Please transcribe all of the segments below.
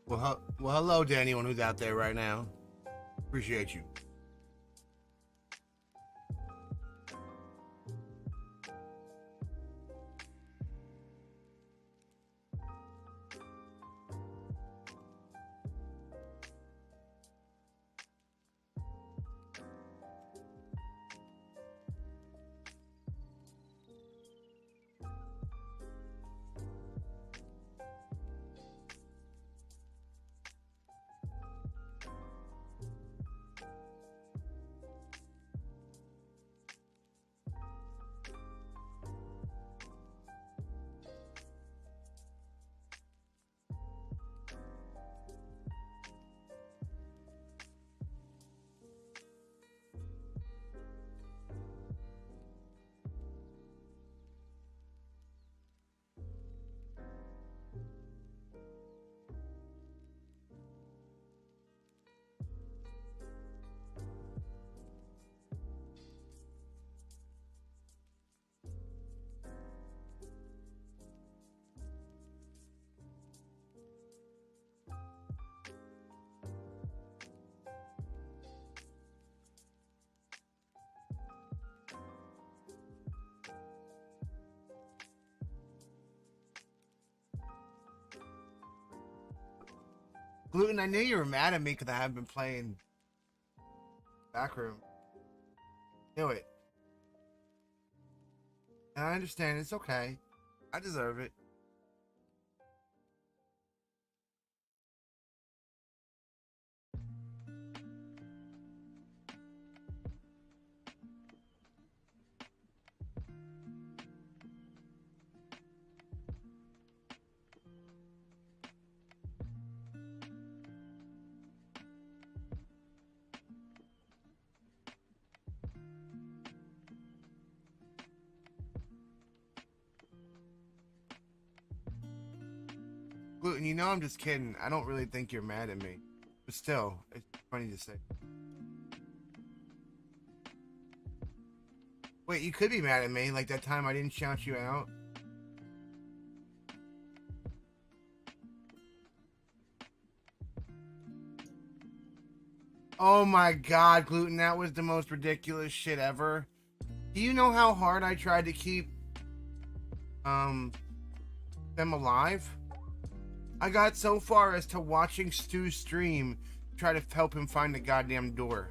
Well, hello to anyone who's out there right now. Appreciate you. Gluten, I knew you were mad at me because I haven't been playing Backroom. Knew it. And I understand. It's okay. I deserve it. Gluten, you know I'm just kidding. I don't really think you're mad at me. But still, it's funny to say. Wait, you could be mad at me, like that time I didn't shout you out. Oh my god, Gluten, that was the most ridiculous shit ever. Do you know how hard I tried to keep them alive? I got so far as to watching Stu's stream try to help him find the goddamn door.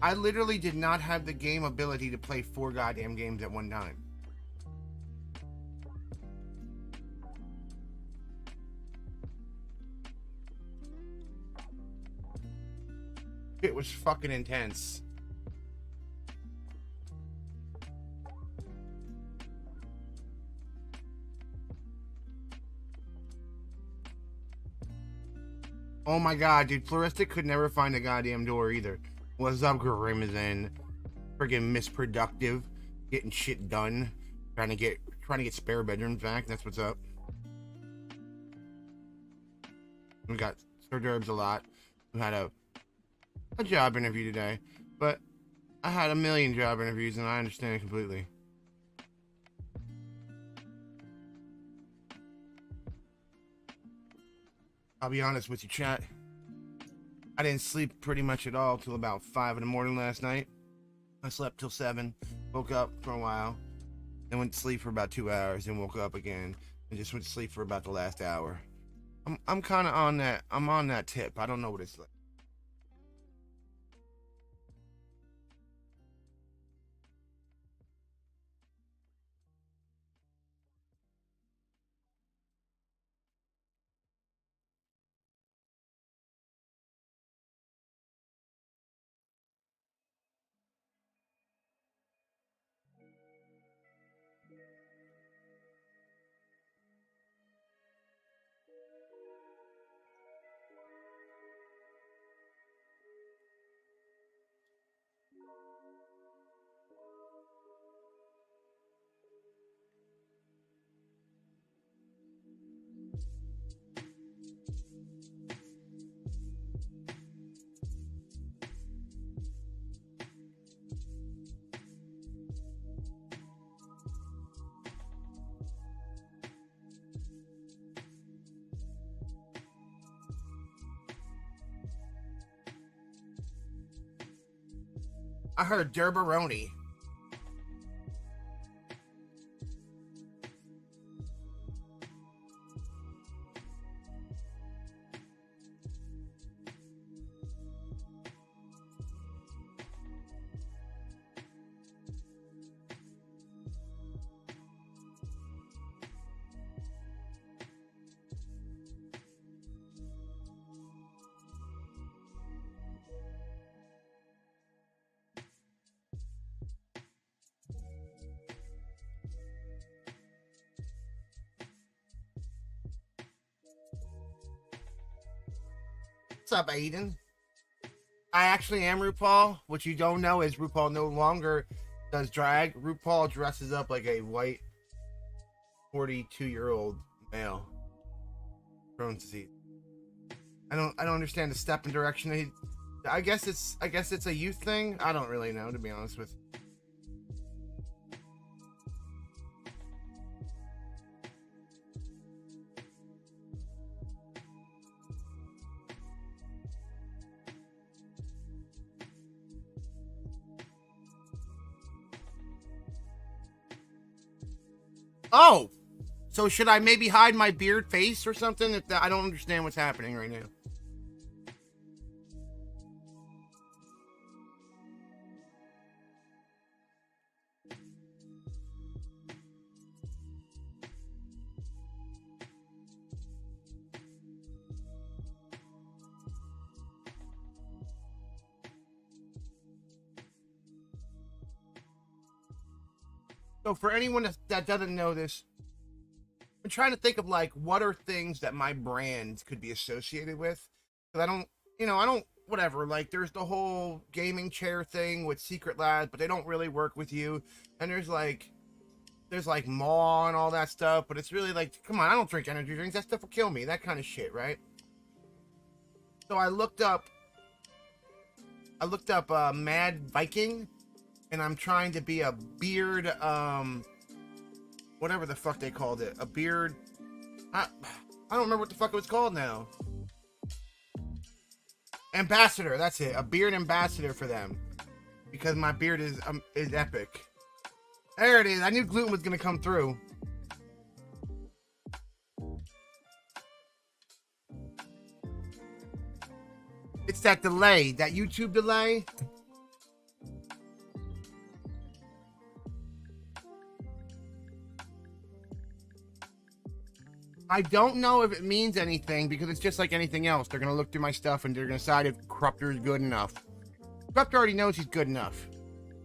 I literally did not have the game ability to play 4 goddamn games at one time. It was fucking intense. Oh my god, dude, Floristic could never find a goddamn door either. What's up, Grimson? Friggin' misproductive, getting shit done, trying to get spare bedrooms back. That's what's up. We got Sir Derbs a lot, who had a job interview today, but I had a million job interviews and I understand it completely. I'll be honest with you, chat. I didn't sleep pretty much at all till about 5 in the morning last night. I slept till 7, woke up for a while, then went to sleep for about 2 hours, then woke up again, and just went to sleep for about the last hour. I'm kind of on that. I'm on that tip. I don't know what it's like. I heard Durbaroni. What's up, Aiden? I actually am RuPaul. What you don't know is RuPaul no longer does drag. RuPaul dresses up like a white 42-year-old male. Parentheses. I don't understand the step and direction. I guess it's a youth thing. I don't really know, to be honest with you. Oh, so should I maybe hide my beard face or something? If I don't understand what's happening right now. So for anyone that doesn't know this, I'm trying to think of like what are things that my brand could be associated with. Because I don't, whatever. Like there's the whole gaming chair thing with Secret Labs, but they don't really work with you. And there's like Maw and all that stuff, but it's really like, come on, I don't drink energy drinks. That stuff will kill me. That kind of shit, right? So I looked up Mad Viking. And I'm trying to be a beard, whatever the fuck they called it. A beard, I don't remember what the fuck it was called now. Ambassador, that's it. A beard ambassador for them. Because my beard is epic. There it is. I knew gluten was going to come through. It's that delay, that YouTube delay. I don't know if it means anything because it's just like anything else. They're going to look through my stuff and they're going to decide if Krupter is good enough. Krupter already knows he's good enough.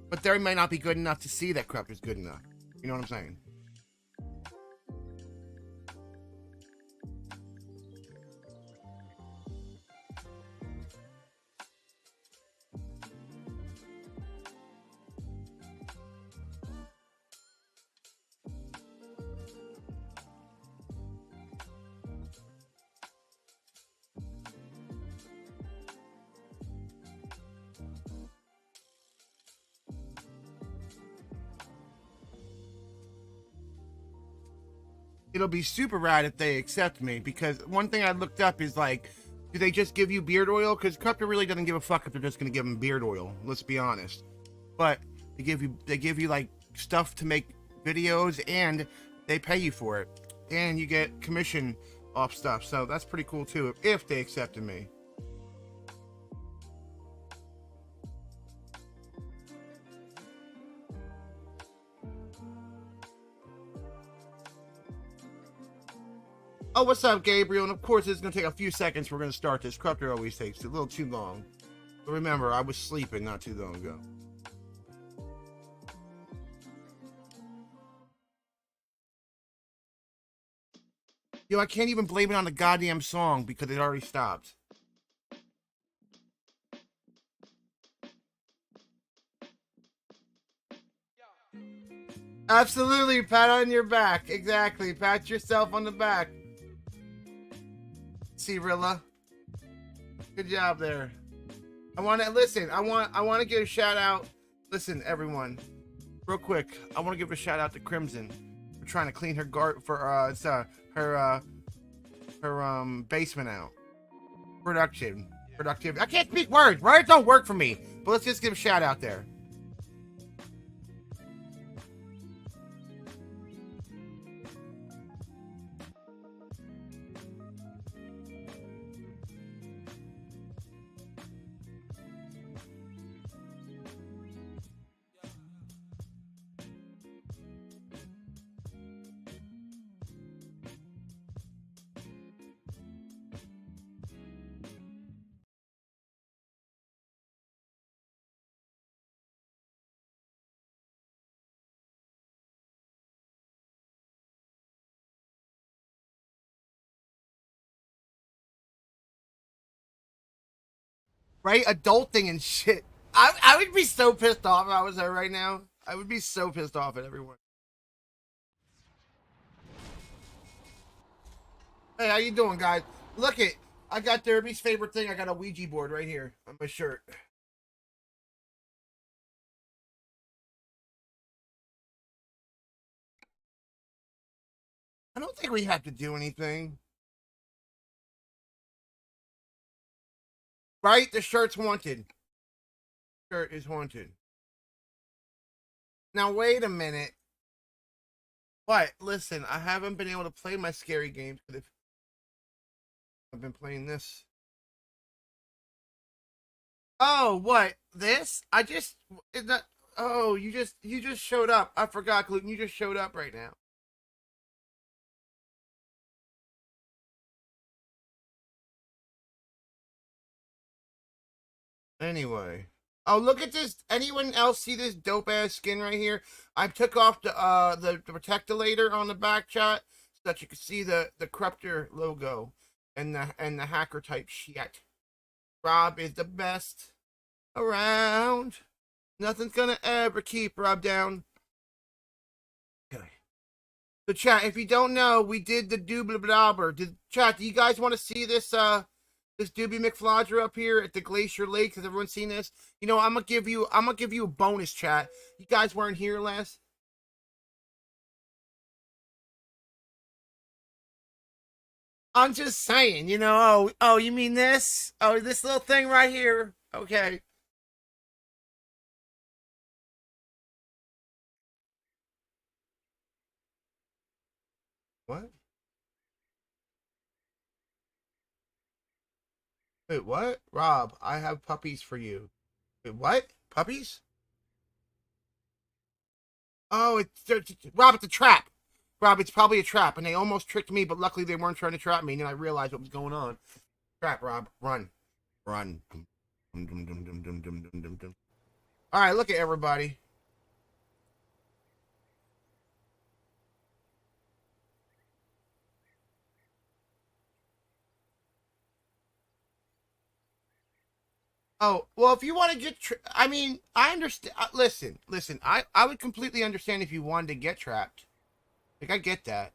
But they might not be good enough to see that Krupter's good enough. You know what I'm saying? It'll be super rad if they accept me, because one thing I looked up is like, do they just give you beard oil? Because Krupter really doesn't give a fuck if they're just gonna give him beard oil. Let's be honest. But they give you like stuff to make videos, and they pay you for it, and you get commission off stuff. So that's pretty cool too if they accepted me. Oh, what's up, Gabriel? And of course, it's going to take a few seconds. We're going to start this. Krupter always takes a little too long. But remember, I was sleeping not too long ago. Yo, I can't even blame it on the goddamn song because it already stopped. Absolutely, pat on your back. Exactly, pat yourself on the back. See, Rilla, good job there. I want to give a shout out. Listen, everyone, real quick. I want to give a shout out to Crimson for trying to clean her her basement out. Productive. I can't speak words. Words don't work for me. But let's just give a shout out there. right? Adulting and shit. I would be so pissed off if I was there right now. I would be so pissed off at everyone. Hey, how you doing, guys? Look it. I got Derby's favorite thing. I got a Ouija board right here on my shirt. I don't think we have to do anything. Right? The shirt's haunted. Shirt is haunted. Now wait a minute. What? Listen, I haven't been able to play my scary games because I've been playing this. Oh, what? This? I just is that oh, you just showed up. I forgot, Gluten. You just showed up right now. Anyway. Oh, look at this. Anyone else see this dope ass skin right here? I took off the protectolator on the back shot so that you can see the Krupter logo and the hacker type shit. Rob is the best around. Nothing's gonna ever keep Rob down. Okay. So chat, if you don't know, we did the doobly Did chat, do you guys want to see this Doobie McFlodger up here at the Glacier Lake? Has everyone seen this? You know, I'm gonna give you a bonus, chat. You guys weren't here last. I'm just saying, you know, oh, you mean this? Oh, this little thing right here. Okay. What? Wait, what? Rob, I have puppies for you. Wait, what? Puppies? Oh, Rob, it's a trap. Rob, it's probably a trap, and they almost tricked me, but luckily they weren't trying to trap me, and then I realized what was going on. Trap, Rob, run, run. All right, look at everybody. Oh, well, if you want to get, I mean, I understand. Listen. I would completely understand if you wanted to get trapped. Like, I get that.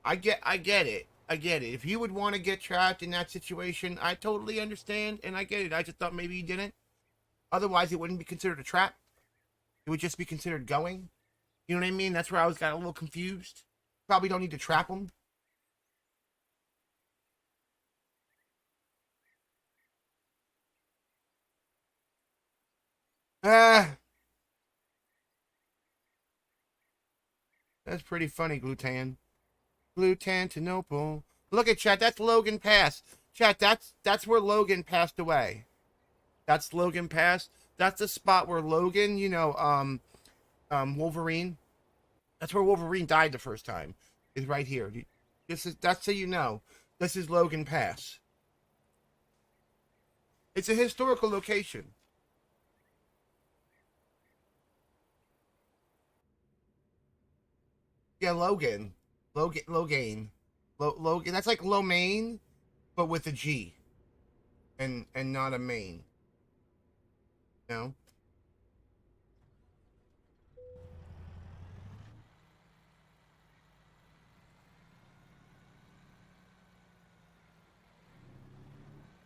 I get it. I get it. If you would want to get trapped in that situation, I totally understand, and I get it. I just thought maybe you didn't. Otherwise, it wouldn't be considered a trap. It would just be considered going. You know what I mean? That's where I was got a little confused. Probably don't need to trap them. Ah, that's pretty funny, Glutan. Glutantinople. Look at chat. That's Logan Pass. Chat. That's where Logan passed away. That's Logan Pass. That's the spot where Logan, Wolverine. That's where Wolverine died the first time. Is right here. That's so you know. This is Logan Pass. It's a historical location. Yeah, Logan. Logan. That's like Lomain, but with a G and not a main. You know?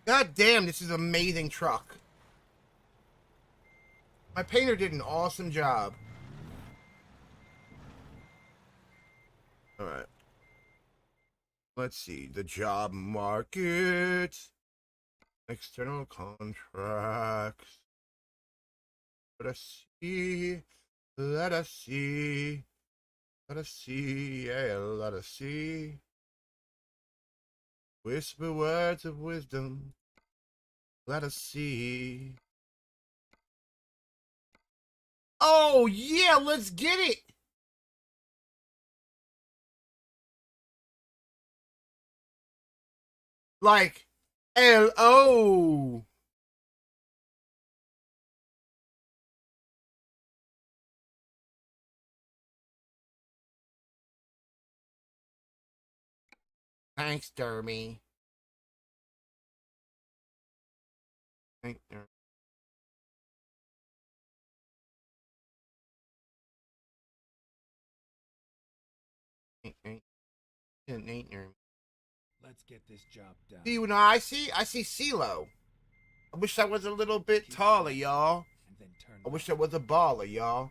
God damn, this is an amazing truck. My painter did an awesome job. All right. Let's see. The job market. External contracts. Let us see. Let us see. Let us see. Yeah, let us see. Whisper words of wisdom. Let us see. Oh, yeah, let's get it. Like, L-O. Thanks, Dermy. Ain't there? Ain't there? Let's get this job done. See, now I see CeeLo. I wish I was a little bit taller, y'all. I wish I was a baller, y'all.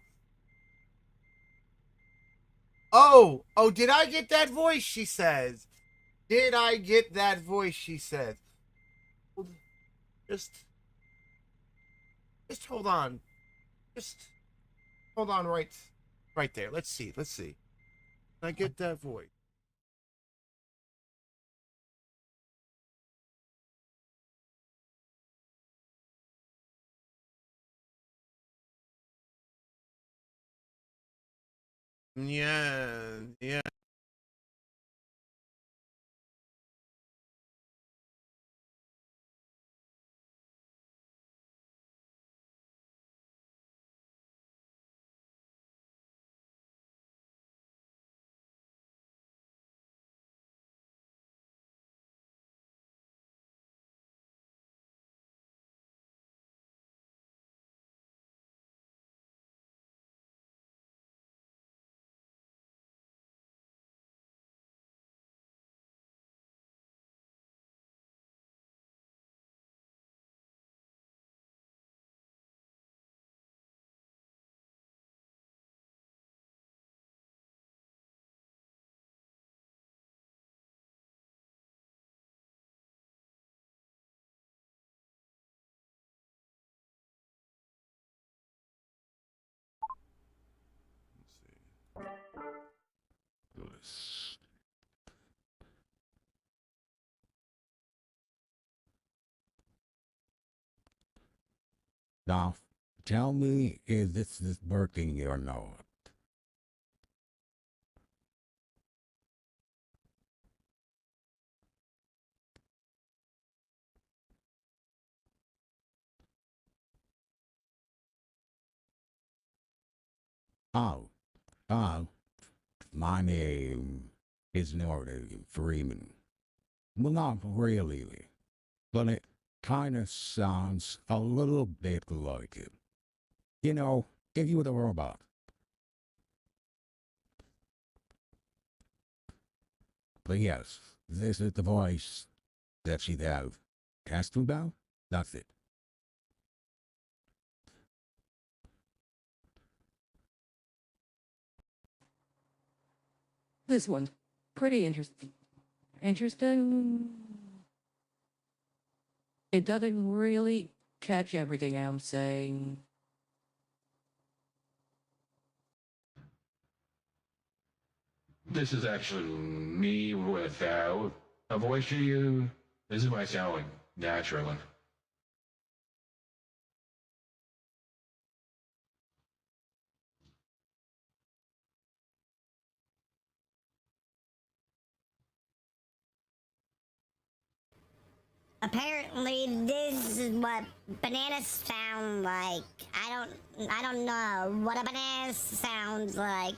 Oh, did I get that voice? She says. Did I get that voice? She says. Just hold on. Just hold on right there. Let's see. Did I get that voice? Yeah. Now, tell me if this is working or not. Oh, uh, my name is Norton Freeman. Well, not really, but it kind of sounds a little bit like it. You know, if you were the robot. But yes, this is the voice that she'd have. Cast about? That's it. This one's pretty interesting. Interesting. It doesn't really catch everything I'm saying. This is actually me without a voice to you. This is my sounding naturally. Apparently, this is what bananas sound like. I don't know what a banana sounds like.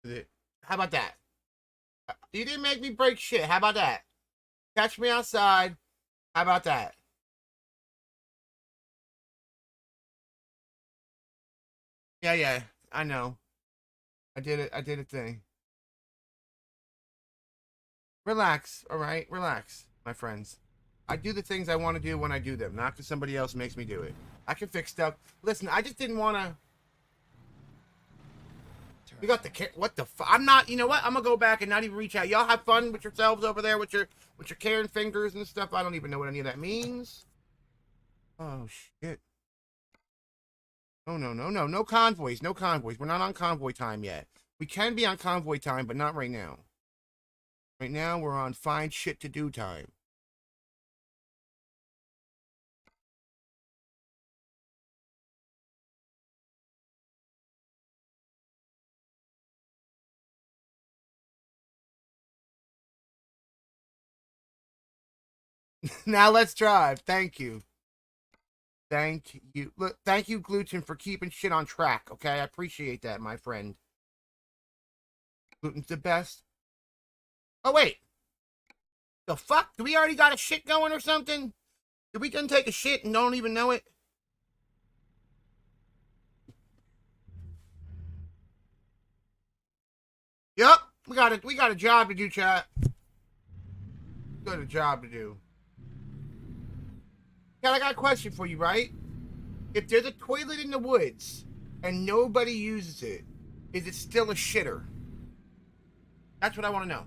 Is it? How about that? You didn't make me break shit. How about that? Catch me outside. How about that? Yeah, I know. I did it. I did a thing. Relax, all right? Relax, my friends. I do the things I want to do when I do them, not because somebody else makes me do it. I can fix stuff. Listen, I just didn't want to. You got the what the I'm not. You know what? I'm gonna go back and not even reach out. Y'all have fun with yourselves over there with your Karen fingers and stuff. I don't even know what any of that means. Oh shit. Oh no convoys, no convoys. We're not on convoy time yet. We can be on convoy time, but not right now. Right now we're on find shit to do time. Now let's drive. Thank you. Thank you. Look, thank you, Gluten, for keeping shit on track. Okay, I appreciate that, my friend. Gluten's the best. Oh wait, the fuck? Do we already got a shit going or something? Did we done take a shit and don't even know it? Yup, we got a job to do, chat. We got a job to do. Cat, I got a question for you, right? If there's a toilet in the woods and nobody uses it, is it still a shitter? That's what I want to know.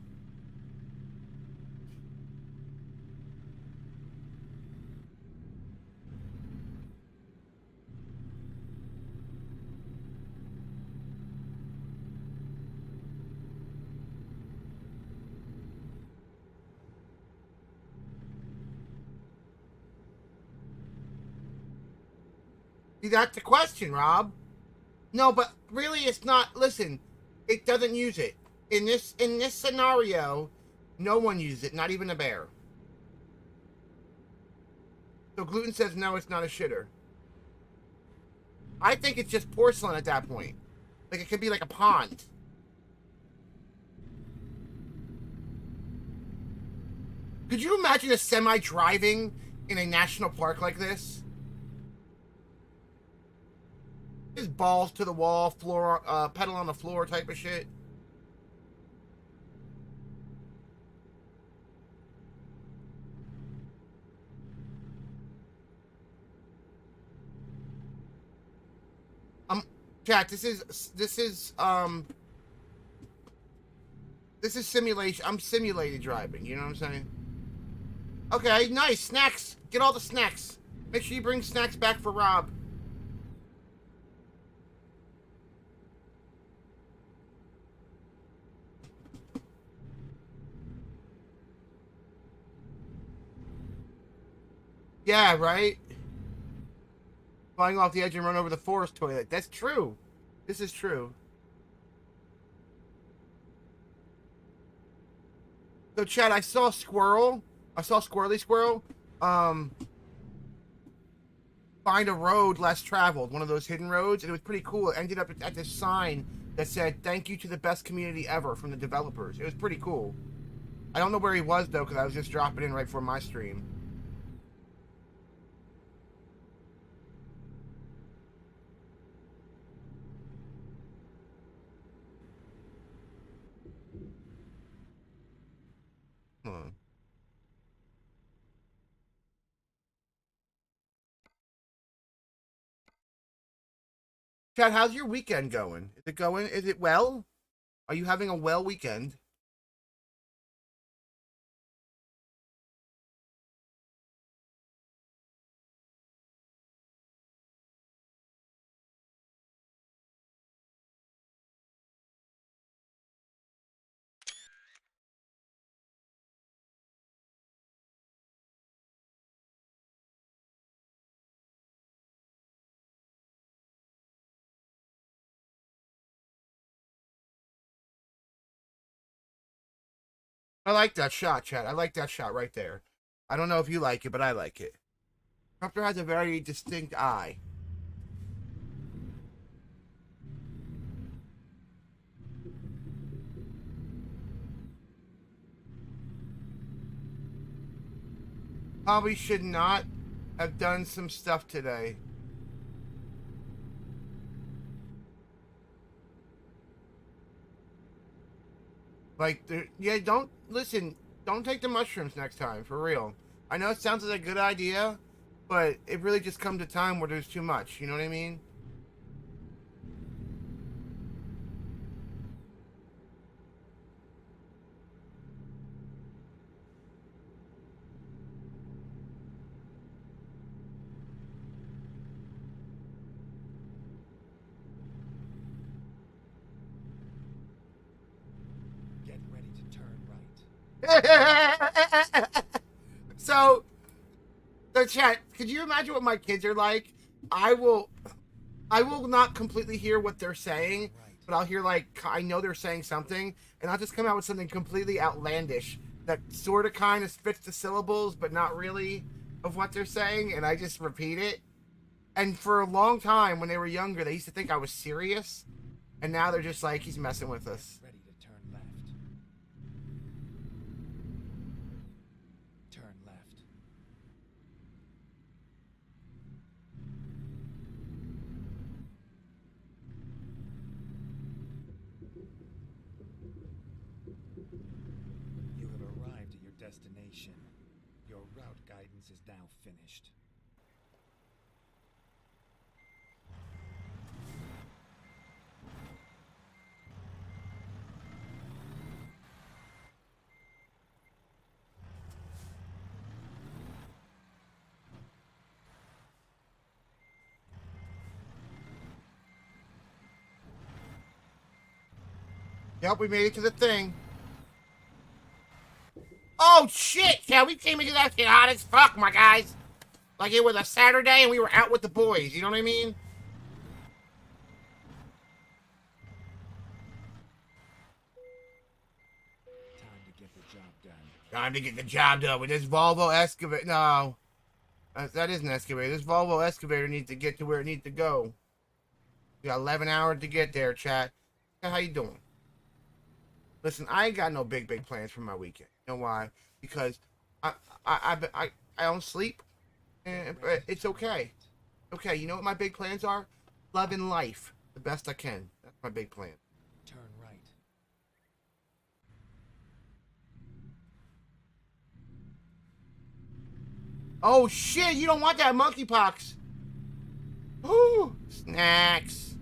See, that's the question, Rob. No, but really, it's not. Listen, it doesn't use it in this scenario. No one uses it, not even a bear. So Gluten says no, it's not a shitter. I think it's just porcelain at that point. Like it could be like a pond. Could you imagine a semi driving in a national park like this? Just balls to the wall, floor, pedal on the floor type of shit. Chat, this is simulation. I'm simulated driving, you know what I'm saying? Okay, nice. Snacks. Get all the snacks. Make sure you bring snacks back for Rob. Yeah, right? Flying off the edge and run over the forest toilet. That's true. This is true. So, Chad, I saw a squirrel. I saw Squirrely Squirrel. Find a road less traveled, one of those hidden roads, and it was pretty cool. It ended up at this sign that said, "Thank you to the best community ever" from the developers. It was pretty cool. I don't know where he was, though, because I was just dropping in right before my stream. Huh. Chad, how's your weekend going? Is it going? Is it well? Are you having a well weekend? I like that shot, Chad. I like that shot right there. I don't know if you like it, but I like it. Krupter has a very distinct eye. probably should not have done some stuff today. Like, yeah, don't listen. Don't take the mushrooms next time, for real. I know it sounds like a good idea, but it really just comes a time where there's too much. You know what I mean? Get ready to turn right. So chat, could you imagine what my kids are like? I will not completely hear what they're saying, but I'll hear, like, I know they're saying something, and I'll just come out with something completely outlandish that sort of kind of fits the syllables, but not really of what they're saying, and I just repeat it. And for a long time, when they were younger, they used to think I was serious, and now they're just like, he's messing with us. Ready to turn left. Turn left. You have arrived at your destination. Your route guidance is now finished. Yep, we made it to the thing. Oh, shit! Yeah, we came into that shit hot as fuck, my guys. Like it was a Saturday and we were out with the boys, you know what I mean? Time to get the job done. Time to get the job done with this Volvo excavator. No. That is an excavator. This Volvo excavator needs to get to where it needs to go. We got 11 hours to get there, chat. How you doing? Listen, I ain't got no big plans for my weekend. You know why? Because I don't sleep, but it's okay. Okay, you know what my big plans are? Loving life the best I can. That's my big plan. Turn right. Oh shit! You don't want that monkeypox. Ooh, snacks.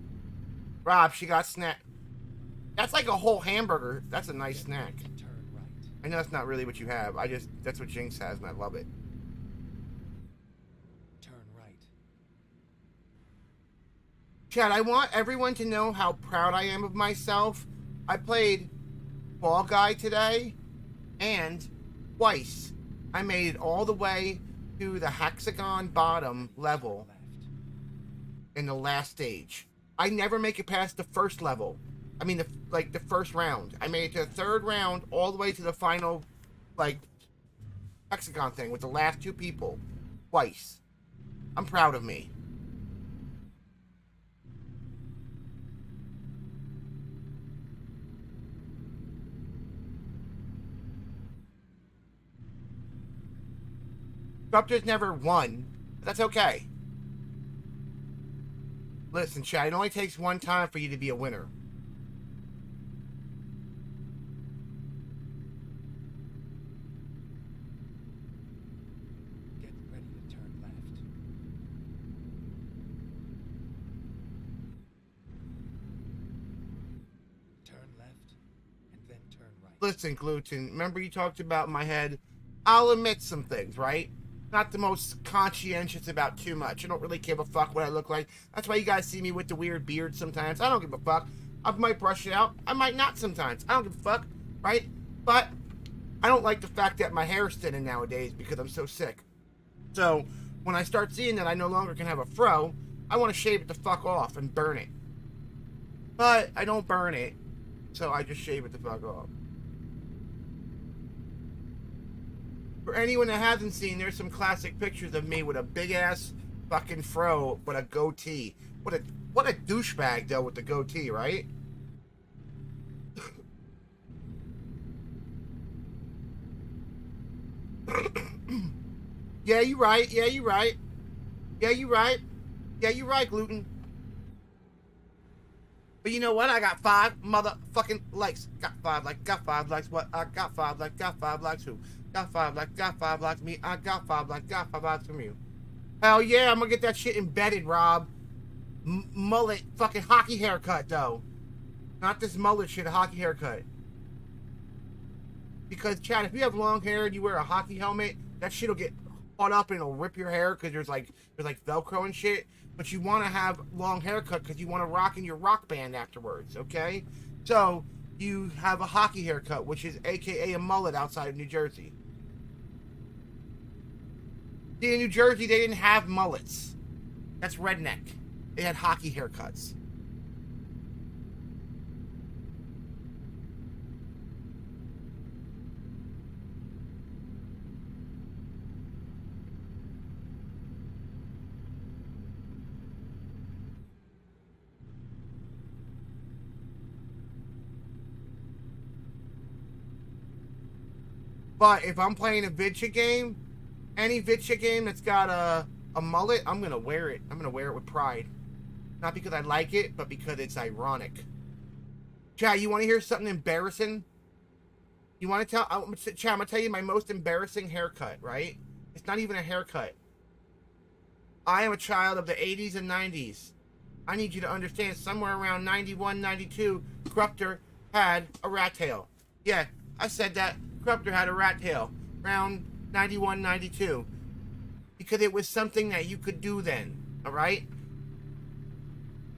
Rob, she got snack. That's like a whole hamburger. That's a nice snack. Turn right. I know that's not really what you have. That's what Jinx has, and I love it. Turn right. Chad, I want everyone to know how proud I am of myself. I played Fall Guy today, and twice I made it all the way to the hexagon bottom level Left. in the last stage. I never make it past the first level. I mean, the first round. I made it to the third round, all the way to the final, like, hexagon thing with the last two people. Twice. I'm proud of me. Krupter's never won. That's okay. Listen, Chad, it only takes one time for you to be a winner. Get ready to turn left. Turn left, and then turn right. Listen, Gluten, remember you talked about my head? I'll admit some things, right? Not the most conscientious about too much. I don't really give a fuck what I look like. That's why you guys see me with the weird beard sometimes. I don't give a fuck. I might brush it out. I might not sometimes. I don't give a fuck, right? But I don't like the fact that my hair's thinning nowadays because I'm so sick. So when I start seeing that I no longer can have a fro, I want to shave it the fuck off and burn it. But I don't burn it, so I just shave it the fuck off. For anyone that hasn't seen, there's some classic pictures of me with a big ass fucking fro, but a goatee. What a douchebag though with the goatee, right? Yeah, you right. Yeah, you right. Yeah, you right. Yeah, you right, gluten. But you know what? I got 5 motherfucking likes. Got 5 likes. Got 5 likes. What? I got 5 likes. Got 5 likes. Who? Got 5 likes. Got 5 likes. Me. I got 5 likes. Got 5 likes from you. Hell yeah, I'm gonna get that shit embedded, Rob. Mullet fucking hockey haircut, though. Not this mullet shit, a hockey haircut. Because, Chad, if you have long hair and you wear a hockey helmet, that shit'll get caught up and it'll rip your hair because there's like Velcro and shit. But you want to have long haircut because you want to rock in your rock band afterwards, okay? So, you have a hockey haircut, which is AKA a mullet outside of New Jersey. See, in New Jersey, they didn't have mullets. That's redneck. They had hockey haircuts. But if I'm playing a vidcha game, any vidcha game that's got a mullet, I'm gonna wear it. I'm gonna wear it with pride. Not because I like it, but because it's ironic. Chad, you want to hear something embarrassing? You want to tell? Chad, I'm gonna tell you my most embarrassing haircut. Right? It's not even a haircut. I am a child of the 80s and 90s. I need you to understand. Somewhere around 91, 92, Krupter had a rat tail. Yeah, I said that. Krupter had a rat tail around 91, 92. Because it was something that you could do then. Alright?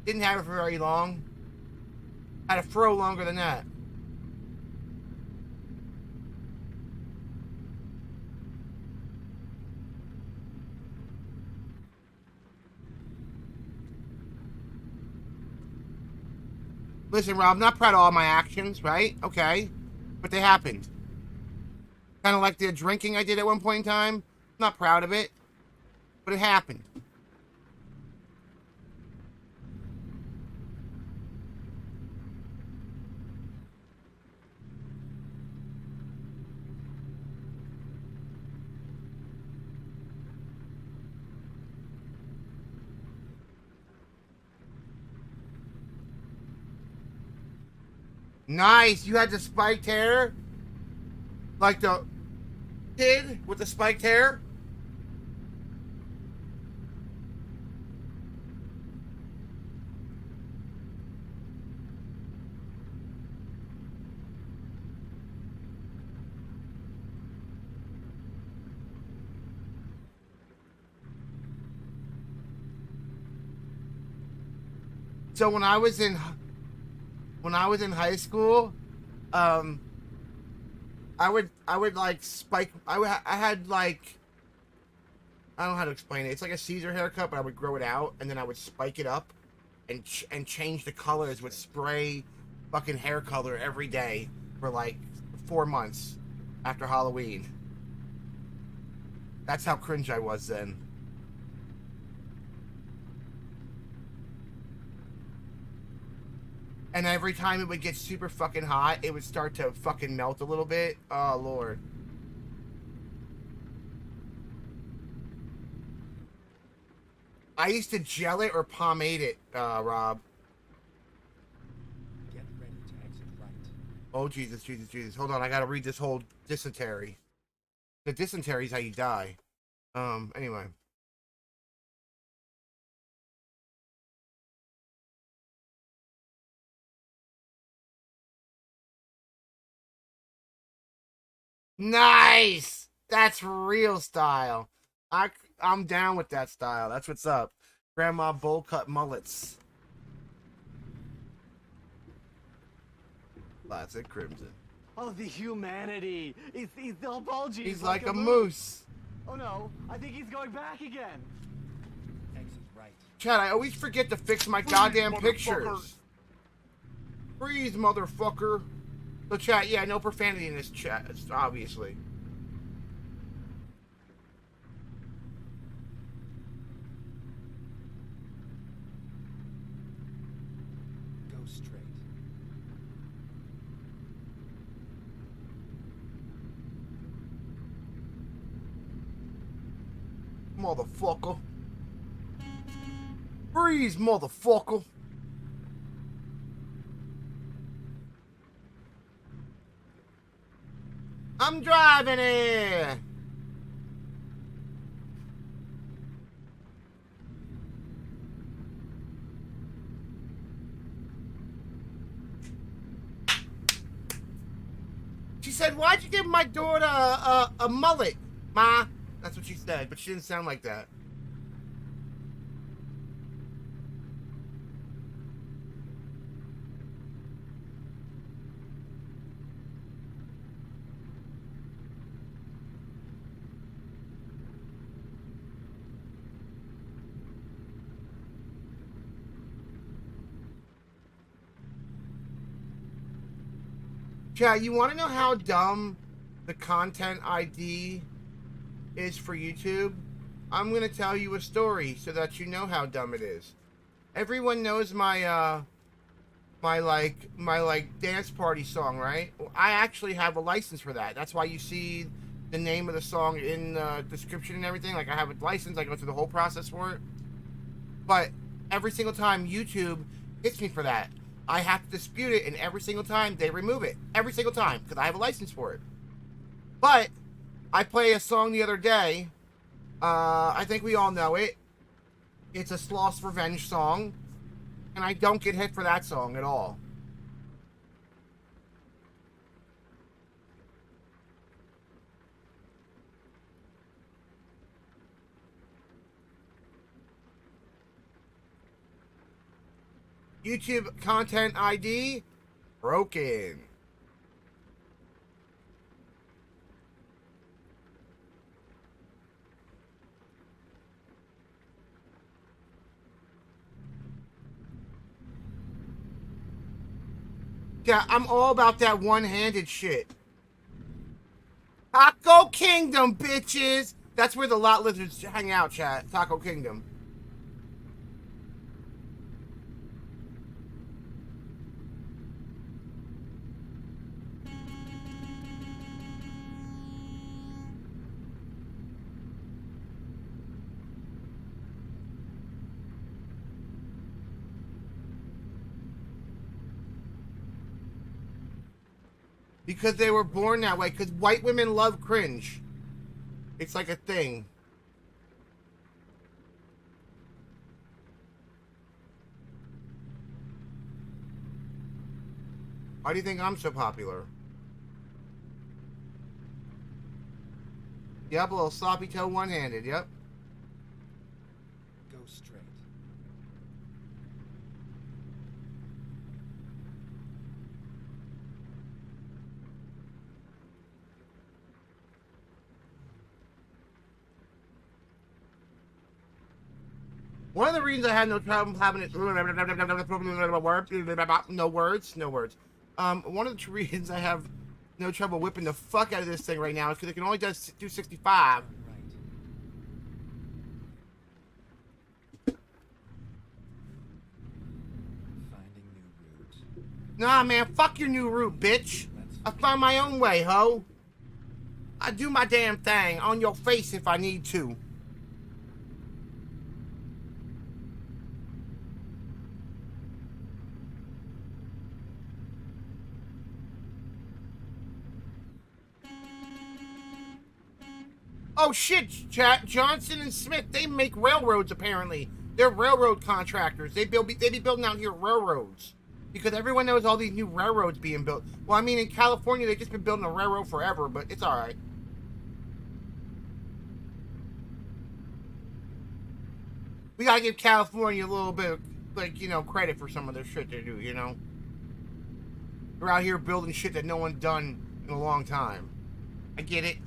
Didn't have it for very long. Had a fro longer than that. Listen, Rob, I'm not proud of all my actions, right? Okay. But they happened. Kind of like the drinking I did at one point in time. Not proud of it. But it happened. Nice. You had the spiked hair? Like the kid with the spiked hair? So when I was in high school, I would like spike. I had like, I don't know how to explain it. It's like a Caesar haircut, but I would grow it out and then I would spike it up, and change the colors with spray, fucking hair color every day for like 4 months after Halloween. That's how cringe I was then. And every time it would get super fucking hot, it would start to fucking melt a little bit. Oh, Lord. I used to gel it or pomade it, Rob. Get ready to exit right. Oh, Jesus, Jesus, Jesus. Hold on, I gotta read this whole dysentery. The dysentery is how you die. Anyway. Nice! That's real style. I'm down with that style. That's what's up. Grandma bowl cut mullets. Classic Crimson. Oh, the humanity! He's all bulgy. He's like a moose. Oh no, I think he's going back again. Exit right. Chad, I always forget to fix my goddamn pictures. Freeze, motherfucker. So, chat, yeah, no profanity in this chat, obviously. Go straight. motherfucker. Freeze, motherfucker. I'm driving it. She said, why'd you give my daughter a mullet, Ma? That's what she said, but she didn't sound like that. Chat, you want to know how dumb the content ID is for YouTube? I'm going to tell you a story so that you know how dumb it is. Everyone knows my my dance party song, right? Well, I actually have a license for that. That's why you see the name of the song in the description and everything. Like, I have a license. I go through the whole process for it. But every single time YouTube hits me for that, I have to dispute it, and every single time they remove it. Every single time, because I have a license for it. But I play a song the other day. I think we all know it. It's a Sloth's Revenge song. And I don't get hit for that song at all. YouTube content ID broken. Yeah, I'm all about that one-handed shit. Taco Kingdom, bitches! That's where the lot lizards hang out, chat. Taco Kingdom. Because they were born that way. Because white women love cringe. It's like a thing. Why do you think I'm so popular? Yep, a little sloppy toe one-handed, yep. Go straight. One of the reasons I had no trouble having it, no words. One of the reasons I have no trouble whipping the fuck out of this thing right now is because it can only do 65. Right. Finding new routes. Nah, man, fuck your new route, bitch. I find my own way, ho. I do my damn thing on your face if I need to. Oh shit, chat. Johnson and Smith, they make railroads apparently. They're railroad contractors. They be building out here railroads. Because everyone knows all these new railroads being built. Well, I mean, in California, they've just been building a railroad forever, but it's alright. We gotta give California a little bit of, like, you know, credit for some of their shit they do, you know? They're out here building shit that no one's done in a long time. I get it.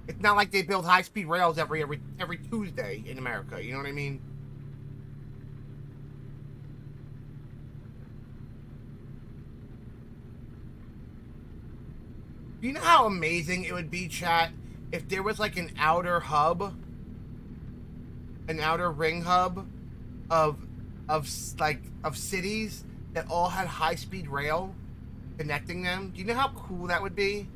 It's not like they build high-speed rails every Tuesday in America, you know what I mean? You know how amazing it would be, chat, if there was like an outer hub, an outer ring hub of cities that all had high-speed rail connecting them? Do you know how cool that would be?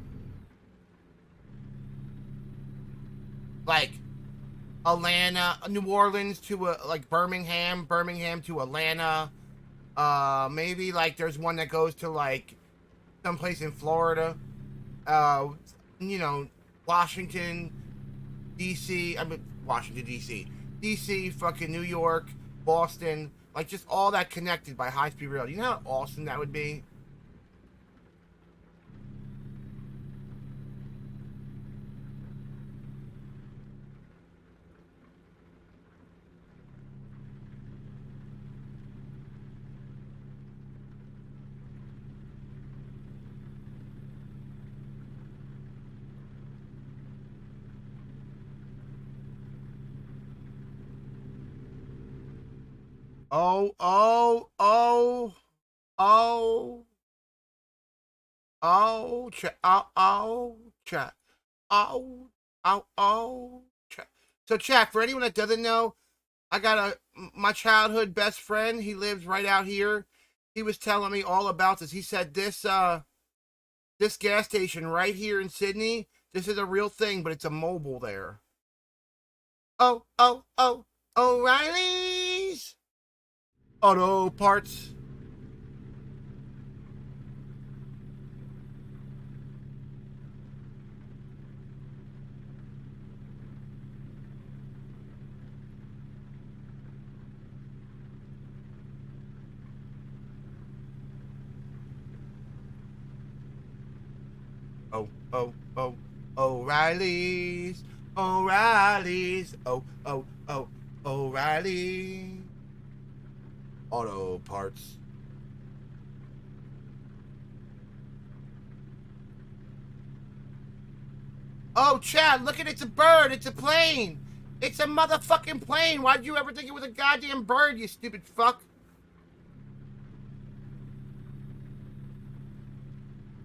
like Atlanta, New Orleans to like Birmingham to Atlanta. Maybe like there's one that goes to like someplace in Florida. You know, Washington, DC. I mean Washington DC, DC, fucking New York, Boston. Like just all that connected by high-speed rail. You know how awesome that would be? Oh, oh, oh, oh, oh, chat, chat. So, chat, for anyone that doesn't know, I got my childhood best friend. He lives right out here. He was telling me all about this. He said this gas station right here in Sydney, this is a real thing, but it's a mobile there. Oh, oh, oh, O'Reilly's Auto Parts. Oh, oh, oh, O'Reilly's, O'Reilly's, oh, oh, oh, O'Reilly Auto Parts. Oh, Chad, look at it, it's a bird, it's a plane. It's a motherfucking plane. Why'd you ever think it was a goddamn bird, you stupid fuck?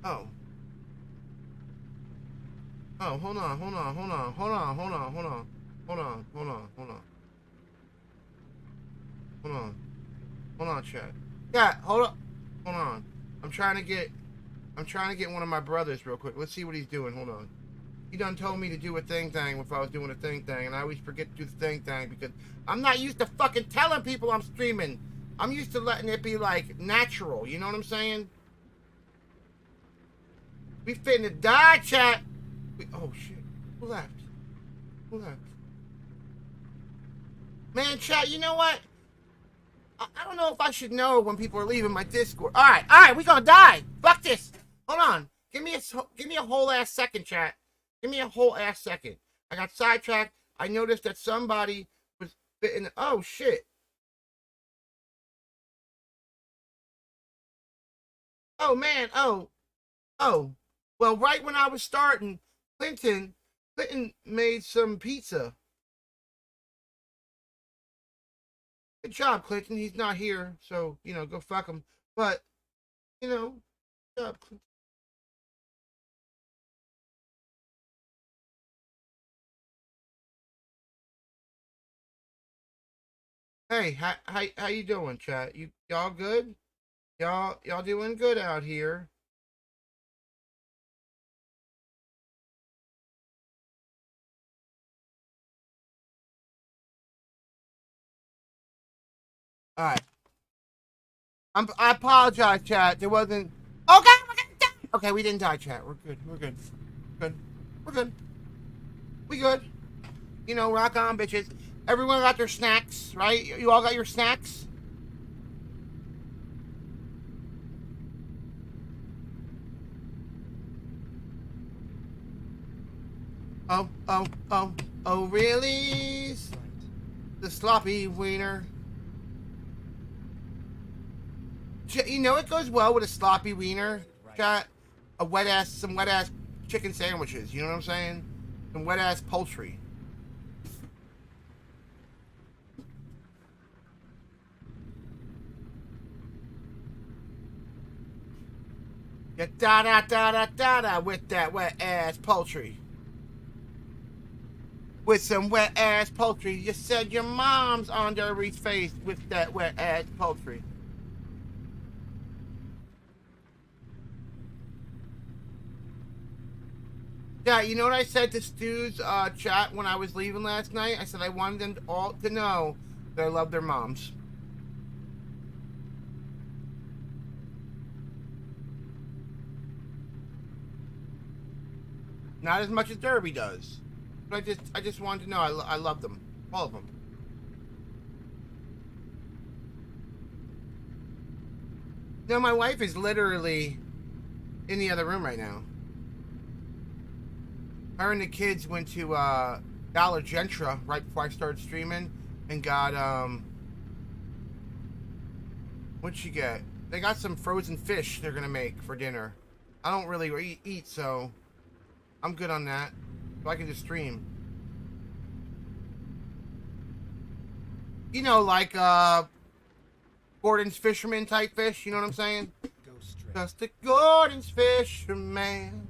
Oh. Oh, hold on. Hold on, Chad. Yeah, hold on. I'm trying to get one of my brothers real quick. Let's see what he's doing. Hold on. He done told me to do a thing if I was doing a thing, and I always forget to do the thing because I'm not used to fucking telling people I'm streaming. I'm used to letting it be like natural, you know what I'm saying? We finna die, chat. Oh shit. Who left? Man, chat, you know what? I don't know if I should know when people are leaving my Discord. All right, we gonna die. Fuck this. Hold on. Give me a whole ass second, chat. Give me a whole ass second. I got sidetracked. I noticed that somebody was bitten. Oh shit. Oh man. Oh. Well, right when I was starting, Clinton made some pizza. Good job, Clinton. He's not here, so, you know, go fuck him. But, you know, good job, Clinton. Hey, how you doing, chat? Y'all good? Y'all doing good out here? All right. I apologize, chat. There wasn't. Okay, we're gonna die. Okay, we didn't die, chat. We're good. We good. You know, rock on, bitches. Everyone got their snacks, right? You all got your snacks? Oh, really? The sloppy wiener. You know it goes well with a sloppy wiener, chat? Some wet ass chicken sandwiches, you know what I'm saying? Some wet ass poultry. Yeah, da with that wet ass poultry. With some wet ass poultry. You said your mom's on Derby's face with that wet ass poultry. Yeah, you know what I said to Stu's chat when I was leaving last night? I said I wanted them all to know that I love their moms. Not as much as Derby does, but I just wanted to know I love them, all of them. No, my wife is literally in the other room right now. Her and the kids went to Dollar Gentra right before I started streaming and got what'd she get? They got some frozen fish they're gonna make for dinner. I don't really eat, so I'm good on that. So I can just stream. You know, like Gordon's Fisherman type fish, you know what I'm saying? Go straight. Just a Gordon's Fisherman.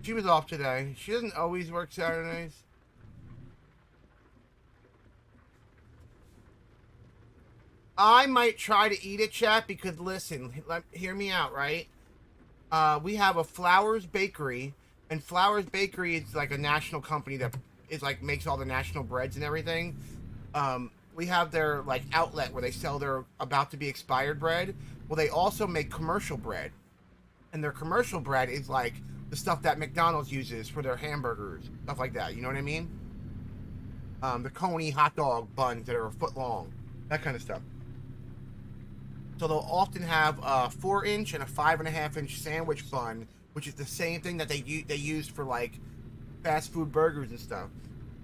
She was off today. She doesn't always work Saturdays. I might try to eat it, chat, because listen, hear me out, right? We have a Flowers Bakery, and Flowers Bakery is like a national company that is like makes all the national breads and everything. We have their like outlet where they sell their about to be expired bread. Well, they also make commercial bread, and their commercial bread is like the stuff that McDonald's uses for their hamburgers, stuff like that. You know what I mean? The Coney hot dog buns that are a foot long, that kind of stuff. So they'll often have a 4-inch and a 5.5-inch sandwich bun, which is the same thing that they use for like fast food burgers and stuff.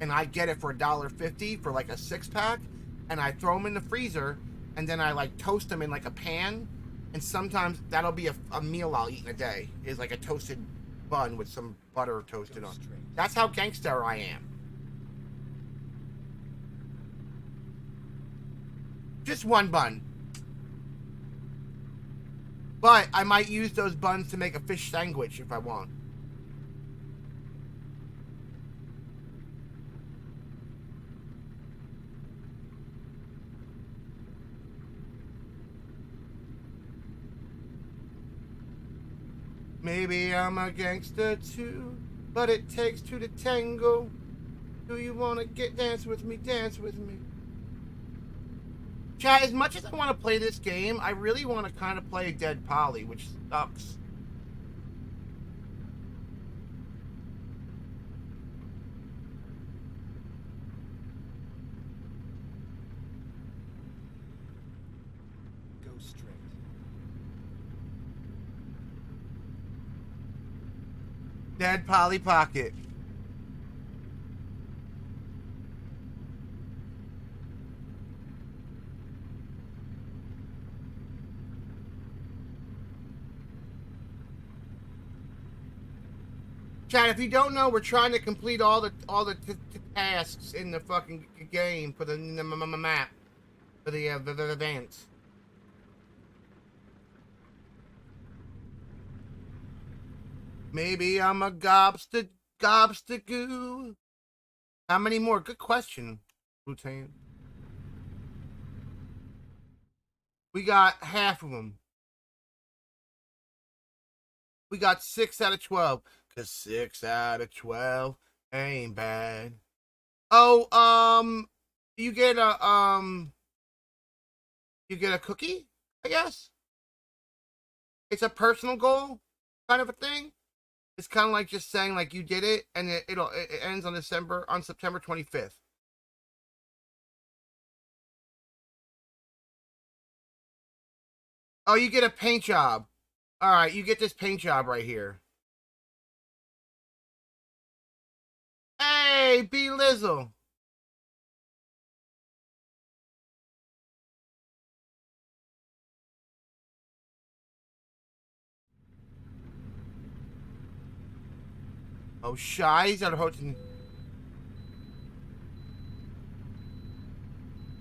And I get it for $1.50 for like a 6-pack, and I throw them in the freezer, and then I like toast them in like a pan, and sometimes that'll be a meal I'll eat in a day. Is like a toasted bun with some butter toasted on. That's how gangster I am. Just one bun. But I might use those buns to make a fish sandwich if I want. Maybe I'm a gangster too, but it takes two to tango. Do you wanna dance with me? Dance with me. Chat, as much as I want to play this game, I really want to kind of play Dead Poly, which sucks. Go straight. Dead Polly Pocket. Chat, if you don't know, we're trying to complete all the tasks in the fucking game for the map for the events. Maybe I'm a gobster goo. How many more? Good question, Lieutenant. We got half of them. We got 6 out of 12. Cause 6 out of 12 ain't bad. Oh, you get a cookie, I guess. It's a personal goal kind of a thing. It's kind of like just saying like you did it, and it ends on September 25th. Oh, you get a paint job. All right, you get this paint job right here. Hey, B Lizzle. Oh, shy. He's out of hosting.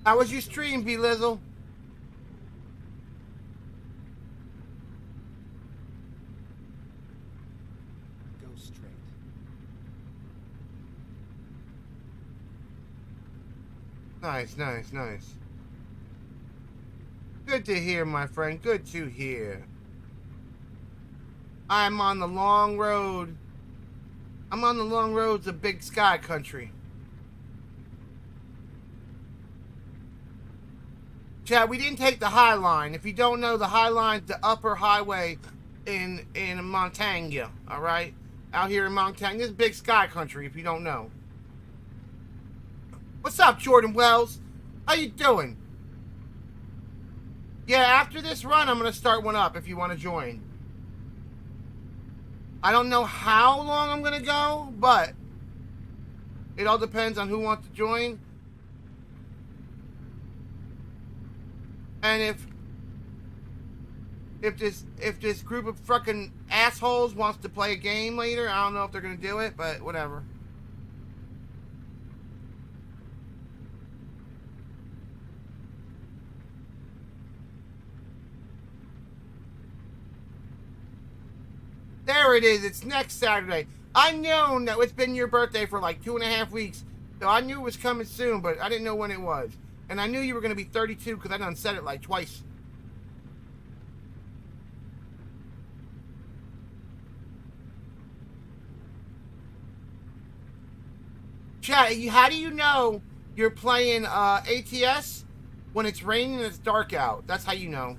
How was your stream, B Lizzle? Go straight. Nice. Good to hear, my friend. Good to hear. I'm on the long road. I'm on the long roads of Big Sky Country. Chad, we didn't take the High Line. If you don't know, the High Line's the upper highway in Montana, all right? Out here in Montana. This is Big Sky Country, if you don't know. What's up, Jordan Wells? How you doing? Yeah, after this run, I'm going to start one up if you want to join. I don't know how long I'm going to go, but it all depends on who wants to join. And if this group of fucking assholes wants to play a game later, I don't know if they're going to do it, but whatever. There it is. It's next Saturday. I known that it's been your birthday for like 2.5 weeks. So I knew it was coming soon, but I didn't know when it was. And I knew you were going to be 32 because I done said it like twice. Chat, how do you know you're playing ATS when it's raining and it's dark out? That's how you know.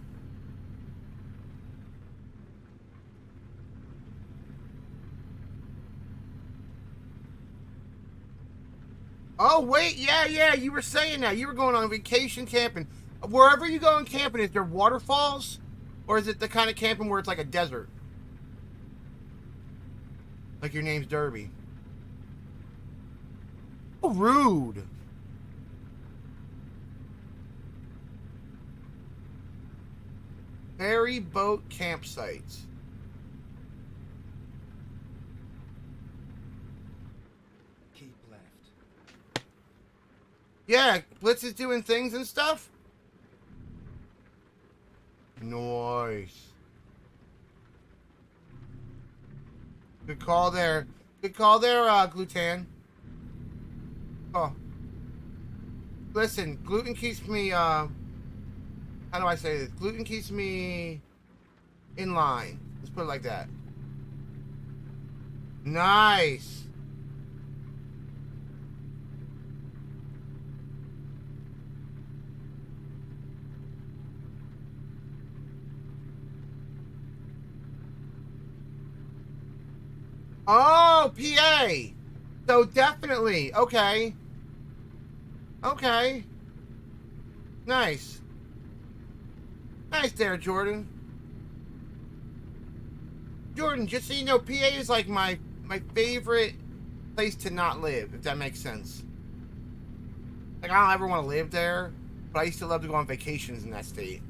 Oh, wait, yeah, you were saying that. You were going on vacation camping. Wherever you go on camping, is there waterfalls? Or is it the kind of camping where it's like a desert? Like your name's Derby. Oh, rude. Ferry boat campsites. Yeah, Blitz is doing things and stuff. Nice. Good call there. Good call there, Glutan. Oh. Listen, gluten keeps me, how do I say this? Gluten keeps me in line. Let's put it like that. Nice. Oh, PA. So definitely. Okay. Okay. Nice. Nice there, Jordan. Jordan, just so you know, PA is like my favorite place to not live, if that makes sense. Like, I don't ever want to live there, but I used to love to go on vacations in that state.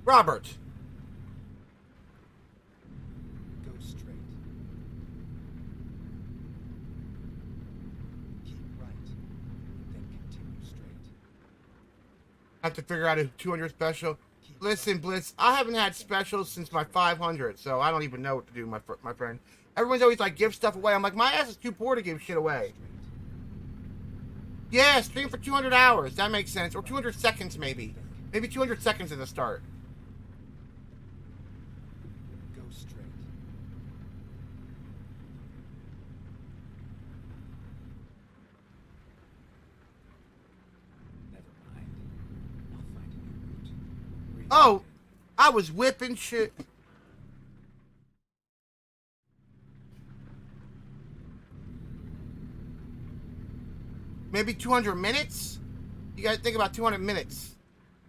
Robert. Go straight. Keep right, then continue straight. I have to figure out a 200 special. Listen, Blitz, I haven't had specials since my 500, so I don't even know what to do, my friend. Everyone's always like, give stuff away. I'm like, my ass is too poor to give shit away. Yeah, stream for 200 hours. That makes sense. Or 200 seconds, maybe. Maybe 200 seconds at the start. Oh, I was whipping shit. Maybe 200 minutes? You gotta think about 200 minutes.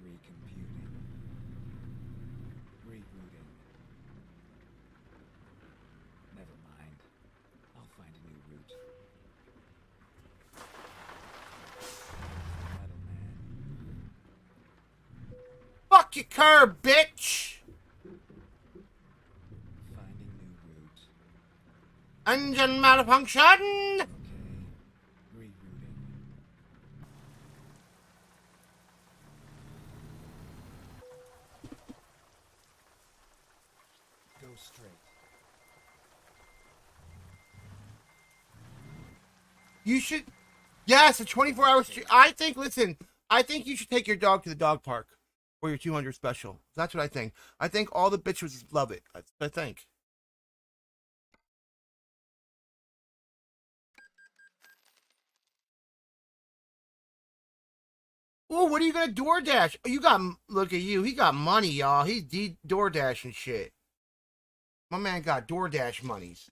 Recomputing. Rebooting. Never mind. I'll find a new route. Metal Man. Fuck your curb, bitch! Finding new route. Engine malfunction! Okay. Rerouting. straight. You should. Yes, a 24-hour. I think. Listen, I think you should take your dog to the dog park for your 200 special. That's what I think. I think all the bitches love it. That's what I think. Oh, what are you gonna DoorDash? Oh, you got. Look at you. He got money, y'all. He's DoorDash and shit. My man got DoorDash monies.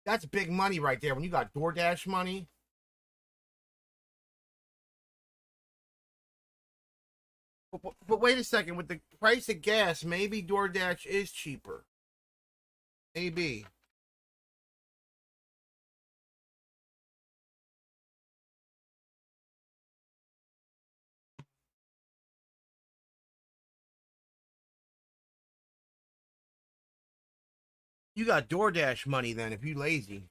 That's big money right there when you got DoorDash money. But wait a second. With the price of gas, maybe DoorDash is cheaper. Maybe. You got DoorDash money then if you lazy.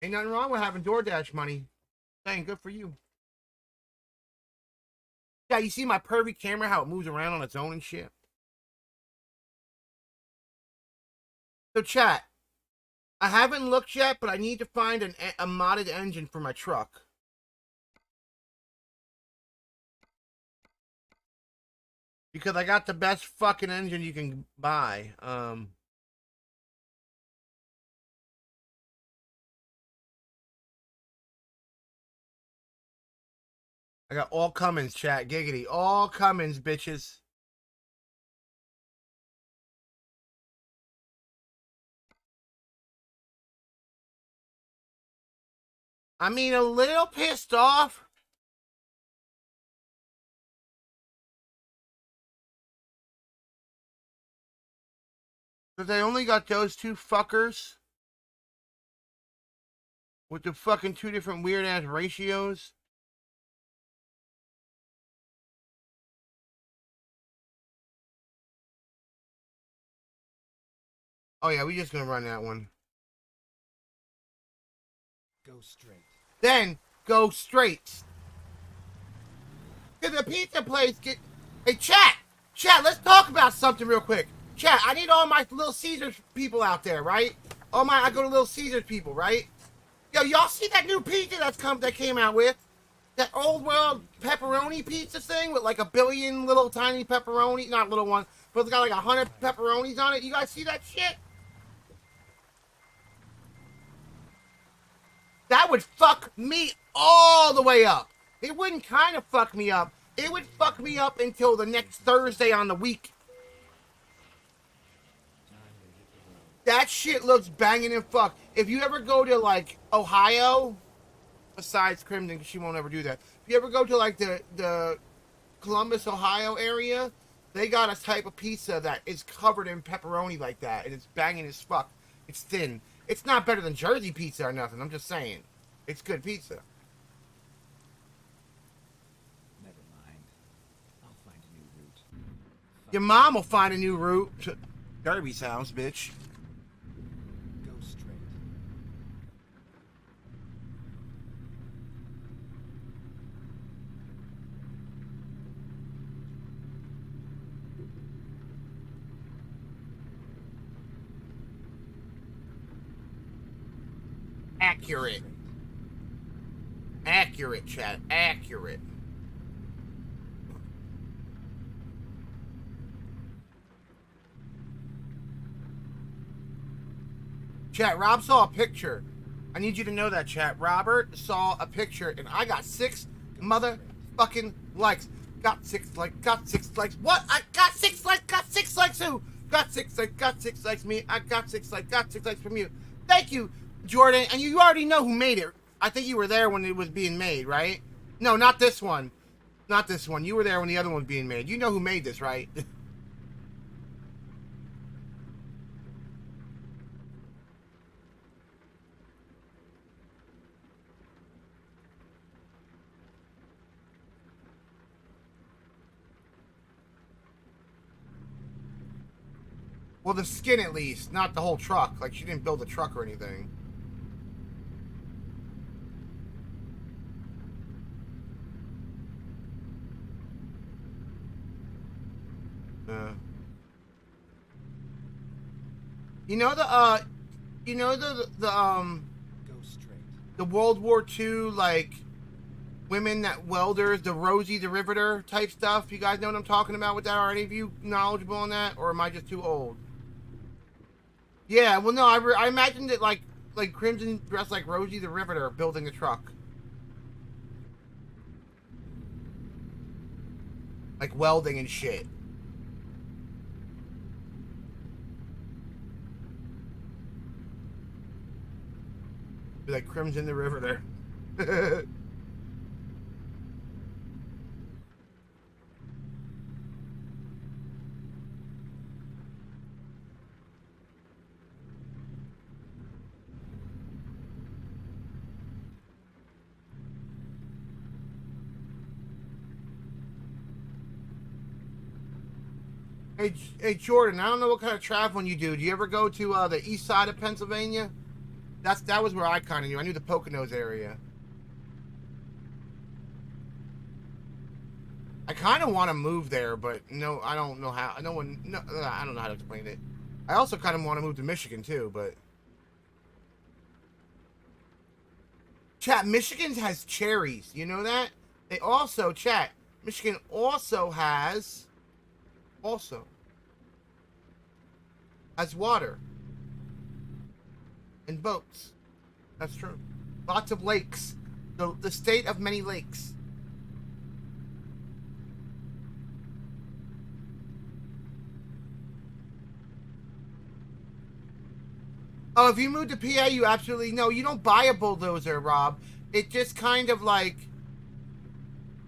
Ain't nothing wrong with having DoorDash money. Dang, good for you. Yeah, you see my pervy camera, how it moves around on its own and shit? So chat, I haven't looked yet, but I need to find a modded engine for my truck. Because I got the best fucking engine you can buy. I got all Cummins, chat. Giggity. All Cummins, bitches. I mean, a little pissed off. Because I only got those two fuckers. With the fucking two different weird ass ratios. Oh yeah, we just gonna run that one. Go straight. Then go straight. To the pizza place. Hey, chat. Let's talk about something real quick. Chat, I need all my Little Caesars people out there, right? I go to Little Caesars people, right? Yo, y'all see that new pizza that came out with? That old world pepperoni pizza thing with like a billion little tiny pepperoni, not little ones, but it's got like 100 pepperonis on it. You guys see that shit? That would fuck me all the way up. It wouldn't kind of fuck me up. It would fuck me up until the next Thursday on the week. That shit looks banging and fuck. If you ever go to like Ohio, besides Crimson, because she won't ever do that. If you ever go to like the Columbus, Ohio area, they got a type of pizza that is covered in pepperoni like that, and it's banging as fuck. It's thin. It's not better than Jersey pizza or nothing. I'm just saying, it's good pizza. Never mind. I'll find a new route. Your mom will find a new route. Derby sounds, bitch. Go straight. Accurate. Accurate, chat. Accurate. Chat, Rob saw a picture. I need you to know that, chat. Robert saw a picture, and I got 6 motherfucking likes. Got 6 likes. Got 6 likes. What? I got 6 likes. Got 6 likes who? Got 6 likes. Got 6 likes me. I got 6 likes. Got 6 likes from you. Thank you, Jordan. And you already know who made it. I think you were there when it was being made, right? No, not this one. Not this one. You were there when the other one was being made. You know who made this, right? Well, the skin at least, not the whole truck. Like, she didn't build a truck or anything. You know Go straight. the World War II like women that welders, the Rosie the Riveter type stuff. You guys know what I'm talking about with that? Are any of you knowledgeable on that, or am I just too old? Yeah, well, no, I imagined it like Crimson dressed like Rosie the Riveter building a truck, like welding and shit. Be like Crimson the Riveter. Hey, Jordan, I don't know what kind of traveling you do. Do you ever go to the east side of Pennsylvania? That was where I kind of knew. I knew the Poconos area. I kind of want to move there, but no, I don't know how. I don't know how to explain it. I also kind of want to move to Michigan too, but chat, Michigan has cherries. You know that? They also, chat, Michigan also has water and boats. That's true. Lots of lakes. The state of many lakes. Oh, if you move to PA, you absolutely no. You don't buy a bulldozer, Rob. It just kind of like.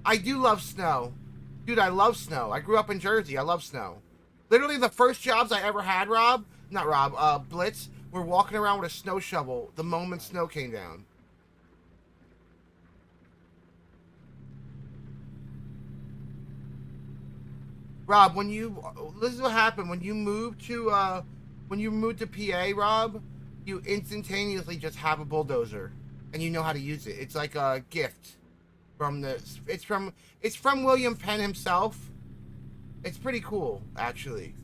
I do love snow, dude. I love snow. I grew up in Jersey. I love snow. Literally, the first jobs I ever had, Blitz, were walking around with a snow shovel the moment snow came down. Rob, this is what happened when you moved to PA, Rob, you instantaneously just have a bulldozer and you know how to use it. It's like a gift it's from William Penn himself. It's pretty cool, actually.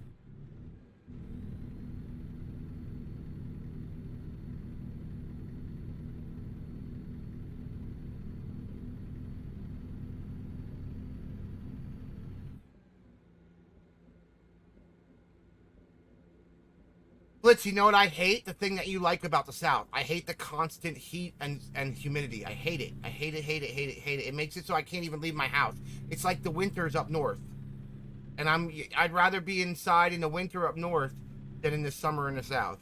Blitz, you know what I hate? The thing that you like about the South. I hate the constant heat and humidity. I hate it. I hate it, hate it, hate it, hate it. It makes it so I can't even leave my house. It's like the winters up north. And I'd rather be inside in the winter up north than in the summer in the South.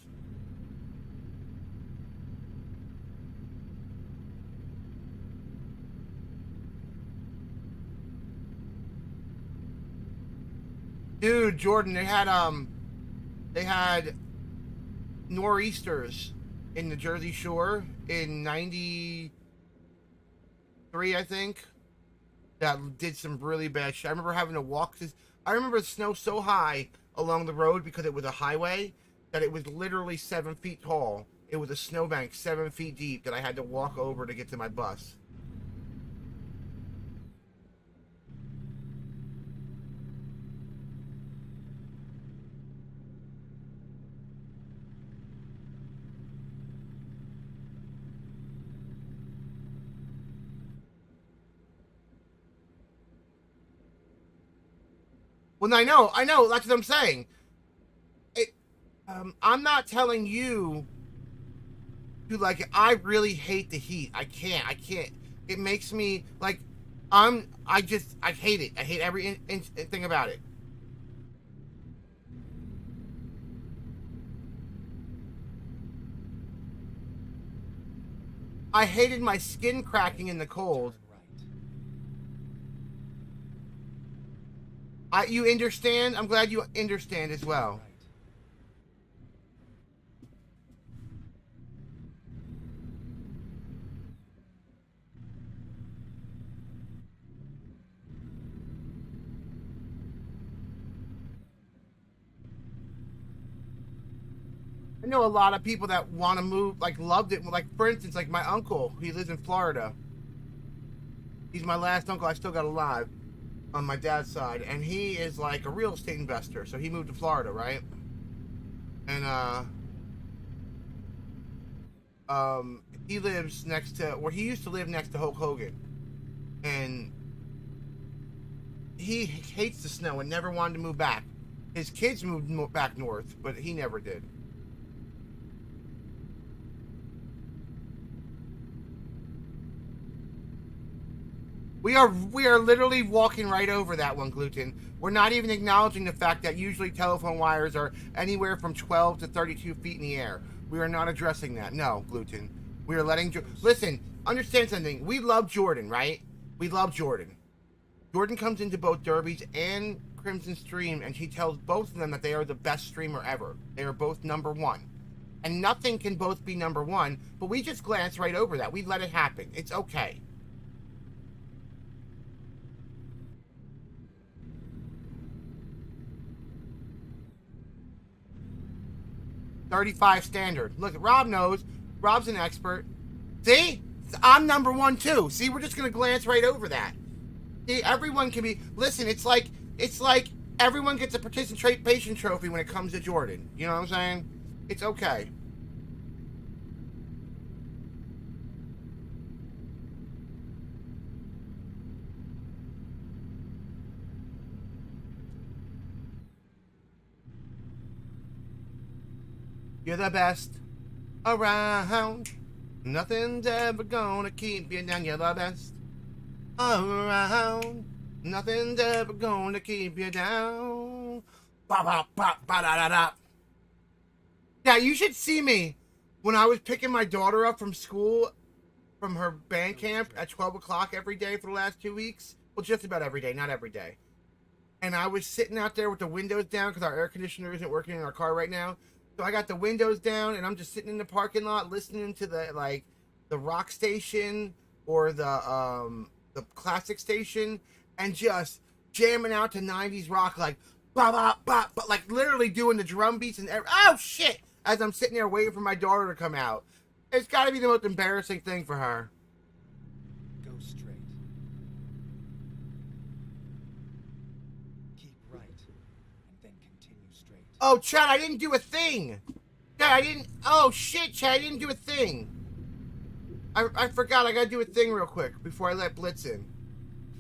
Dude, Jordan, they had nor'easters in the Jersey Shore in '93, I think, that did some really bad shit. I remember having to walk this. I remember the snow so high along the road because it was a highway that it was literally 7 feet tall. It was a snowbank 7 feet deep that I had to walk over to get to my bus. Well, I know. That's what I'm saying. I'm not telling you to like it. I really hate the heat. I can't. It makes me like, I hate it. I hate every thing about it. I hated my skin cracking in the cold. You understand? I'm glad you understand as well. I know a lot of people that want to move, like loved it. Like, for instance, like my uncle, he lives in Florida. He's my last uncle I still got alive. on my dad's side, and he is like a real estate investor. So he moved to Florida, right? And he lives next to, where he used to live next to Hulk Hogan, and he hates the snow and never wanted to move back. His kids moved back north, but he never did. We are literally walking right over that one, Gluten. We're not even acknowledging the fact that usually telephone wires are anywhere from 12 to 32 feet in the air. We are not addressing that. No, Gluten. We are letting... Listen, understand something. We love Jordan, right? We love Jordan. Jordan comes into both Derbies and Crimson Stream, and she tells both of them that they are the best streamer ever. They are both number one. And nothing can both be number one, but we just glance right over that. We let it happen. It's okay. .35 standard. Look, Rob knows. Rob's an expert. See? I'm number one too. See, we're just gonna glance right over that. See, everyone can be. Listen, it's like everyone gets a participation trophy when it comes to Jordan. You know what I'm saying? It's okay. You're the best around. Nothing's ever gonna keep you down. You're the best around. Nothing's ever gonna keep you down. Ba ba ba ba da da da. Yeah, you should see me when I was picking my daughter up from school, from her band camp at 12 o'clock every day for the last 2 weeks. Well, just about every day, not every day. And I was sitting out there with the windows down because our air conditioner isn't working in our car right now. So I got the windows down, and I'm just sitting in the parking lot listening to the rock station or the classic station, and just jamming out to 90s rock, like ba ba ba, but like literally doing the drum beats and oh shit! As I'm sitting there waiting for my daughter to come out, it's got to be the most embarrassing thing for her. Go straight. Keep right, and then continue straight. Oh, Chad, I didn't do a thing. Chad, I didn't. Oh shit, Chad, I didn't do a thing. I forgot. I gotta do a thing real quick before I let Blitz in.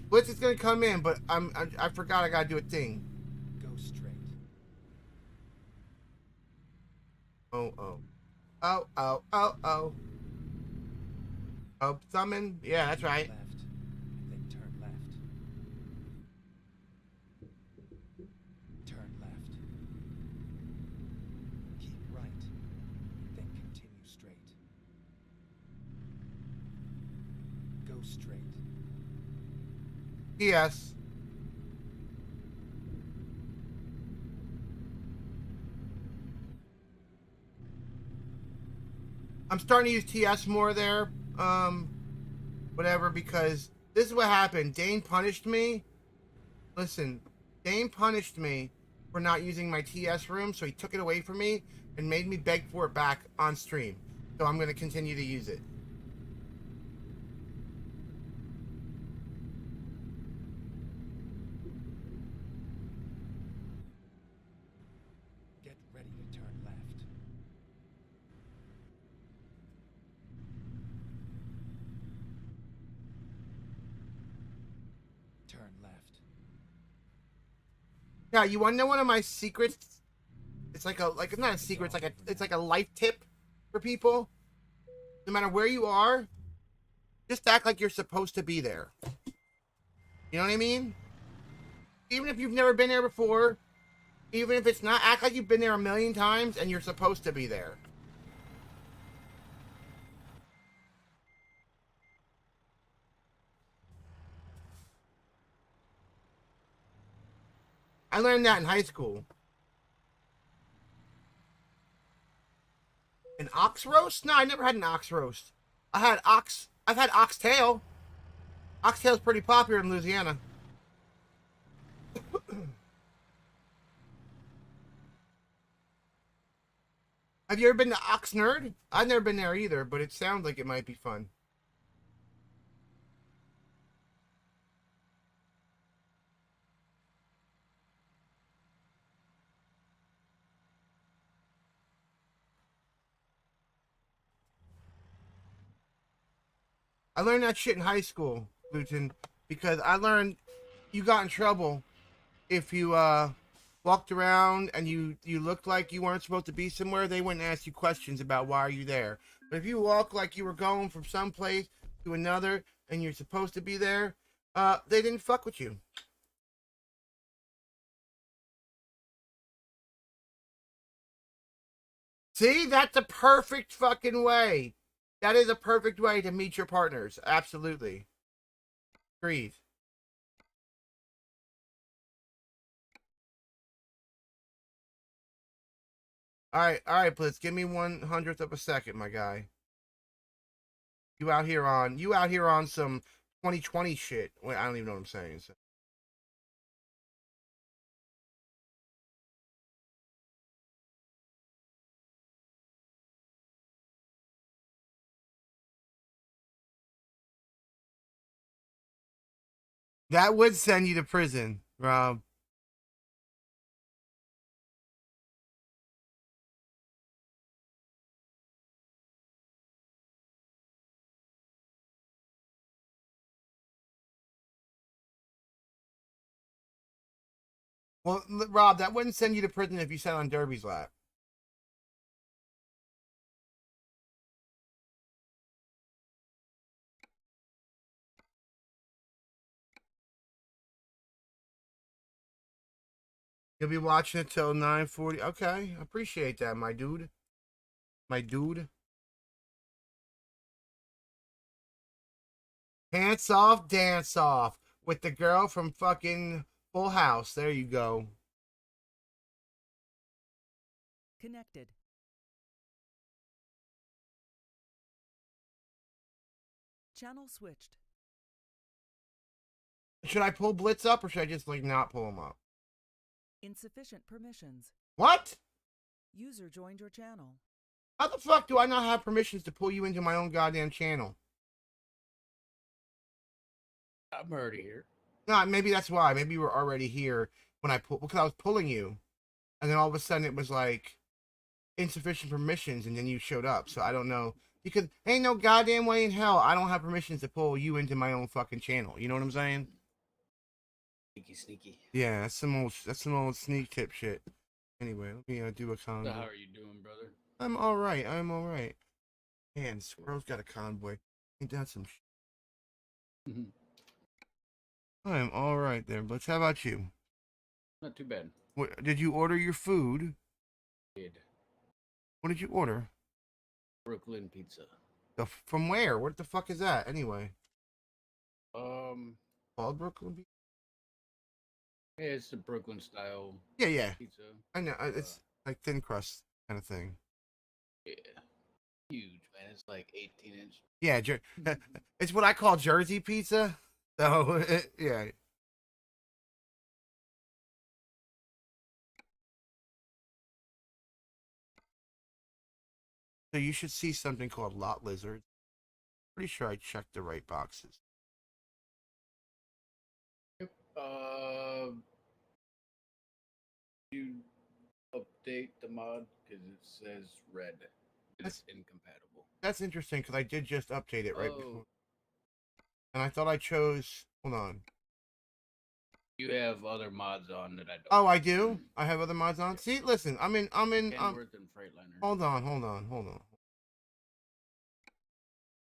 Blitz is gonna come in, but I forgot I gotta do a thing. Go straight. Oh. Oh, summon. Yeah, that's right. Left, and then turn left. Turn left. Keep right, and then continue straight. Go straight. Yes. I'm starting to use TS more there, whatever, because this is what happened. Dane punished me. Listen, Dane punished me for not using my TS room, so he took it away from me and made me beg for it back on stream. So I'm going to continue to use it. Get ready to turn left. Turn left. Yeah, you want to know one of my secrets? It's like it's not a secret. It's like a life tip for people. No matter where you are, just act like you're supposed to be there. You know what I mean? Even if you've never been there before, even if it's not, act like you've been there a million times and you're supposed to be there. I learned that in high school. An ox roast? No, I never had an ox roast. I've had oxtail. Oxtail's pretty popular in Louisiana. Have you ever been to Oxnard? I've never been there either, but it sounds like it might be fun. I learned that shit in high school, Luton, because I learned you got in trouble if you walked around and you looked like you weren't supposed to be somewhere. They wouldn't ask you questions about why are you there. But if you walk like you were going from some place to another and you're supposed to be there, they didn't fuck with you. See, that's a perfect fucking way. That is a perfect way to meet your partners. Absolutely. Breathe. All right, Blitz. Give me 1/100th of a second, my guy. You out here on some 2020 shit. Wait, I don't even know what I'm saying. So. That would send you to prison, Rob. Well, Rob, that wouldn't send you to prison if you sat on Derby's lap. You'll be watching it till 9:40. Okay, I appreciate that, my dude. My dude. Pants off, dance off with the girl from fucking Full House. There you go. Connected. Channel switched. Should I pull Blitz up or should I just like not pull him up? Insufficient permissions. What? User joined your channel. How the fuck do I not have permissions to pull you into my own goddamn channel? I'm already here. No, maybe that's why. Maybe you were already here when I pulled, because I was pulling you, and then all of a sudden it was like insufficient permissions, and then you showed up. So I don't know, because ain't no goddamn way in hell I don't have permissions to pull you into my own fucking channel. You know what I'm saying? Sneaky. Yeah, that's some old sneak tip shit. Anyway, let me do a convoy. So how are you doing, brother? I'm all right. Man, Squirrel's got a convoy. Ain't that some shit? I am all right there, Blitz. How about you? Not too bad. What, did you order your food? Did What did you order? Brooklyn pizza. From where? What the fuck is that, anyway? Called Brooklyn Pizza? Yeah, it's the Brooklyn style. Yeah. Pizza. I know. It's like thin crust kind of thing. Yeah. Huge, man. It's like 18-inch. Yeah, it's what I call Jersey pizza. So, yeah. So you should see something called Lot Lizard. Pretty sure I checked the right boxes. Yep. You update the mod because it says red. It's incompatible. That's interesting because I did just update it right before. And I thought I chose. Hold on. You have other mods on that I don't. Oh, I do. I have other mods on. See, listen. I'm in. Kenworth and Freightliner. Hold on.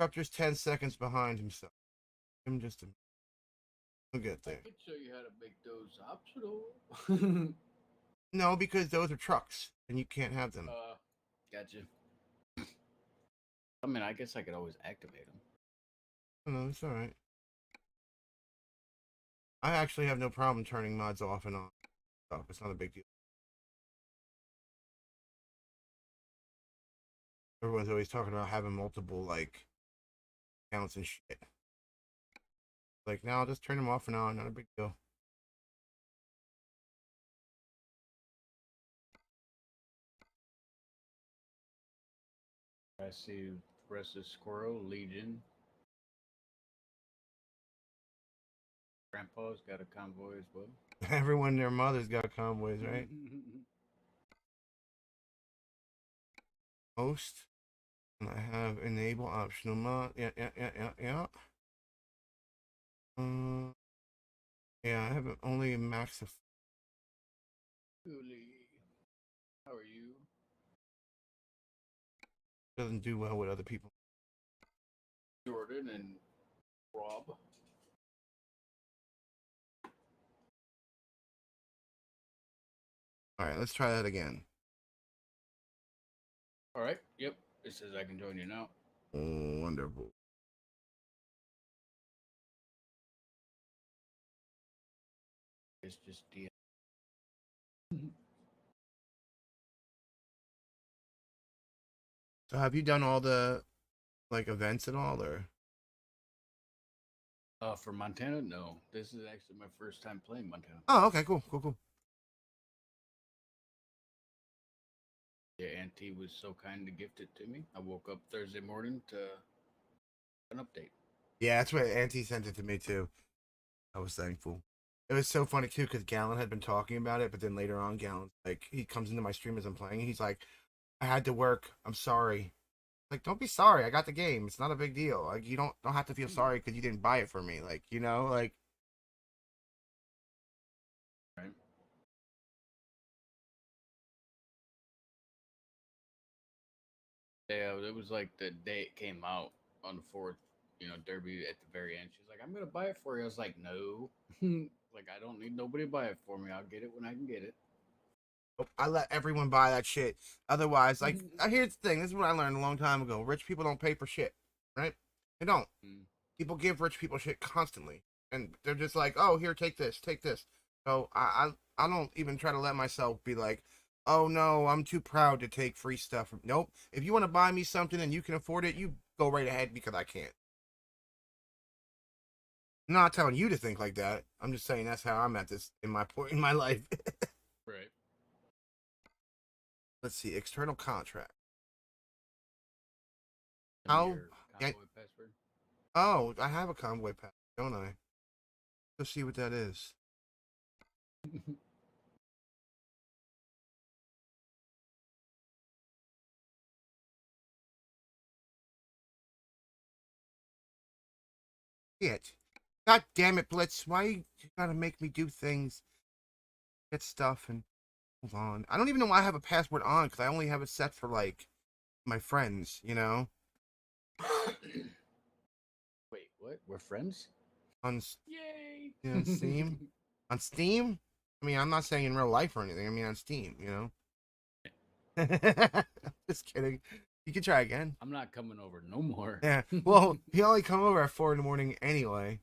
Krupter's 10 seconds behind himself. Give him just a. We'll get there. I could show you how to make those optional. No, because those are trucks, and you can't have them. Gotcha. I mean, I guess I could always activate them. No, it's all right. I actually have no problem turning mods off and on. Oh, it's not a big deal. Everyone's always talking about having multiple, like, accounts and shit. Like, now I'll just turn them off and on. Not a big deal. I see Rest Squirrel, Legion. Grandpa's got a convoy as well. Everyone and their mother's got convoys, right? Most. And I have enable optional mod. Yeah. Yeah, I have only a max of. How are you? Doesn't do well with other people. Jordan and Rob. All right, let's try that again. All right. Yep. It says I can join you now. Oh, wonderful. It's just DM. So have you done all the like events at all, or? For Montana, no. This is actually my first time playing Montana. Oh, okay, cool. Yeah, Auntie was so kind to gift it to me. I woke up Thursday morning to an update. Yeah, that's what Auntie sent it to me too. I was thankful. It was so funny too because Gallon had been talking about it, but then later on, Gallon he comes into my stream as I'm playing. He's like, "I had to work. I'm sorry." Like, don't be sorry. I got the game. It's not a big deal. Like, you don't have to feel sorry because you didn't buy it for me. Like, like. Right. Yeah, it was like the day it came out on the 4th, Derby at the very end. She's like, I'm going to buy it for you. I was like, no. Like, I don't need nobody to buy it for me. I'll get it when I can get it. I let everyone buy that shit. Otherwise, like, here's the thing. This is what I learned a long time ago. Rich people don't pay for shit, right? They don't. People give rich people shit constantly, and they're just like, "Oh, here, take this, take this." So I don't even try to let myself be like, "Oh no, I'm too proud to take free stuff." Nope. If you want to buy me something and you can afford it, you go right ahead because I can't. I'm not telling you to think like that. I'm just saying that's how I'm at this in my point in my life. Right. Let's see, external contract. How? Yeah, Password? oh, I have a convoy pass, don't I? Let's see what that is. Shit. God damn it, Blitz. Why you gotta make me do things? Get stuff and hold on. I don't even know why I have a password on because I only have it set for like my friends, Wait, what? We're friends? On Yay! Steam. On Steam? I mean, I'm not saying in real life or anything. I mean on Steam, Just kidding. You can try again. I'm not coming over no more. Yeah. Well, you only come over at 4 a.m. anyway.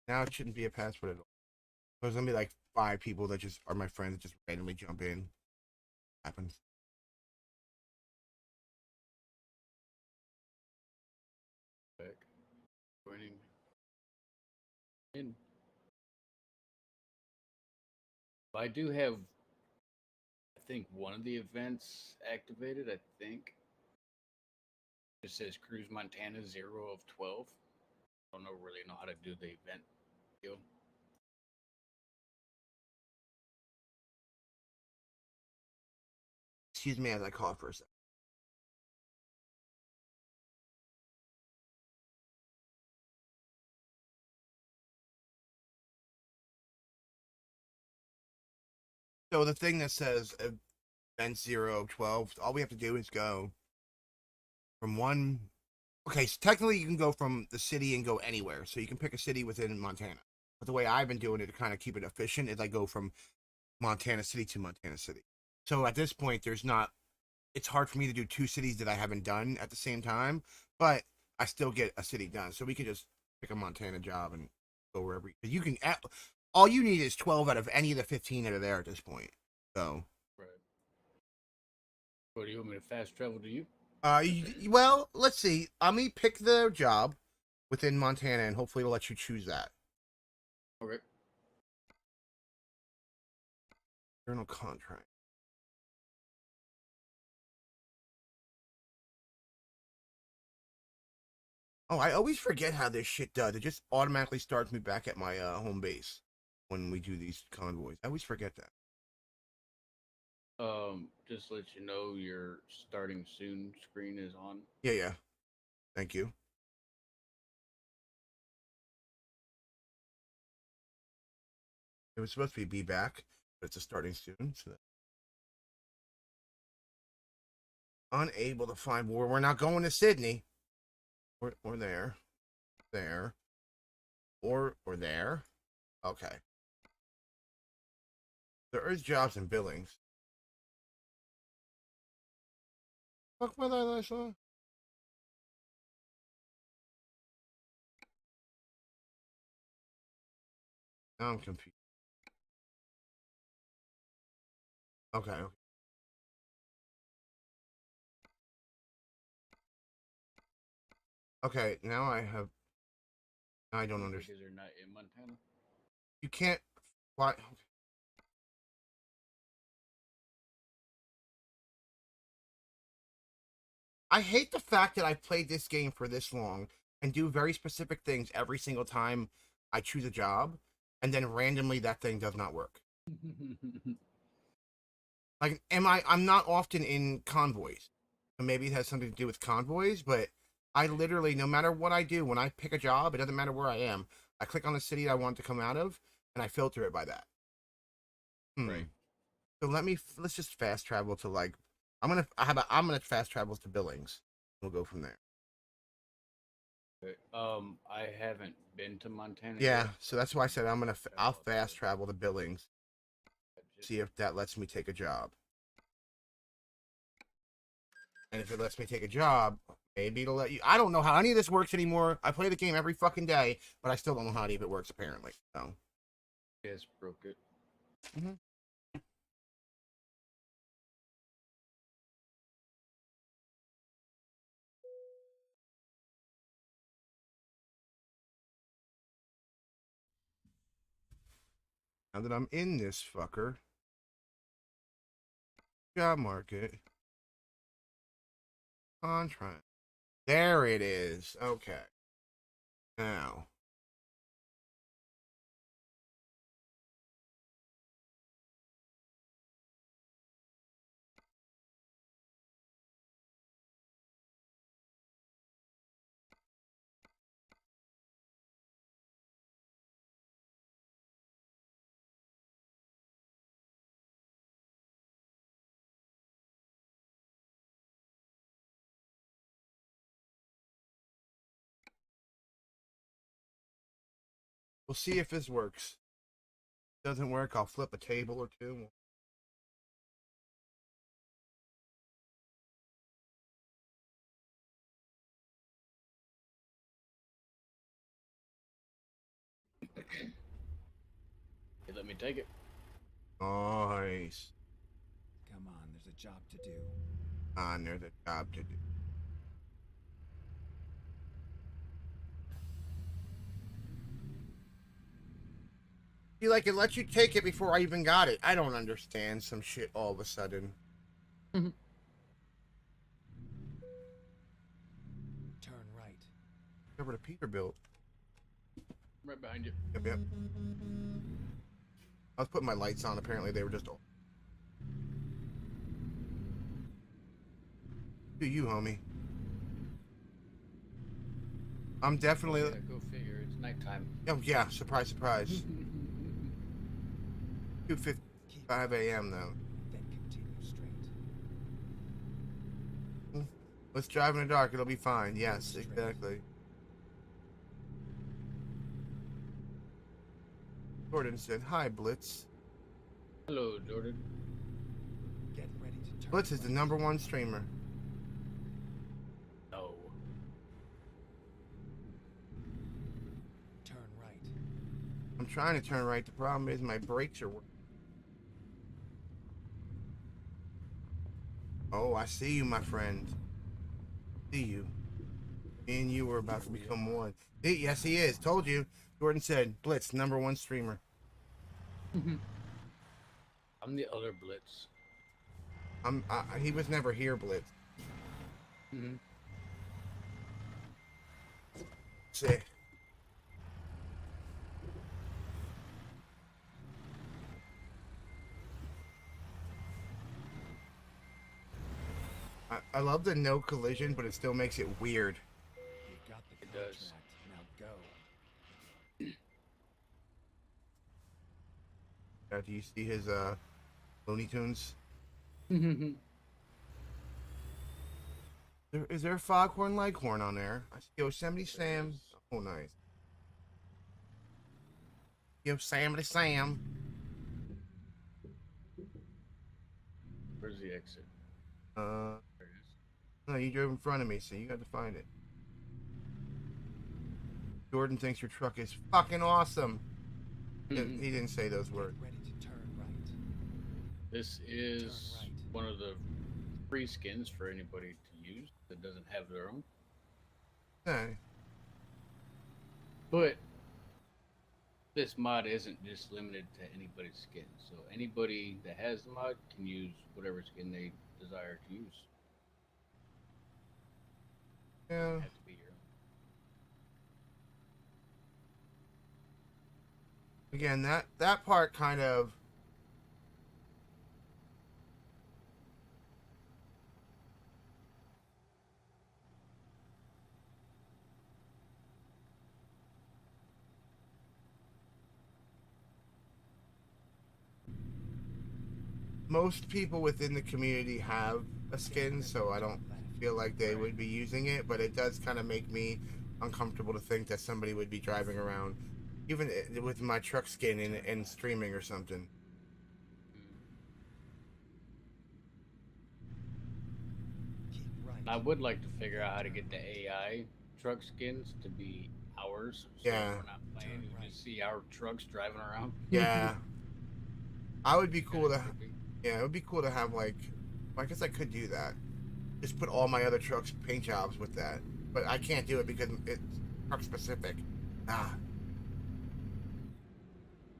Now it shouldn't be a password at all. There's gonna be like 5 people that just are my friends that just randomly jump in. Happens. Back. Joining. In. I do have, I think, one of the events activated. I think it says Cruise Montana 0 of 12. I don't really know how to do the event deal. Excuse me as I cough for a second. So the thing that says event 0 of 12, all we have to do is go from one. Okay, so technically you can go from the city and go anywhere. So you can pick a city within Montana. But the way I've been doing it to kind of keep it efficient is I go from Montana City to Montana City. So at this point, it's hard for me to do 2 cities that I haven't done at the same time, but I still get a city done. So we can just pick a Montana job and go wherever you can. All you need is 12 out of any of the 15 that are there at this point. So. Right. What do you want me to fast travel to you? Well, let's see. Let me pick the job within Montana, and hopefully it'll let you choose that. Okay. Journal contract. Oh, I always forget how this shit does. It just automatically starts me back at my home base when we do these convoys. I always forget that. Just to let you know, your starting soon screen is on. Yeah. Thank you. It was supposed to be back, but it's a starting soon. So unable to find where we're not going to Sydney. Or there. Or there. Okay. There is jobs in Billings. Fuck my life, I saw. Now I'm confused. Okay. Okay, now I have. I don't understand. Because they're not in Montana. You can't. Why? I hate the fact that I've played this game for this long and do very specific things every single time I choose a job, and then randomly that thing does not work. Like, I'm not often in convoys. Maybe it has something to do with convoys, but I literally, no matter what I do, when I pick a job, it doesn't matter where I am. I click on the city I want to come out of, and I filter it by that. Right. So let's just fast travel to like, I'm gonna fast travel to Billings. We'll go from there. Okay. I haven't been to Montana. Yeah, yet. so that's why I said I'll fast travel to Billings. See if that lets me take a job. And if it lets me take a job, maybe it'll let you. I don't know how any of this works anymore. I play the game every fucking day, but I still don't know how any of it works apparently. So. Yes, broke it. Now that I'm in this fucker, job market, contract. There it is. Okay. Now. We'll see if this works. Doesn't work, I'll flip a table or two. Hey, let me take it. Nice. Come on, there's a job to do. There's a job to do. See, like, it lets you take it before I even got it. I don't understand some shit all of a sudden. Turn right. Over to Peterbilt. Right behind you. Yep. I was putting my lights on. Apparently, they were just off. Do you, homie? I'm definitely. Yeah, go figure. It's nighttime. Oh yeah! Surprise, surprise. 2:55 a.m. though. Then continue straight. Let's drive in the dark. It'll be fine. Yes, exactly. Jordan said, "Hi, Blitz." Hello, Jordan. Get ready to turn Blitz is the right. #1 streamer. No. Turn right. I'm trying to turn right. The problem is my brakes are working. Oh, I see you, my friend. See you. Me and you were about to become one. Yes, he is. Told you. Jordan said, Blitz, #1 streamer. I'm the other Blitz. He was never here, Blitz. Sick. I love the no collision, but it still makes it weird. You got the It does. contract. Now go. Do you see his Looney Tunes? Is there a Foghorn Leghorn on there? I see Yosemite Sam. Oh, nice. Yosemite Sam. Where's the exit? Uh, There it is. no, you drove in front of me, so you got to find it. Jordan thinks your truck is fucking awesome. He didn't say those words. Ready to turn right. This is Turn right. one of the free skins for anybody to use that doesn't have their own. Hey, But this mod isn't just limited to anybody's skin. So anybody that has the mod can use whatever skin they desire to use. yeah. Doesn't have to be your own. Again, that part kind of. Most people within the community have a skin, so I don't feel like they would be using it, but it does kind of make me uncomfortable to think that somebody would be driving around, even with my truck skin and streaming or something. Keep right. I would like to figure out how to get the AI truck skins to be ours. So Yeah. we're not playing. You just see our trucks driving around. Yeah. I would be cool to. Kinda creepy. Yeah, it would be cool to have like. I guess I could do that. Just put all my other trucks paint jobs with that, but I can't do it because it's truck specific. Ah.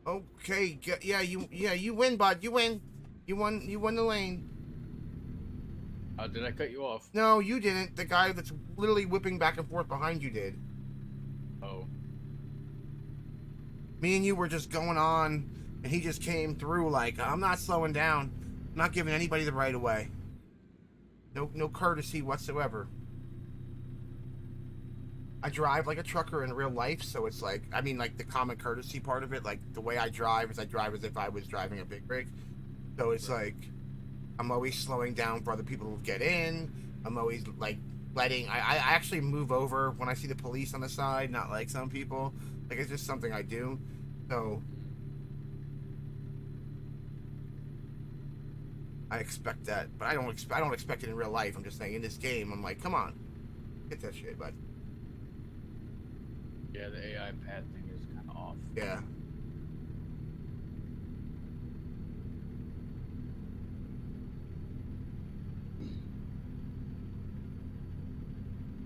Okay. Yeah, you win, bud. You win. You won the lane. Did I cut you off? No, you didn't. The guy that's literally whipping back and forth behind you did. Oh. Me and you were just going on, and he just came through like, I'm not slowing down. I'm not giving anybody the right of way. No courtesy whatsoever. I drive like a trucker in real life, so it's like, I mean, like the common courtesy part of it, like the way I drive is I drive as if I was driving a big rig. So it's like, I'm always slowing down for other people to get in. I'm always like I actually move over when I see the police on the side, not like some people. Like it's just something I do. So I expect that, but I don't expect it in real life. I'm just saying in this game, I'm like, come on, get that shit, bud. Yeah, the AI path thing is kind of off. Yeah.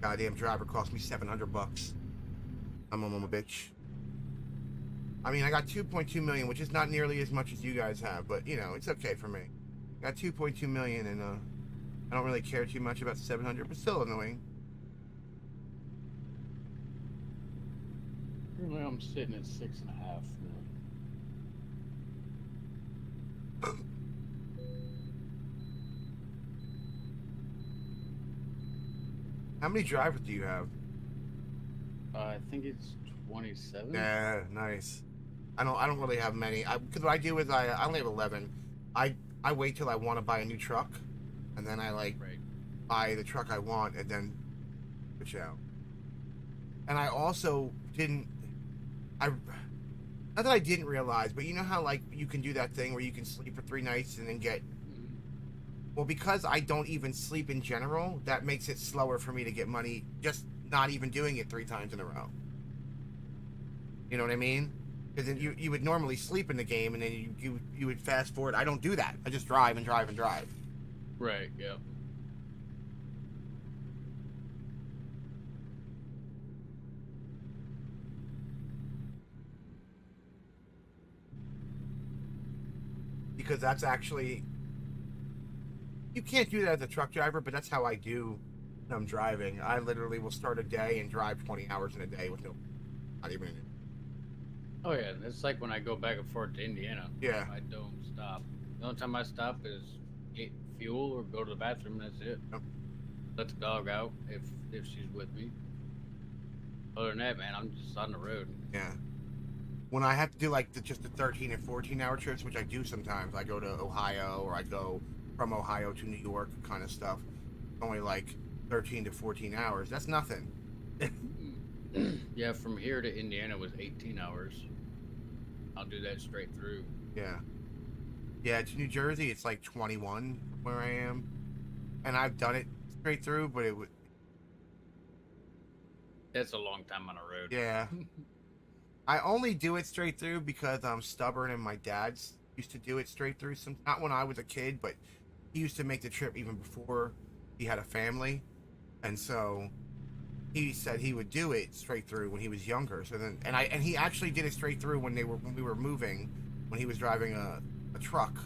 Goddamn driver cost me $700. I'm a bitch. I mean, I got 2.2 million, which is not nearly as much as you guys have, but you know, it's okay for me. Got 2.2 million, and I don't really care too much about 700, but still annoying. Currently, I'm sitting at 6.5 million. How many drivers do you have? I think it's 27. Yeah, nice. I don't really have many. Because what I do is I only have 11. I wait till I want to buy a new truck, and then I like Right. buy the truck I want, and then switch out. And I also didn't. Not that I didn't realize, but you know how like you can do that thing where you can sleep for 3 nights and then get. Well, because I don't even sleep in general, that makes it slower for me to get money. Just not even doing it 3 times in a row. You know what I mean? Because then you would normally sleep in the game, and then you would fast forward. I don't do that. I just drive and drive and drive. Right, yeah. Because that's actually, you can't do that as a truck driver, but that's how I do when I'm driving. I literally will start a day and drive 20 hours in a day with not even. Oh yeah, it's like when I go back and forth to Indiana. Yeah. I don't stop. The only time I stop is get fuel or go to the bathroom. And that's it. Yep. let the dog out if she's with me. Other than that, man, I'm just on the road. Yeah. When I have to do like just the 13 and 14-hour trips, which I do sometimes, I go to Ohio or I go from Ohio to New York, kind of stuff. Only like 13 to 14 hours. That's nothing. Yeah, from here to Indiana was 18 hours. I'll do that straight through. Yeah. Yeah, to New Jersey, it's like 21 where I am. And I've done it straight through, but it would. That's a long time on the road. Yeah. I only do it straight through because I'm stubborn and my dad's used to do it straight through. Not when I was a kid, but he used to make the trip even before he had a family. And so he said he would do it straight through when he was younger. So then, and he actually did it straight through when we were moving, when he was driving a truck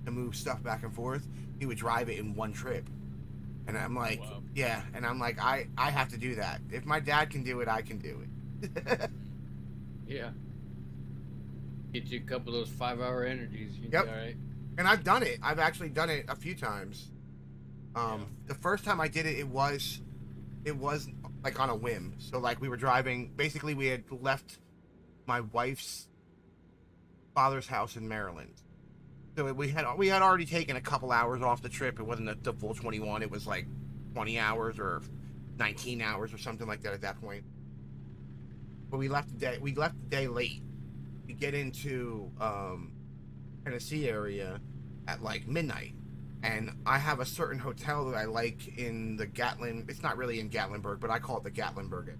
to move stuff back and forth. He would drive it in one trip. And I'm like, Wow. yeah. And I'm like, I have to do that. If my dad can do it, I can do it. Yeah. Get you a couple of those 5-hour energies. You'll Yep. be all right. And I've done it. I've actually done it a few times. The first time I did it, it was like on a whim. So like we were driving. Basically, we had left my wife's father's house in Maryland. So we had already taken a couple hours off the trip. It wasn't the full 21. It was like 20 hours or 19 hours or something like that at that point. But we left the day late. We get into Tennessee area at like midnight, and I have a certain hotel that I like in the Gatlin. It's not really in Gatlinburg, but I call it the Gatlinburg.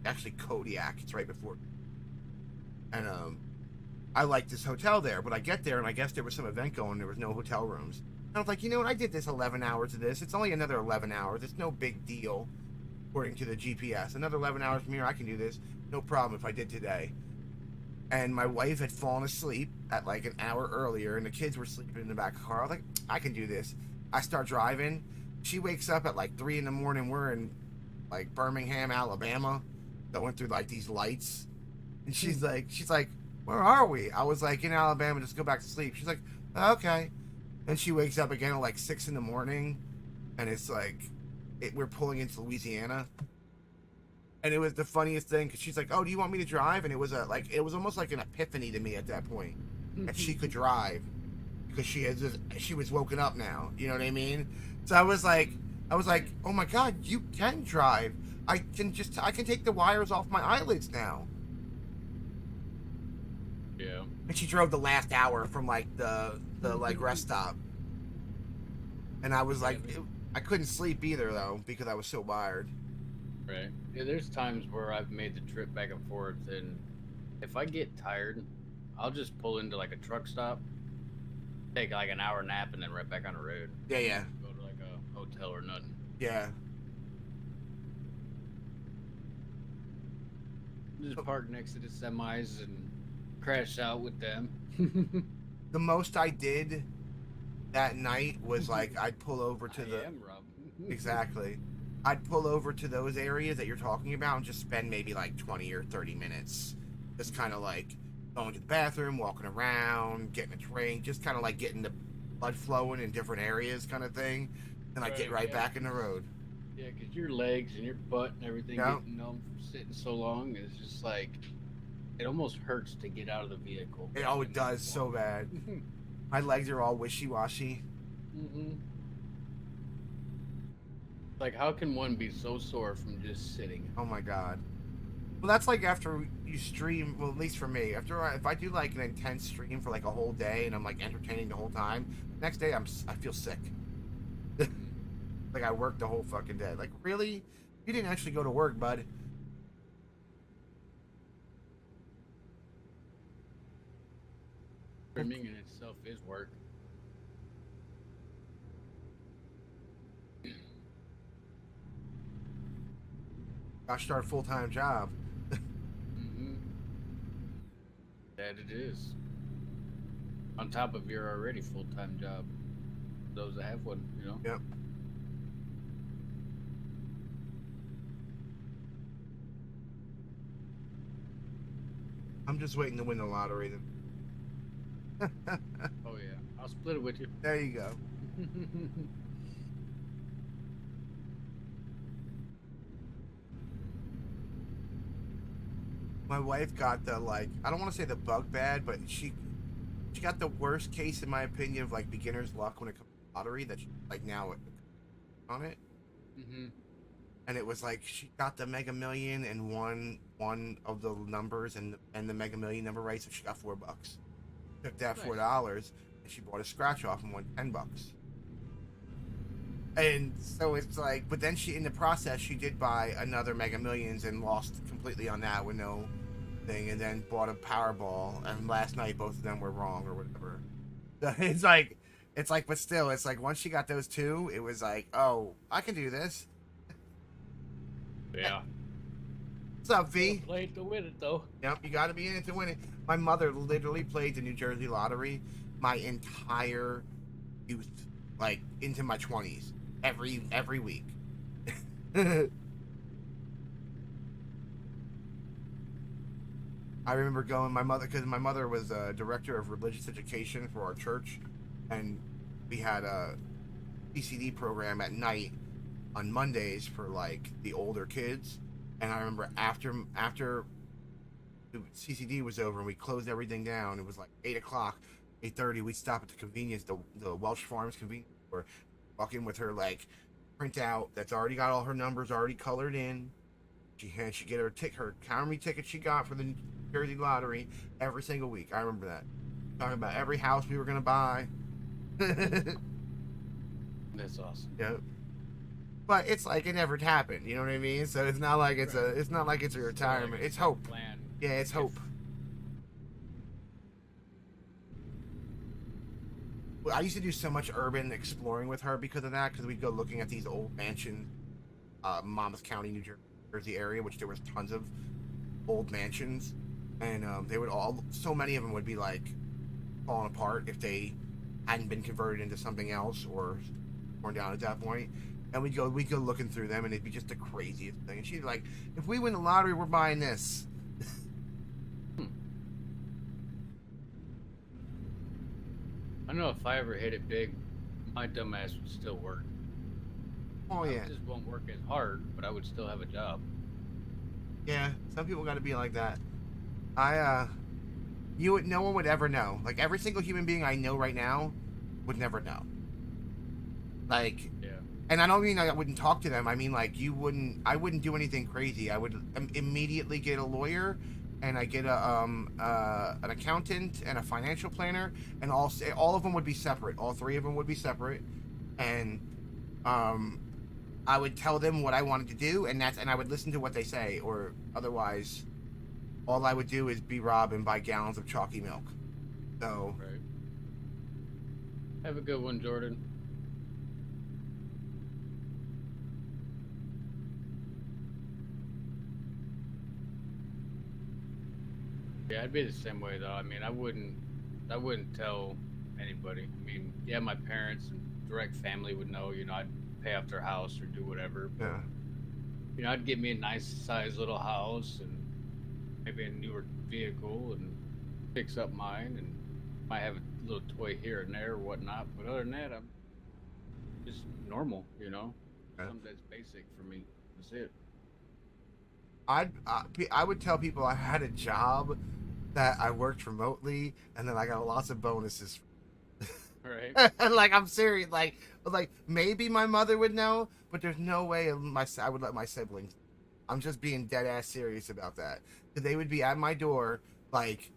Actually, Kodiak. It's right before. And I like this hotel there, but I get there and I guess there was some event going. There was no hotel rooms. And I was like, you know what? I did this 11 hours of this. It's only another 11 hours. It's no big deal, according to the GPS. Another 11 hours from here, I can do this. No problem if I did today. And my wife had fallen asleep at like an hour earlier, and the kids were sleeping in the back of the car. I was like, I can do this. I start driving. She wakes up at like 3 a.m. We're in like Birmingham, Alabama, going through like these lights. And she's like, where are we? I was like, in Alabama, just go back to sleep. She's like, okay. And she wakes up again at like 6 a.m, and it's like, we're pulling into Louisiana. And it was the funniest thing because she's like, "Oh, do you want me to drive?" And it was almost like an epiphany to me at that point that she could drive because she was woken up now. You know what I mean? So I was like, "Oh my God, you can drive! I can take the wires off my eyelids now." Yeah. And she drove the last hour from like the like rest stop, and I was like, I couldn't sleep either though because I was so wired. Right. Yeah, there's times where I've made the trip back and forth, and if I get tired, I'll just pull into like a truck stop, take like an hour nap, and then right back on the road. Yeah. Go to like a hotel or nothing. Yeah. Just park next to the semis and crash out with them. The most I did that night was like I'd pull over to I am Rob. Exactly. I'd pull over to those areas that you're talking about and just spend maybe like 20 or 30 minutes. Just kind of like going to the bathroom, walking around, getting a drink, just kind of like getting the blood flowing in different areas kind of thing. And I get right back in the road. Yeah, because your legs and your butt and everything getting numb from sitting so long is just like, it almost hurts to get out of the vehicle. It does so bad. My legs are all wishy-washy. Mm-hmm. Like, how can one be so sore from just sitting? Oh my God. Well, that's like after you stream, well, at least for me, if I do like an intense stream for like a whole day and I'm like entertaining the whole time, next day I feel sick. Like I worked the whole fucking day. Like, really? You didn't actually go to work, bud. Streaming in itself is work. I start a full-time job. Mm-hmm. That it is. On top of your already full-time job. Those that have one, you know? Yep. I'm just waiting to win the lottery then. Oh yeah, I'll split it with you. There you go. My wife got the like I don't want to say the bug bad, but she got the worst case in my opinion of like beginner's luck when it comes to lottery that she, like now on it. Mm-hmm. And it was like she got the Mega Million and won one of the numbers and the Mega Million number right, so she got $4. Took that Nice. $4 and she bought a scratch off and won $10. And so it's like, but then she in the process she did buy another Mega Millions and lost completely on that with no thing, and then bought a Powerball. And last night both of them were wrong or whatever. So it's like, but still, it's like once she got those two, it was like, oh, I can do this. Yeah. What's up, V? Play it to win it, though. Yep, you got to be in it to win it. My mother literally played the New Jersey lottery my entire youth, like into my 20s, every week. I remember going, because my mother was a director of religious education for our church, and we had a CCD program at night on Mondays for like the older kids. And I remember after the CCD was over and we closed everything down, it was like 8 o'clock, 8:30. We'd stop at the convenience, the Welsh Farms convenience store, walk in with her like printout that's already got all her numbers already colored in. She'd get her counter ticket she got for the New Jersey lottery every single week. I remember that. Talking about every house we were gonna buy. That's awesome. Yeah. But it's like it never happened, you know what I mean? So it's not like it's a retirement. It's hope. Plan. Yeah, it's hope. Well, I used to do so much urban exploring with her because of that, because we'd go looking at these old mansions, Monmouth County, New Jersey area, which there was tons of old mansions, and they would so many of them would be like falling apart if they hadn't been converted into something else or torn down at that point. And we'd go looking through them, and it'd be just the craziest thing. And she'd be like, if we win the lottery, we're buying this. I know if I ever hit it big, my dumbass would still work. Oh yeah. I just won't work as hard, but I would still have a job. Yeah, some people got to be like that. No one would ever know. Like every single human being I know right now would never know. Like, Yeah. and I don't mean I wouldn't talk to them. I mean like I wouldn't do anything crazy. I would immediately get a lawyer, and I get an accountant and a financial planner, and all of them would be separate. All three of them would be separate, and I would tell them what I wanted to do, and I would listen to what they say, or otherwise, all I would do is be robbed and buy gallons of chalky milk. So. Right. Have a good one, Jordan. Yeah, I'd be the same way though. I mean, I wouldn't tell anybody. I mean, yeah, my parents and direct family would know. You know, I'd pay off their house or do whatever. But, Yeah. you know, I'd get me a nice sized little house and maybe a newer vehicle and fix up mine, and might have a little toy here and there or whatnot. But other than that, I'm just normal. You know, Yeah. something that's basic for me. That's it. I would tell people I had a job that I worked remotely, and then I got lots of bonuses. Right. And like I'm serious, like maybe my mother would know, but there's no way I would let my siblings. I'm just being dead ass serious about that. Because they would be at my door like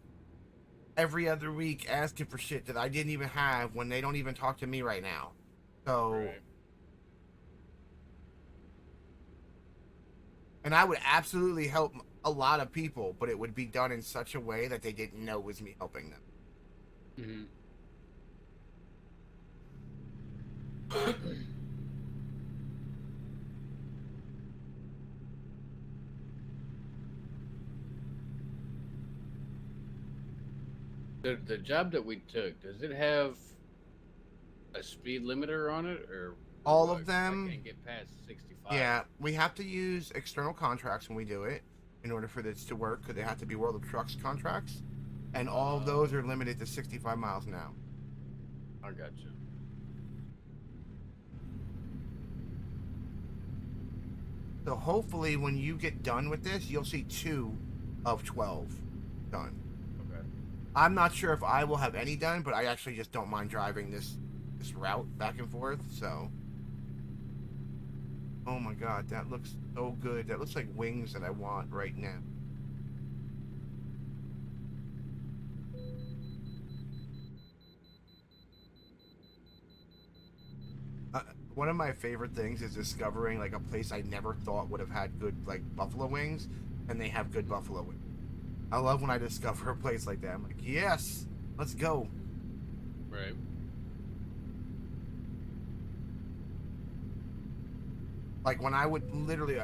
every other week asking for shit that I didn't even have when they don't even talk to me right now. So. Right. And I would absolutely help a lot of people, but it would be done in such a way that they didn't know it was me helping them. Mm-hmm. The job that we took, does it have a speed limiter on it, or All what? of them? I can't get past 65. Yeah, we have to use external contracts when we do it in order for this to work, because they have to be World of Trucks contracts, and all of those are limited to 65 miles an hour. I got you. So hopefully when you get done with this, you'll see two of 12 done. Okay. I'm not sure if I will have any done, but I actually just don't mind driving this route back and forth. So, oh my god, that looks so good. That looks like wings that I want right now. One of my favorite things is discovering like a place I never thought would have had good like buffalo wings, and they have good buffalo wings. I love when I discover a place like that. I'm like, yes, let's go. Right. Like when I would literally,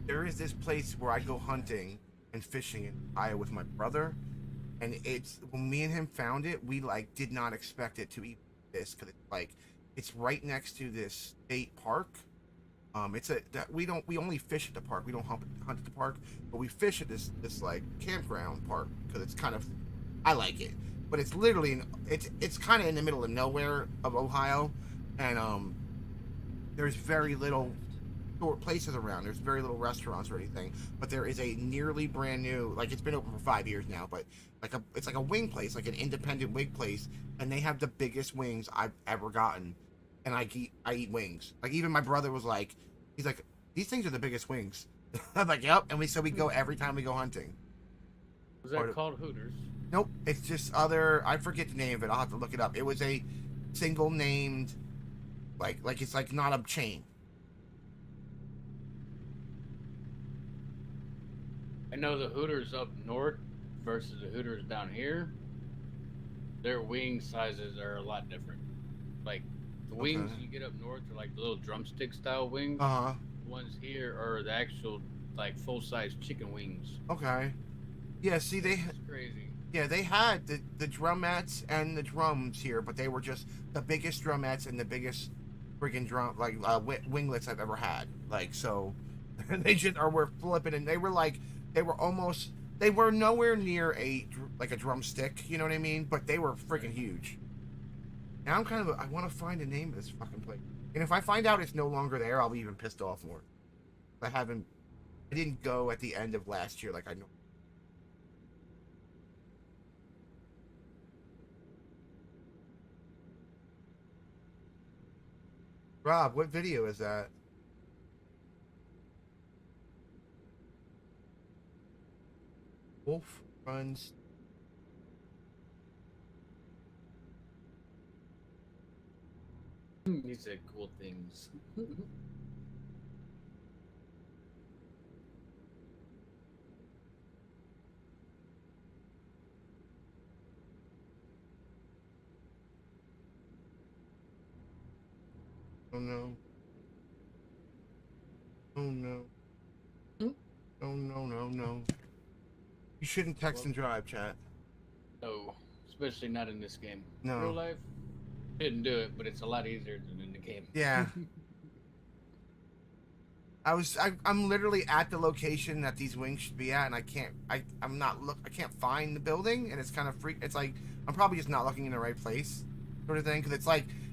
there is this place where I go hunting and fishing in Ohio with my brother, and it's when me and him found it, we like did not expect it to eat this because it's like it's right next to this state park. It's a that we only fish at the park. We don't hunt at the park, but we fish at this like campground park because it's kind of I like it, but it's literally it's kind of in the middle of nowhere of Ohio, and there's very little places around. There's very little restaurants or anything, but there is a nearly brand new, like it's been open for 5 years now, but it's like a wing place, like an independent wing place, and they have the biggest wings I've ever gotten. And I eat wings. Like even my brother was like, he's like, these things are the biggest wings. I'm like, yep. And we go every time we go hunting. Was that called Hooters? Nope, it's just other. I forget the name of it. I'll have to look it up. It was a single named, like it's like not a chain. I know the Hooters up north versus the Hooters down here. Their wing sizes are a lot different. Like the wings you get up north are like the little drumstick style wings. Uh-huh. The ones here are the actual like full size chicken wings. Okay. Yeah. See, It's crazy. Yeah, they had the drumettes and the drums here, but they were just the biggest drumettes and the biggest friggin' drum winglets I've ever had. Like so, they just were flipping, and they were nowhere near a drumstick. You know what I mean? But they were freaking huge. Now I want to find the name of this fucking place, and if I find out it's no longer there, I'll be even pissed off more. I didn't go at the end of last year like I know. Rob, what video is that? Wolf runs. He said cool things. Oh no. Oh no. Hmm? Oh no. You shouldn't text and drive, chat. No, especially not in this game. No. Real life, didn't do it, but it's a lot easier than in the game. Yeah. I'm literally at the location that these wings should be at, and I can't find the building, and it's kind of it's like I'm probably just not looking in the right place, sort of thing, because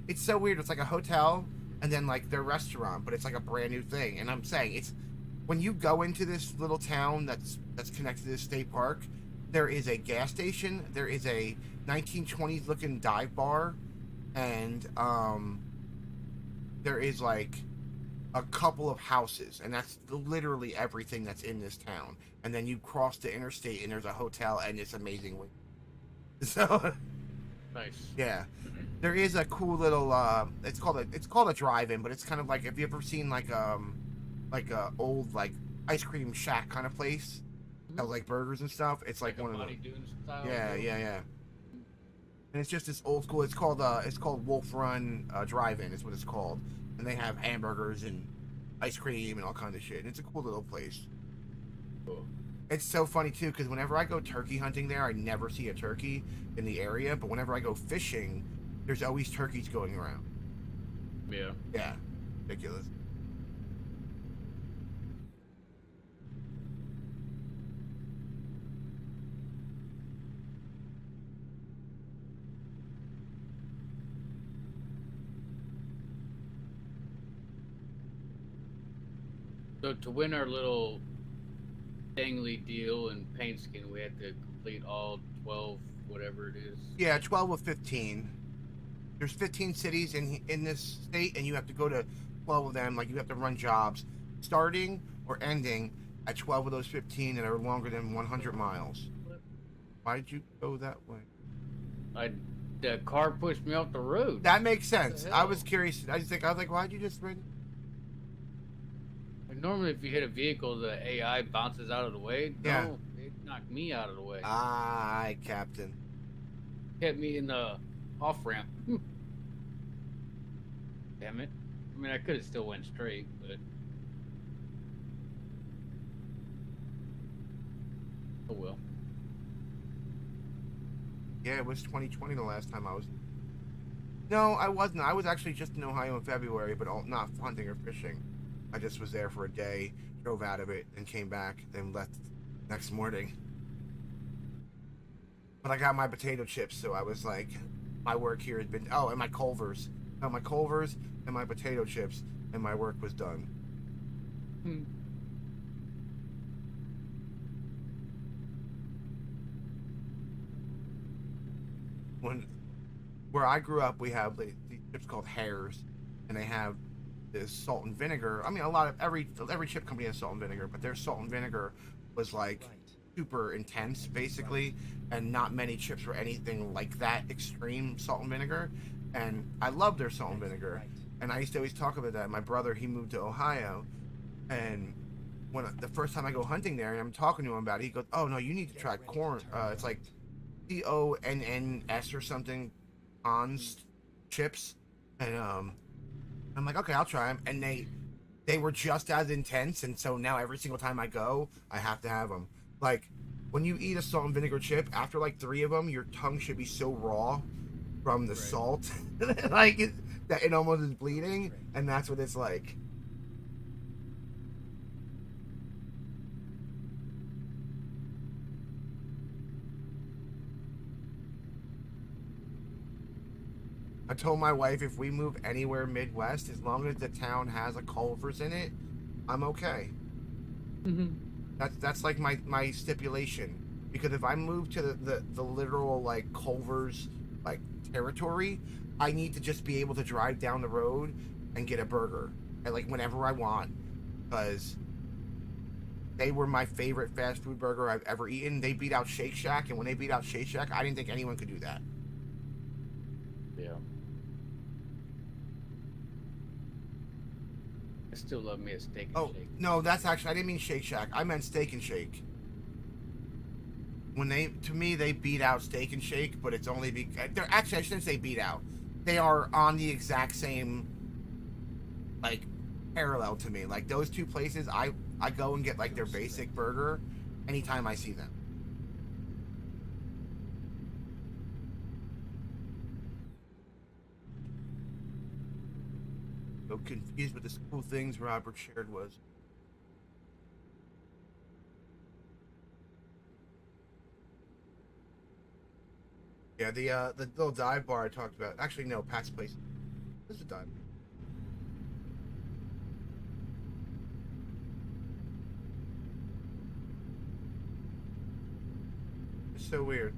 it's so weird. It's like a hotel and then like their restaurant, but it's like a brand new thing. And I'm saying it's when you go into this little town that's connected to this state park, there is a gas station, there is a 1920s looking dive bar, and there is like a couple of houses, and that's literally everything that's in this town. And then you cross the interstate, and there's a hotel, and it's amazing. So, Nice. yeah, there is a cool little. It's called a drive-in, but it's kind of like, have you ever seen like a old like ice cream shack kind of place, that was like burgers and stuff? It's like one of those. Style Yeah. And it's just this old school. It's called Wolf Run Drive-In. Is what it's called. And they have hamburgers and ice cream and all kinds of shit. And it's a cool little place. Cool. It's so funny too, because whenever I go turkey hunting there, I never see a turkey in the area. But whenever I go fishing, there's always turkeys going around. Yeah. Yeah, ridiculous. So to win our little dangly deal in paint skin. We had to complete all 12, whatever it is. Yeah, 12 of 15. There's 15 cities in this state, and you have to go to 12 of them. Like, you have to run jobs starting or ending at 12 of those 15 that are longer than 100 miles. Why did you go that way? The car pushed me off the road. That makes sense. What the I hell? was curious. I was like, why'd you just run? Like, normally, if you hit a vehicle, the AI bounces out of the way. Yeah. No, it knocked me out of the way. Aye, Captain. Kept me in the off ramp. Damn it. I mean, I could have still went straight, but. Oh well. Yeah, it was 2020 the last time I was. No, I wasn't. I was actually just in Ohio in February, but not hunting or fishing. I just was there for a day, drove out of it, and came back, then left next morning. But I got my potato chips, so I was like, my work here had been. Oh, and my Culvers. No, my Culvers and my potato chips, and my work was done. Where I grew up, we have these chips called Hares, and they have this salt and vinegar. I mean, every chip company has salt and vinegar, but their salt and vinegar was like super intense, basically, and not many chips were anything like that extreme salt and vinegar. And I love their salt and vinegar, and I used to always talk about that. My brother, he moved to Ohio, and when the first time I go hunting there, and I'm talking to him about it, he goes, "Oh no, you need to try corn. It's like CONNS or something, Hans chips." And I'm like, okay, I'll try them. And they were just as intense, and so now every single time I go, I have to have them. Like, when you eat a salt and vinegar chip, after like 3 of them, your tongue should be so raw from the salt, like that it almost is bleeding, and that's what it's like. I told my wife if we move anywhere Midwest, as long as the town has a Culver's in it, I'm okay. That's like my stipulation. Because if I move to the literal like Culver's like territory, I need to just be able to drive down the road and get a burger, and like whenever I want. Because they were my favorite fast food burger I've ever eaten. They beat out Shake Shack, and when they beat out Shake Shack, I didn't think anyone could do that. Yeah. I still love me a steak and shake. No, that's actually, I didn't mean Shake Shack. I meant Steak and Shake. To me, they beat out Steak and Shake, but it's only they're actually, I shouldn't say beat out. They are on the exact same, like, parallel to me. Like, those two places, I go and get, like, their basic burger anytime I see them. So confused with the school things Robert shared was. Yeah, the little dive bar I talked about. Actually, no, Pat's Place. This is a dive. It's so weird.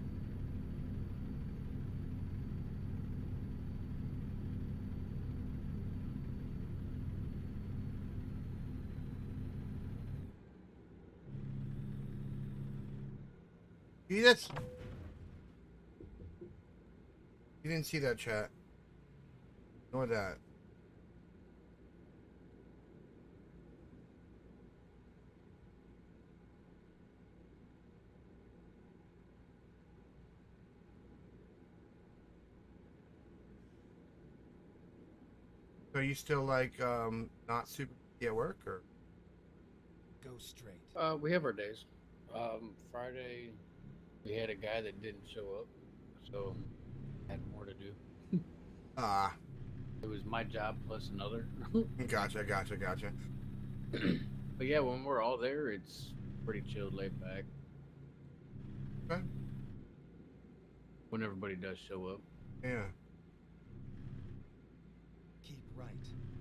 See this? You didn't see that, chat. Ignore that. So are you still like not super busy at work, or? Go straight. We have our days. Friday, we had a guy that didn't show up, so I had more to do. Ah, It was my job plus another. gotcha. But yeah, when we're all there, it's pretty chilled, laid back. Okay. When everybody does show up. Yeah. Keep right.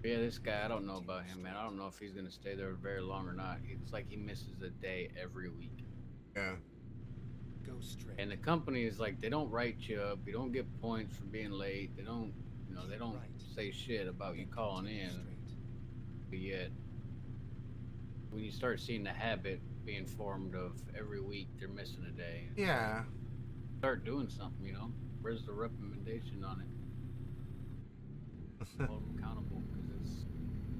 Yeah, this guy, I don't know about him, man. I don't know if he's gonna stay there very long or not. It's like he misses a day every week. Yeah. Go straight. And the company is like, they don't write you up. You don't get points for being late. They don't, they don't say shit about you calling in. But yet, when you start seeing the habit being formed of every week they're missing a day, Yeah. start doing something. Where's the recommendation on it? Hold them accountable because it's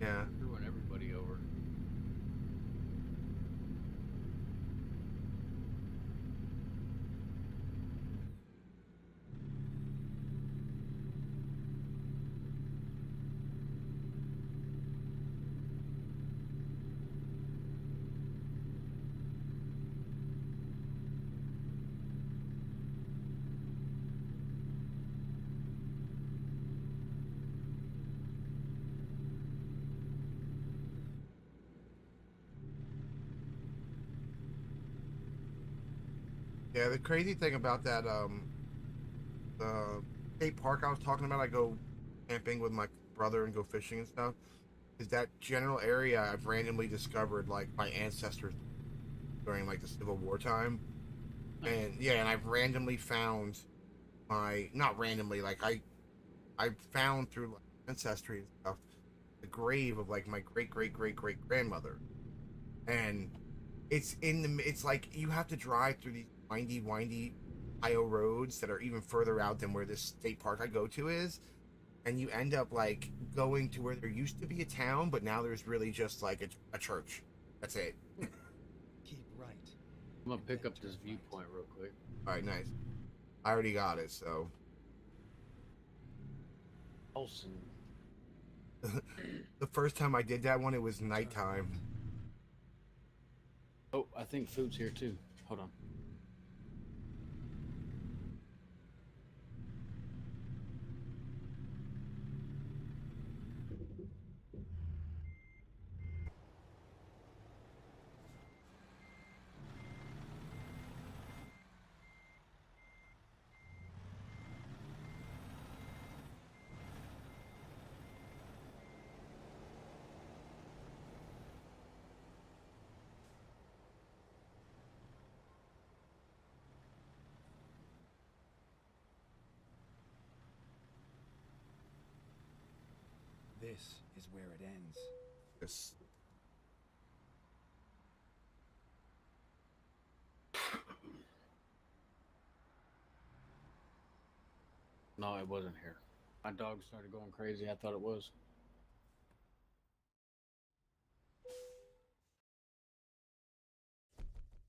Yeah. screwing everybody over. Yeah, the crazy thing about that the state park I was talking about, I go camping with my brother and go fishing and stuff, is that general area I've randomly discovered like my ancestors during like the Civil War time. And yeah, and I've randomly found my, not randomly, like I found through like ancestry and stuff the grave of like my great great great great grandmother. And it's like you have to drive through these windy Ohio roads that are even further out than where this state park I go to is, and you end up like going to where there used to be a town, but now there's really just like a church. That's it. Keep right. I'm gonna pick up this viewpoint real quick. All right, nice. I already got it, so. Olsen. The first time I did that one, it was nighttime. Oh, I think food's here too. Hold on. This is where it ends. Yes. No, it wasn't here. My dog started going crazy. I thought it was.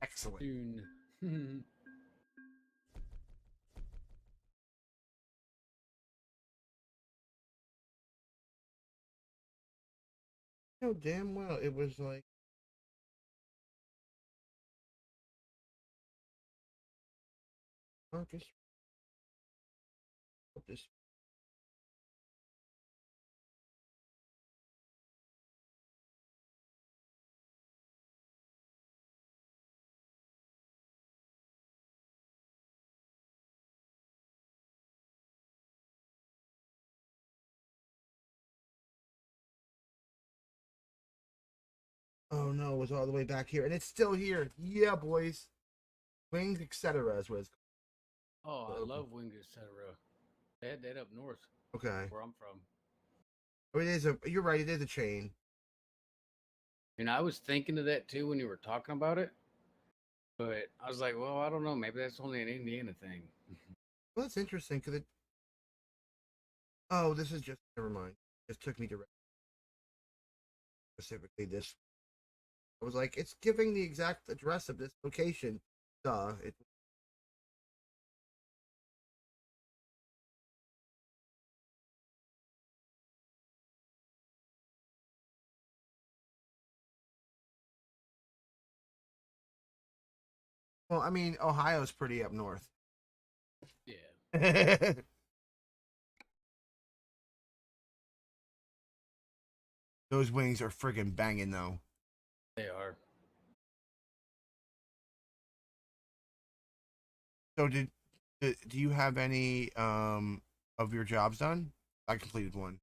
Excellent. Soon. You know damn well it was like. Marcus. This. Oh no, it was all the way back here, and it's still here. Yeah, boys. Wings, etc. is what it's Oh, I called. love wings, etc. They had that up north, Okay. where I'm from. Oh, it is a. You're right. It is a chain. I was thinking of that too when you were talking about it, but I was like, well, I don't know. Maybe that's only an Indiana thing. Well, that's interesting because it. Oh, this is just. Never mind. It took me to specifically this. I was like, it's giving the exact address of this location. Duh. It. Well, I mean, Ohio's pretty up north. Yeah. Those wings are friggin' banging, though. They are. So, do you have any of your jobs done? I completed one.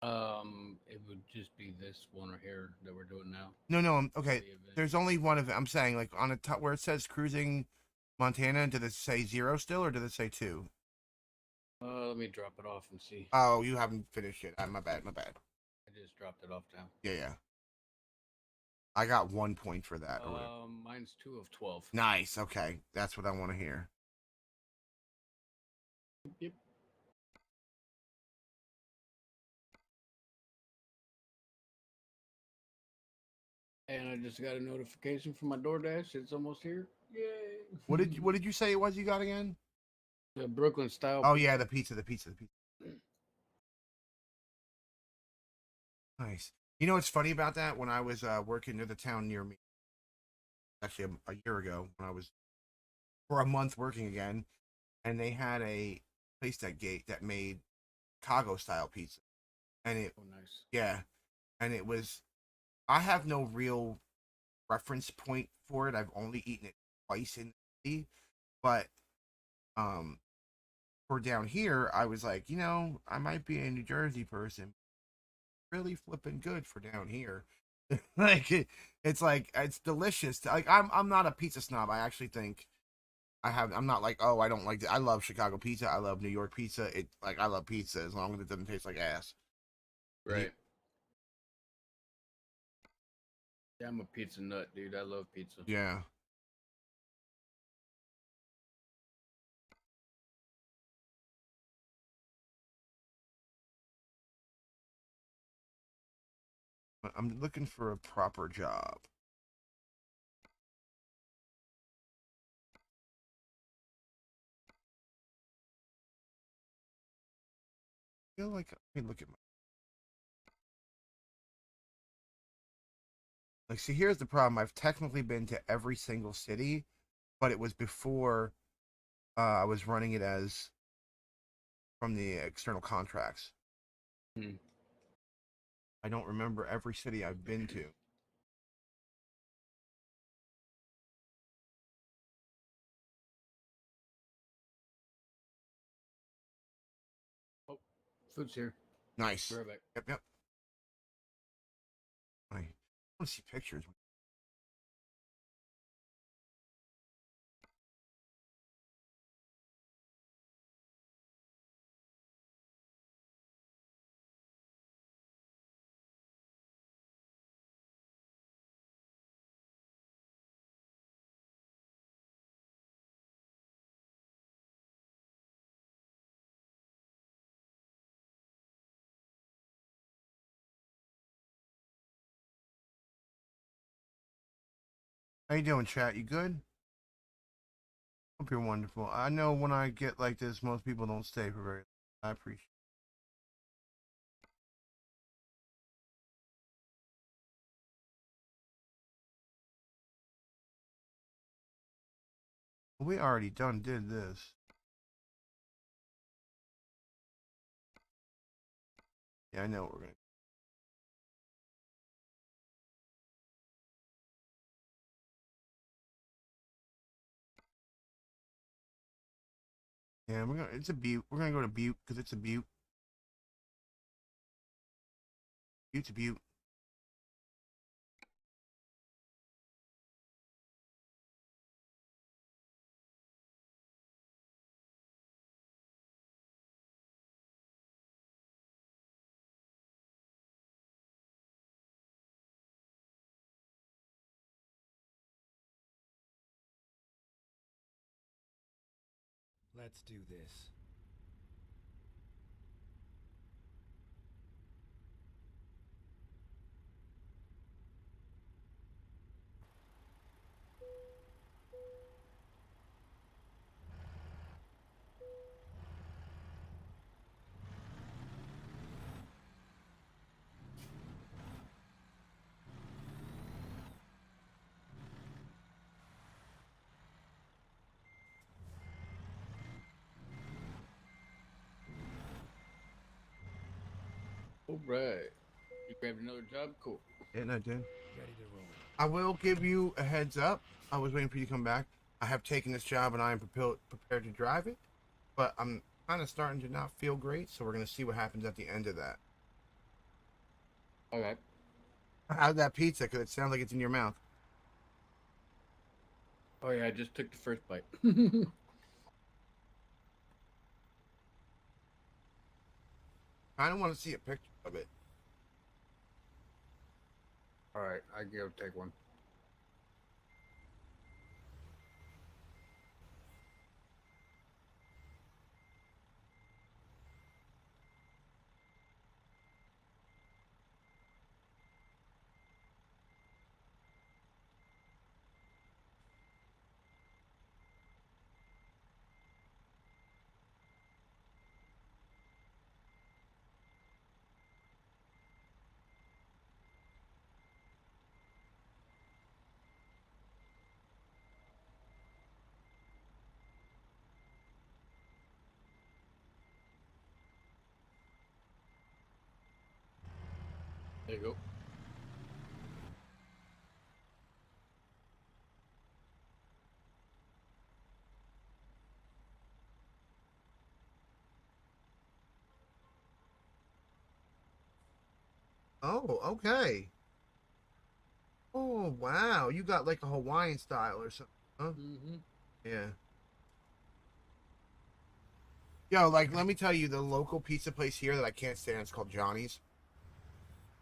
It would just be this one right here that we're doing now. No, okay. The event. There's only one of it. I'm saying, like, on the top where it says cruising Montana, did it say 0 still, or did it say 2? Let me drop it off and see. Oh, you haven't finished it. My bad. I just dropped it off now. Yeah. I got 1 point for that. Mine's 2 of 12. Nice. Okay. That's what I want to hear. Yep. And I just got a notification from my DoorDash. It's almost here. Yay! What did you say it was you got again? The Brooklyn style. Oh yeah, the pizza. Nice. You know what's funny about that? When I was working near the town near me, actually a year ago, when I was for a month working again, and they had a place that made Chicago style pizza, and it Nice. and it was. I have no real reference point for it. I've only eaten it twice in the city, but for down here, I was like, I might be a New Jersey person. Really flipping good for down here. It's delicious. Like I'm not a pizza snob. I actually think I'm not like, oh, I don't like it. I love Chicago pizza. I love New York pizza. I love pizza as long as it doesn't taste like ass. Right. Yeah, I'm a pizza nut, dude. I love pizza. Yeah. I'm looking for a proper job. I feel like, look at my. Like, see, here's the problem. I've technically been to every single city, but it was before I was running it as from the external contracts. I don't remember every city I've been to. Oh, food's here. Nice. Be right back. Yep. I want to see pictures. How you doing, chat? You good? Hope you're wonderful. I know when I get like this, most people don't stay for very long. I appreciate it. We already did this. Yeah, I know what we're gonna. Yeah, it's a Butte. We're gonna go to Butte because it's a Butte. Butte's a Butte. Let's do this. All right. You grabbed another job? Cool. And I did. Ready to roll. I will give you a heads up. I was waiting for you to come back. I have taken this job and I am prepared to drive it, but I'm kind of starting to not feel great. So we're gonna see what happens at the end of that. Okay. How's that pizza? Because it sounds like it's in your mouth. Oh yeah, I just took the first bite. I don't want to see a picture of it. All right, I go take one. There you go. Oh, okay. Oh, wow. You got like a Hawaiian style or something, huh? Mm-hmm. Yeah. Yo, like, let me tell you, the local pizza place here that I can't stand is called Johnny's.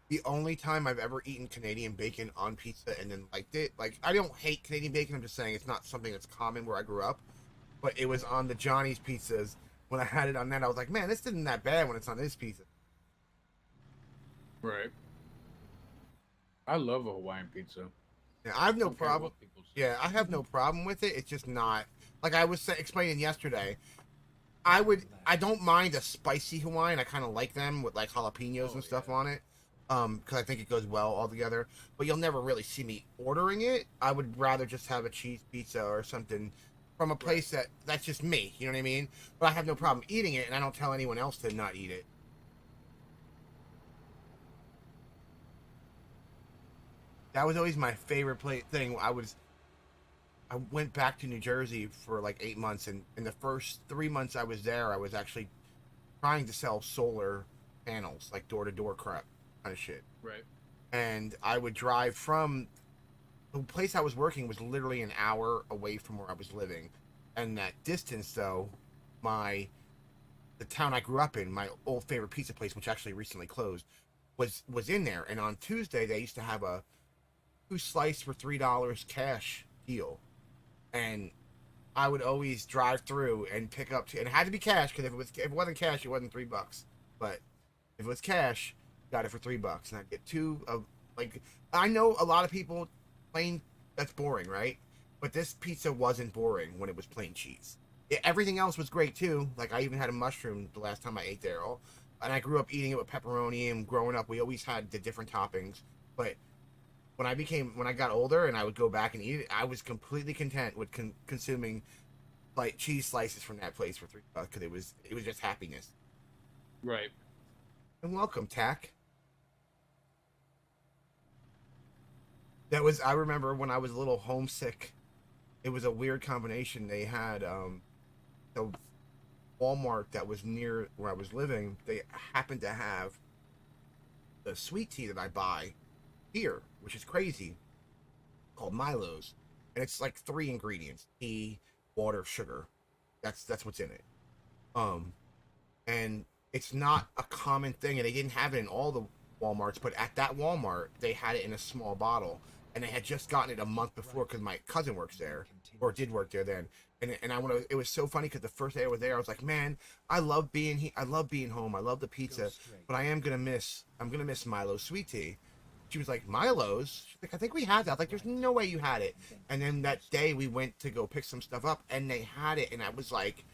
The only time I've ever eaten Canadian bacon on pizza and then liked it, like, I don't hate Canadian bacon. I'm just saying it's not something that's common where I grew up. But it was on the Johnny's pizzas. When I had it on that, I was like, man, this isn't that bad when it's on this pizza. Right. I love a Hawaiian pizza. Yeah, I have no Don't care problem. what people say. Yeah, I have no problem with it. It's just not like I was explaining yesterday. I don't mind a spicy Hawaiian. I kind of like them with like jalapenos and stuff on it. Because I think it goes well all together. But you'll never really see me ordering it. I would rather just have a cheese pizza or something from a place that's just me. You know what I mean? But I have no problem eating it, and I don't tell anyone else to not eat it. That was always my favorite thing. I went back to New Jersey for like 8 months, and in the first 3 months I was there, I was actually trying to sell solar panels, like door to door crap kind of shit. Right. And I would drive from the place I was working was literally an hour away from where I was living, and that distance though, the town I grew up in, my old favorite pizza place, which actually recently closed, was in there. And on Tuesday they used to have a 2 slice for $3 cash deal, and I would always drive through and pick up, and it had to be cash because if it wasn't cash, it wasn't $3. But if it was cash, got it for $3, and I'd get two of like. I know a lot of people plain that's boring, right? But this pizza wasn't boring when it was plain cheese. Everything else was great too. Like I even had a mushroom the last time I ate there, and I grew up eating it with pepperoni. And growing up, we always had the different toppings, but when I got older and I would go back and eat it, I was completely content with consuming like cheese slices from that place for $3 because it was just happiness. Right. And welcome, Tack. I remember when I was a little homesick. It was a weird combination. They had the Walmart that was near where I was living. They happened to have the sweet tea that I buy here, which is crazy, called Milo's, and it's like 3 ingredients: tea, water, sugar. That's what's in it. And it's not a common thing, and they didn't have it in all the Walmarts, but at that Walmart they had it in a small bottle, and they had just gotten it a month before because my cousin works there, or did work there then. And it was so funny because the first day I was there, I was like, man, I love being I love being home. I love the pizza, but I'm gonna miss Milo's sweet tea. She was like, Milo's? She's like, I think we had that. I was like, there's no way you had it. And then that day we went to go pick some stuff up, and they had it, and I was like,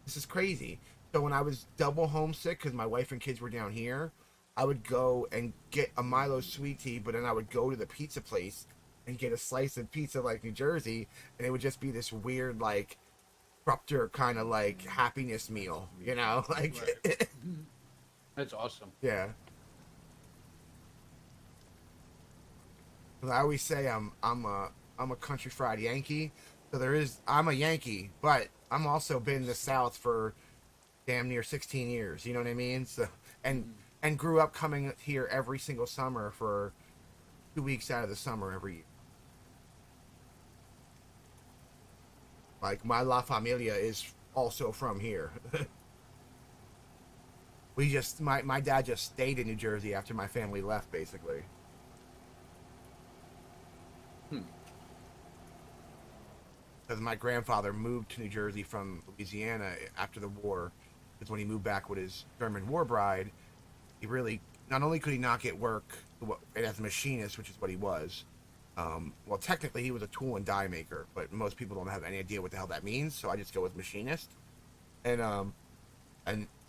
this is crazy. So when I was double homesick because my wife and kids were down here, I would go and get a Milo's sweet tea, but then I would go to the pizza place and get a slice of pizza like New Jersey, and it would just be this weird, like, Krupter kind of, like, happiness meal, you know? Like, Right. That's awesome. Yeah. I always say I'm a country fried Yankee, so I'm a Yankee, but I'm also been in the South for damn near 16 years. You know what I mean? So and and grew up coming here every single summer for 2 weeks out of the summer every year. Like, my La Familia is also from here. My dad just stayed in New Jersey after my family left, basically. Because my grandfather moved to New Jersey from Louisiana after the war. Because when he moved back with his German war bride, he really, not only could he not get work as a machinist, which is what he was. Well, technically he was a tool and die maker, but most people don't have any idea what the hell that means, so I just go with machinist. And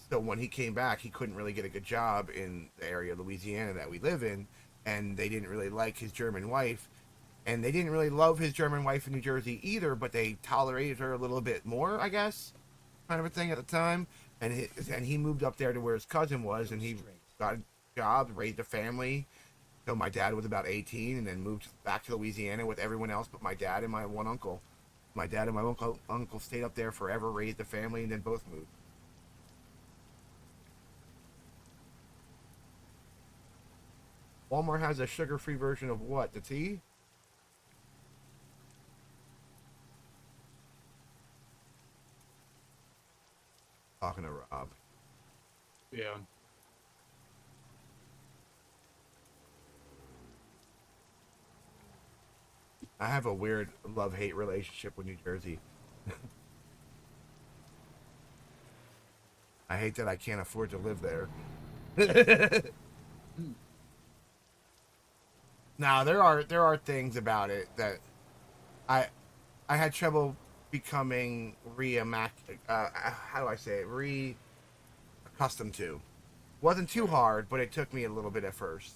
so when he came back, he couldn't really get a good job in the area of Louisiana that we live in, and they didn't really like his German wife, and they didn't really love his German wife in New Jersey either, but they tolerated her a little bit more, I guess, kind of a thing at the time. And he moved up there to where his cousin was, and he got a job, raised a family. So my dad was about 18, and then moved back to Louisiana with everyone else but my dad and my one uncle. My dad and my uncle stayed up there forever, raised a family, and then both moved. Walmart has a sugar-free version of what? The tea? Talking to Rob. Yeah. I have a weird love-hate relationship with New Jersey. I hate that I can't afford to live there. Now there are things about it that I had trouble becoming how do I say it? Accustomed to. Wasn't too hard, but it took me a little bit at first.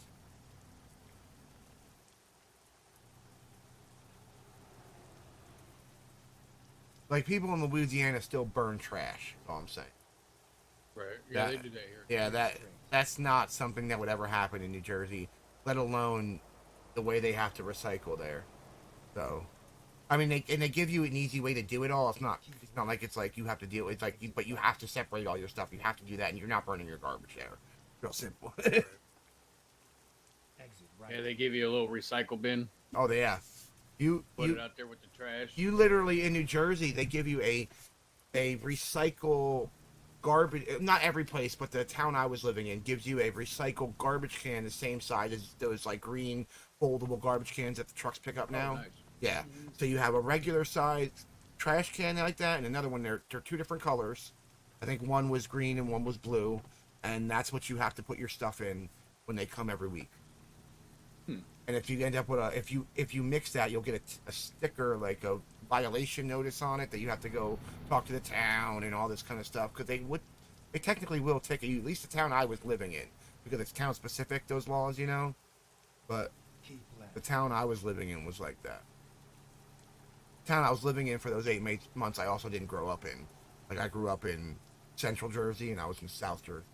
Like, people in Louisiana still burn trash, is all I'm saying. Right. Yeah, they do that here. Yeah, that's not something that would ever happen in New Jersey, let alone the way they have to recycle there. So, I mean, they give you an easy way to do it all. It's not like it's like you have to deal. It's like but you have to separate all your stuff. You have to do that, and you're not burning your garbage there. Real simple. Exit right. Yeah, they give you a little recycle bin. Oh yeah, you Put it out there with the trash. You literally, in New Jersey, they give you a recycle garbage. Not every place, but the town I was living in gives you a recycle garbage can the same size as those like green foldable garbage cans that the trucks pick up now. Nice. Yeah. So you have a regular size trash can like that, and another one. They're two different colors. I think one was green and one was blue, and that's what you have to put your stuff in when they come every week. And if you end up with if you mix that, you'll get a sticker, like a violation notice on it, that you have to go talk to the town and all this kind of stuff, because they technically will ticket you, at least the town I was living in, because it's town specific, those laws, you know. But the town I was living in was like that. The town I was living in for those 8 months, I also didn't grow up in. Like, I grew up in Central Jersey, and I was in South Jersey.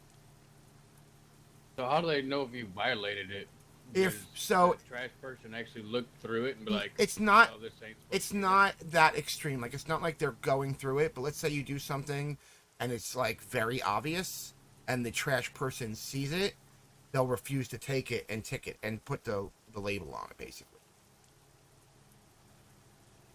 So how do they know if you violated it? If Does so, the trash person actually look through it and be like, it's not. "Oh, this ain't supposed It's to be not that extreme. Like, it's not like they're going through it. But let's say you do something, and it's like very obvious, and the trash person sees it, they'll refuse to take it and ticket and put the label on it, basically.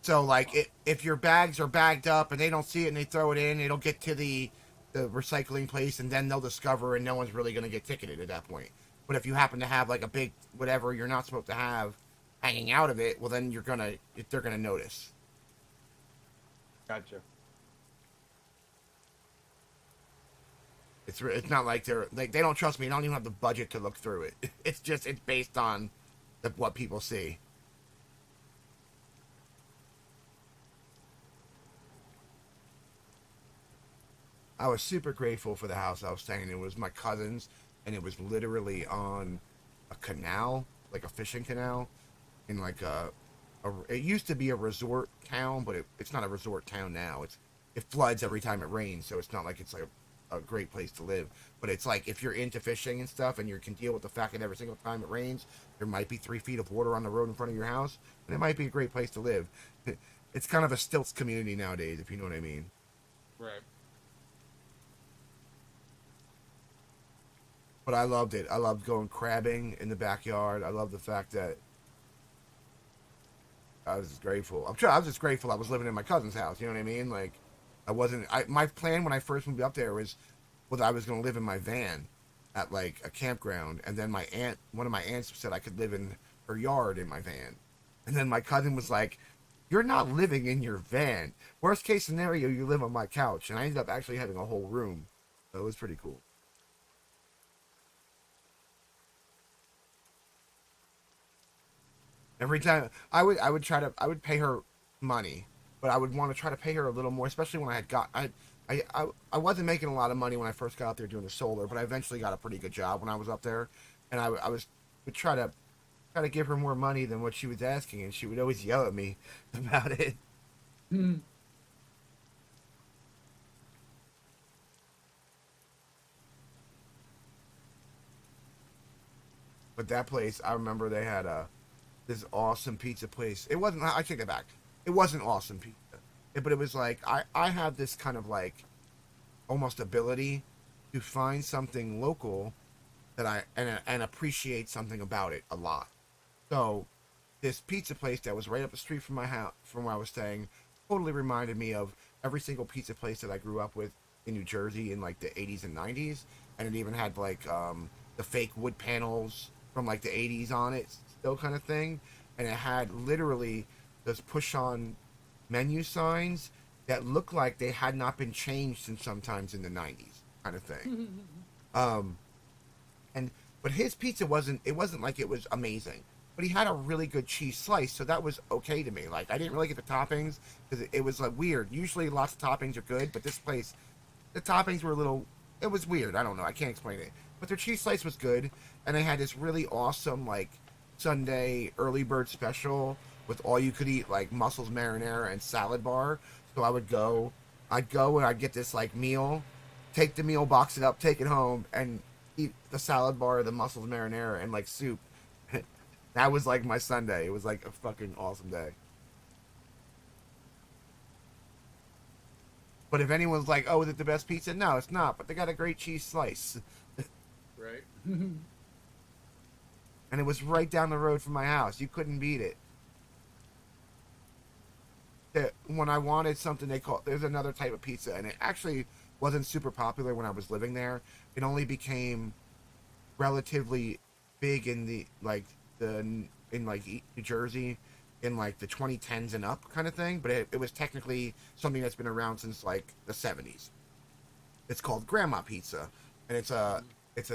So, like, if your bags are bagged up and they don't see it and they throw it in, it'll get to the recycling place, and then they'll discover, and no one's really going to get ticketed at that point. But if you happen to have like a big whatever you're not supposed to have hanging out of it, well, then they're gonna notice. Gotcha. It's not like they don't trust me. They don't even have the budget to look through it. It's based on what people see. I was super grateful for the house I was staying in. It was my cousin's, and it was literally on a canal, like a fishing canal, in like it used to be a resort town, but it's not a resort town now. It floods every time it rains, so it's not like it's like a great place to live. But it's like, if you're into fishing and stuff, and you can deal with the fact that every single time it rains, there might be 3 feet of water on the road in front of your house, and it might be a great place to live. It's kind of a stilts community nowadays, if you know what I mean. Right. but I loved it. I loved going crabbing in the backyard. I love the fact that I was just grateful. I was just grateful I was living in my cousin's house. You know what I mean? Like, my plan when I first moved up there was I was going to live in my van at like a campground, and then one of my aunts said I could live in her yard in my van, and then my cousin was like, "You're not living in your van. Worst case scenario, you live on my couch." And I ended up actually having a whole room, so it was pretty cool. Every time I would pay her money, but I would want to try to pay her a little more, especially when I wasn't making a lot of money when I first got out there doing the solar, but I eventually got a pretty good job when I was up there, and I would try to give her more money than what she was asking, and she would always yell at me about it. But that place, I remember they had this awesome pizza place. It wasn't. I take it back. It wasn't awesome pizza, but it was like I have this kind of like almost ability to find something local that and appreciate something about it a lot. So this pizza place that was right up the street from my house, from where I was staying, totally reminded me of every single pizza place that I grew up with in New Jersey in like the 80s and 90s, and it even had like the fake wood panels from like the 80s on it, still kind of thing, and it had literally those push-on menu signs that looked like they had not been changed since sometimes in the 90s, kind of thing. But his pizza wasn't like it was amazing, but he had a really good cheese slice, so that was okay to me. Like, I didn't really get the toppings because it was like weird. Usually lots of toppings are good, but this place, the toppings were a little, it was weird. I don't know, I can't explain it, but their cheese slice was good, and they had this really awesome like Sunday early bird special with all you could eat like mussels marinara and salad bar. So I'd go and I'd get this like meal, take the meal, box it up, take it home, and eat the salad bar, the mussels marinara, and like soup. That was like my Sunday. It was like a fucking awesome day. But if anyone's like, "Oh, is it the best pizza?" No, it's not. But they got a great cheese slice. Right. And it was right down the road from my house. You couldn't beat it. When I wanted something, there's another type of pizza, and it actually wasn't super popular when I was living there. It only became relatively big in New Jersey in like the 2010s and up kind of thing, but it was technically something that's been around since like the 70s. It's called grandma pizza, and it's a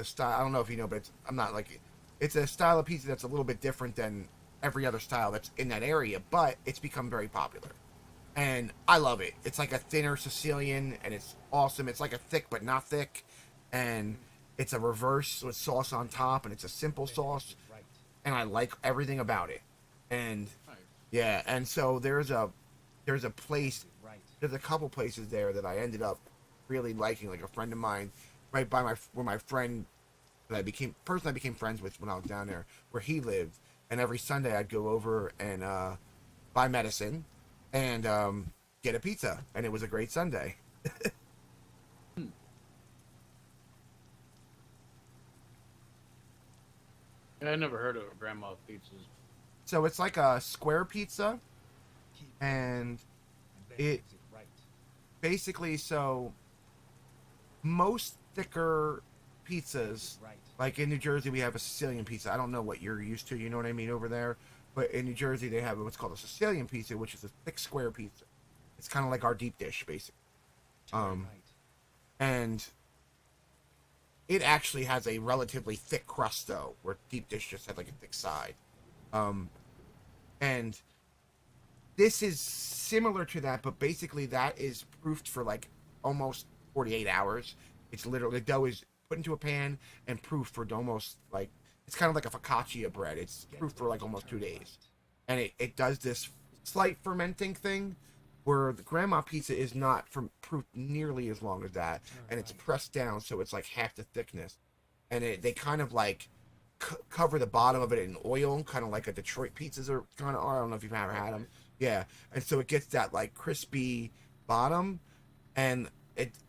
style. I don't know if you know, but it's a style of pizza that's a little bit different than every other style that's in that area, but it's become very popular. And I love it. It's like a thinner Sicilian, and it's awesome. It's like a thick but not thick, and it's a reverse with sauce on top, and it's a simple sauce, and I like everything about it. And yeah, and so there's a place, there's a couple places there that I ended up really liking. Like a friend of mine, right by where my friend that I became friends with when I was down there, where he lived, and every Sunday I'd go over and buy medicine and get a pizza, and it was a great Sunday. I never heard of grandma pizzas. So it's like a square pizza, and it basically, so most thicker pizzas, like in New Jersey we have a Sicilian pizza. I don't know what you're used to, you know what I mean, over there, but in New Jersey they have what's called a Sicilian pizza, which is a thick square pizza. It's kind of like our deep dish, basically. And it actually has a relatively thick crust, though, where deep dish just had like a thick side. And this is similar to that, but basically that is proofed for like almost 48 hours. It's literally, the dough is put into a pan and proofed for almost like, it's kind of like a focaccia bread. It's proofed for like almost 2 days. And it does this slight fermenting thing where the grandma pizza is not proofed nearly as long as that. And it's pressed down so it's like half the thickness. And they kind of like cover the bottom of it in oil, kind of like a Detroit pizzas are kind of. I don't know if you've ever had them. Yeah, and so it gets that like crispy bottom, and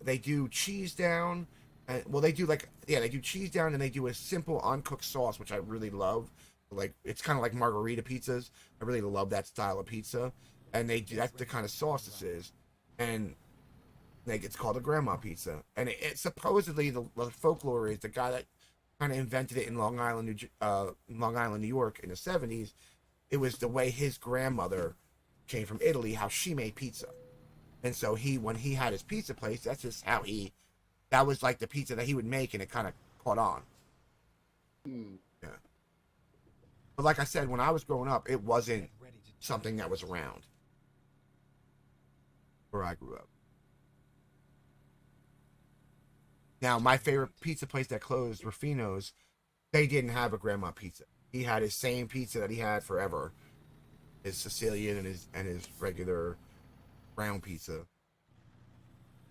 they do cheese down, And, well, they do they do cheese down and they do a simple uncooked sauce, which I really love. Like it's kind of like margarita pizzas. I really love that style of pizza, and they do that's the kind of sauce this is, and like it's called a grandma pizza, and it supposedly the folklore is the guy that kind of invented it in Long Island, New York in the 70s. It was the way his grandmother came from Italy, how she made pizza, and so when he had his pizza place, that's just how that was like the pizza that he would make, and it kind of caught on. Yeah. But like I said, when I was growing up, it wasn't something that was around where I grew up. Now, my favorite pizza place that closed, Rufino's, they didn't have a grandma pizza. He had his same pizza that he had forever, his Sicilian and his regular brown pizza,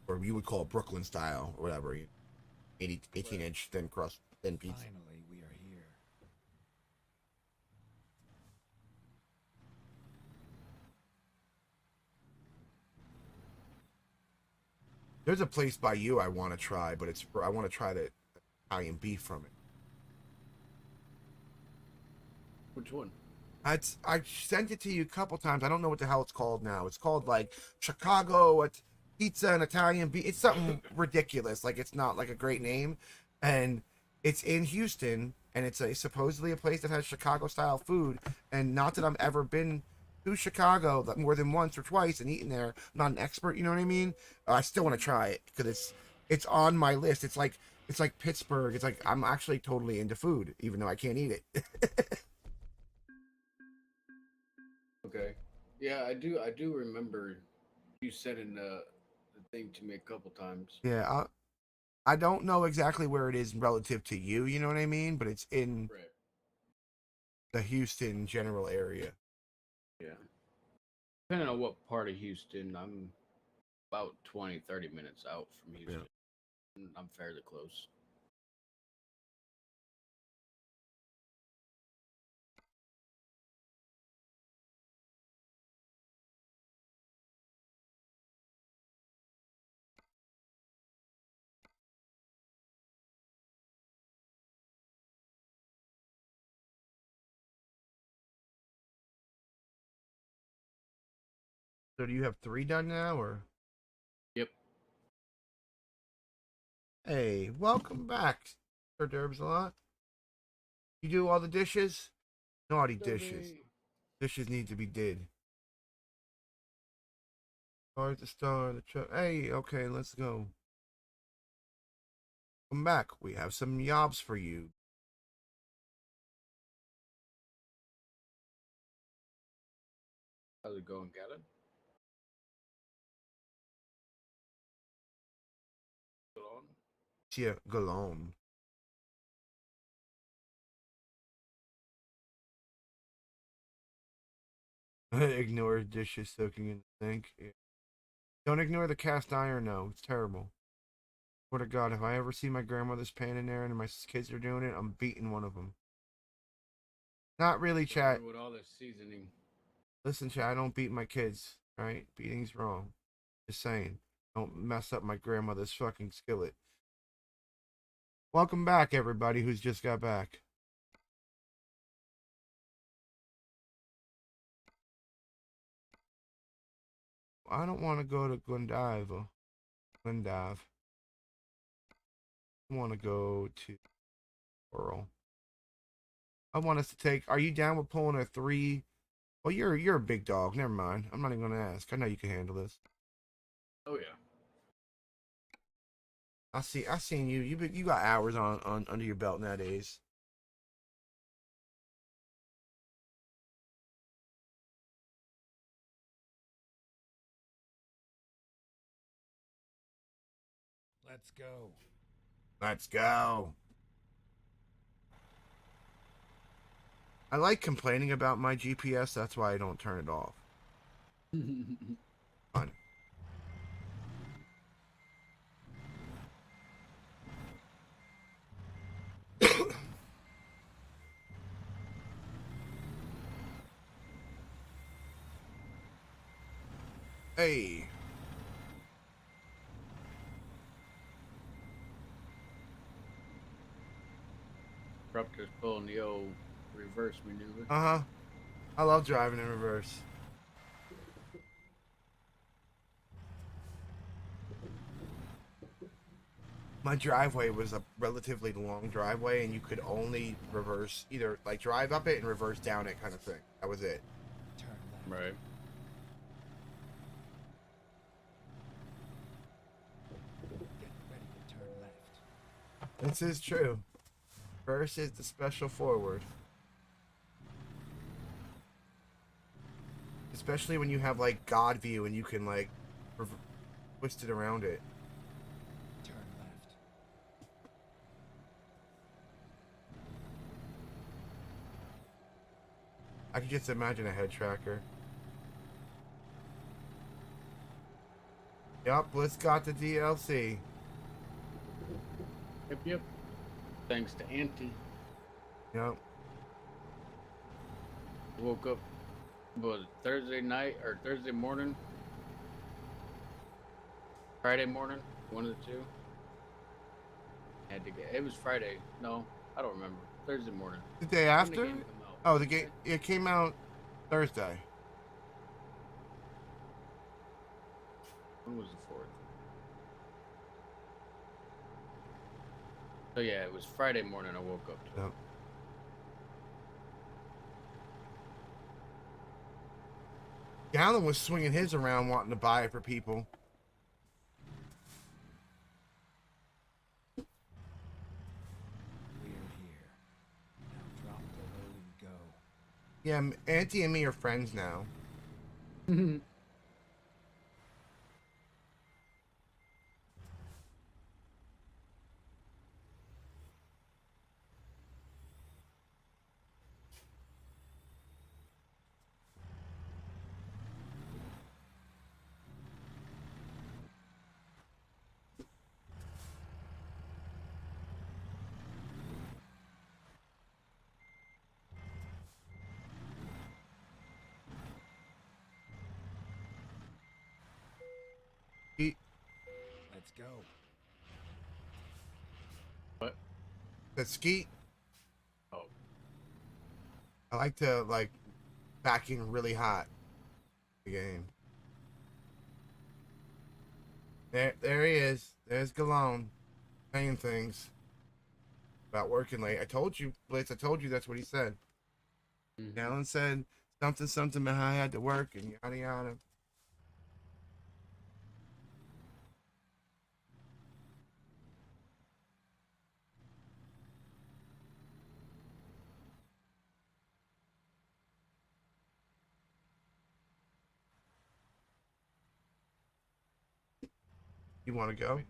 or you would call it Brooklyn style or whatever, 18-inch thin crust, thin pizza. Finally, we are here. There's a place by you I want to try, but I want to try the Italian beef from it. Which one? I sent it to you a couple times. I don't know what the hell it's called now. It's called like Chicago Pizza and Italian beef. It's something ridiculous. Like it's not like a great name, and it's in Houston, and it's supposedly a place that has Chicago style food. And not that I've ever been to Chicago more than once or twice and eaten there. I'm not an expert, you know what I mean? I still want to try it because it's on my list. It's like Pittsburgh. It's like I'm actually totally into food, even though I can't eat it. Okay. Yeah, I do remember you sending the thing to me a couple times. Yeah, I don't know exactly where it is relative to you, you know what I mean? But it's in Right. the Houston general area. Yeah. Depending on what part of Houston, I'm about 20, 30 minutes out from Houston. Yeah. I'm fairly close. So do you have 3 done now, or? Yep. Hey, welcome back, Sir Derbs a lot. You do all the dishes? Naughty dishes. Dishes need to be did. Start the star, the truck. Hey, okay, let's go. Come back. We have some jobs for you. How's it going, Gavin? Yeah, Galon. Ignore dishes soaking in the sink. Yeah. Don't ignore the cast iron, though. It's terrible. Swear to God, if I ever see my grandmother's pan in there and my kids are doing it, I'm beating one of them. Not really, chat. With all this seasoning. Listen, chat, I don't beat my kids, right? Beating's wrong. Just saying. Don't mess up my grandmother's fucking skillet. Welcome back, everybody who's just got back. I don't want to go to Glendive. I want to go to Coral. I want us to take. Are you down with pulling a 3? Well, you're a big dog. Never mind. I'm not even gonna ask. I know you can handle this. Oh yeah. I seen you. You got hours on under your belt nowadays. Let's go. Let's go. I like complaining about my GPS. That's why I don't turn it off. Fun. Hey. Krupter's pulling the old reverse maneuver. Uh-huh. I love driving in reverse. My driveway was a relatively long driveway, and you could only reverse, either like drive up it and reverse down it kind of thing. That was it. Turn left. Right. Get ready to turn left. This is true. Reverse is the special forward. Especially when you have like God view and you can like twist it around it. Turn left. I can just imagine a head tracker. Yup, Bliss got the DLC. Yep. Thanks to Auntie. Yup. Woke up, was it Thursday night or Thursday morning? Friday morning? One of the two. Had to get. It was Friday. No, I don't remember. Thursday morning. The day When after? the game come out? Oh, the game. It came out Thursday. When was the 4th? So yeah, it was Friday morning I woke up to. Yep. Gallon was swinging his around wanting to buy it for people. We're here. Now drop the load and go. Yeah, Auntie and me are friends now. Let's go. What? The skeet. Oh. I like to like back in really hot. The game. There he is. There's Galone saying things about working late. I told you, Blitz. I told you that's what he said. Mhm. Gallon said something about how I had to work and yada yada. You want to go?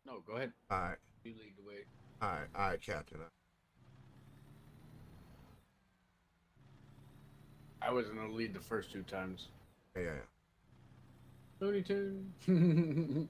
No, go ahead. All right, You lead the way. all right, Captain. I was in the lead the first 2 times. Yeah. Looney Tune.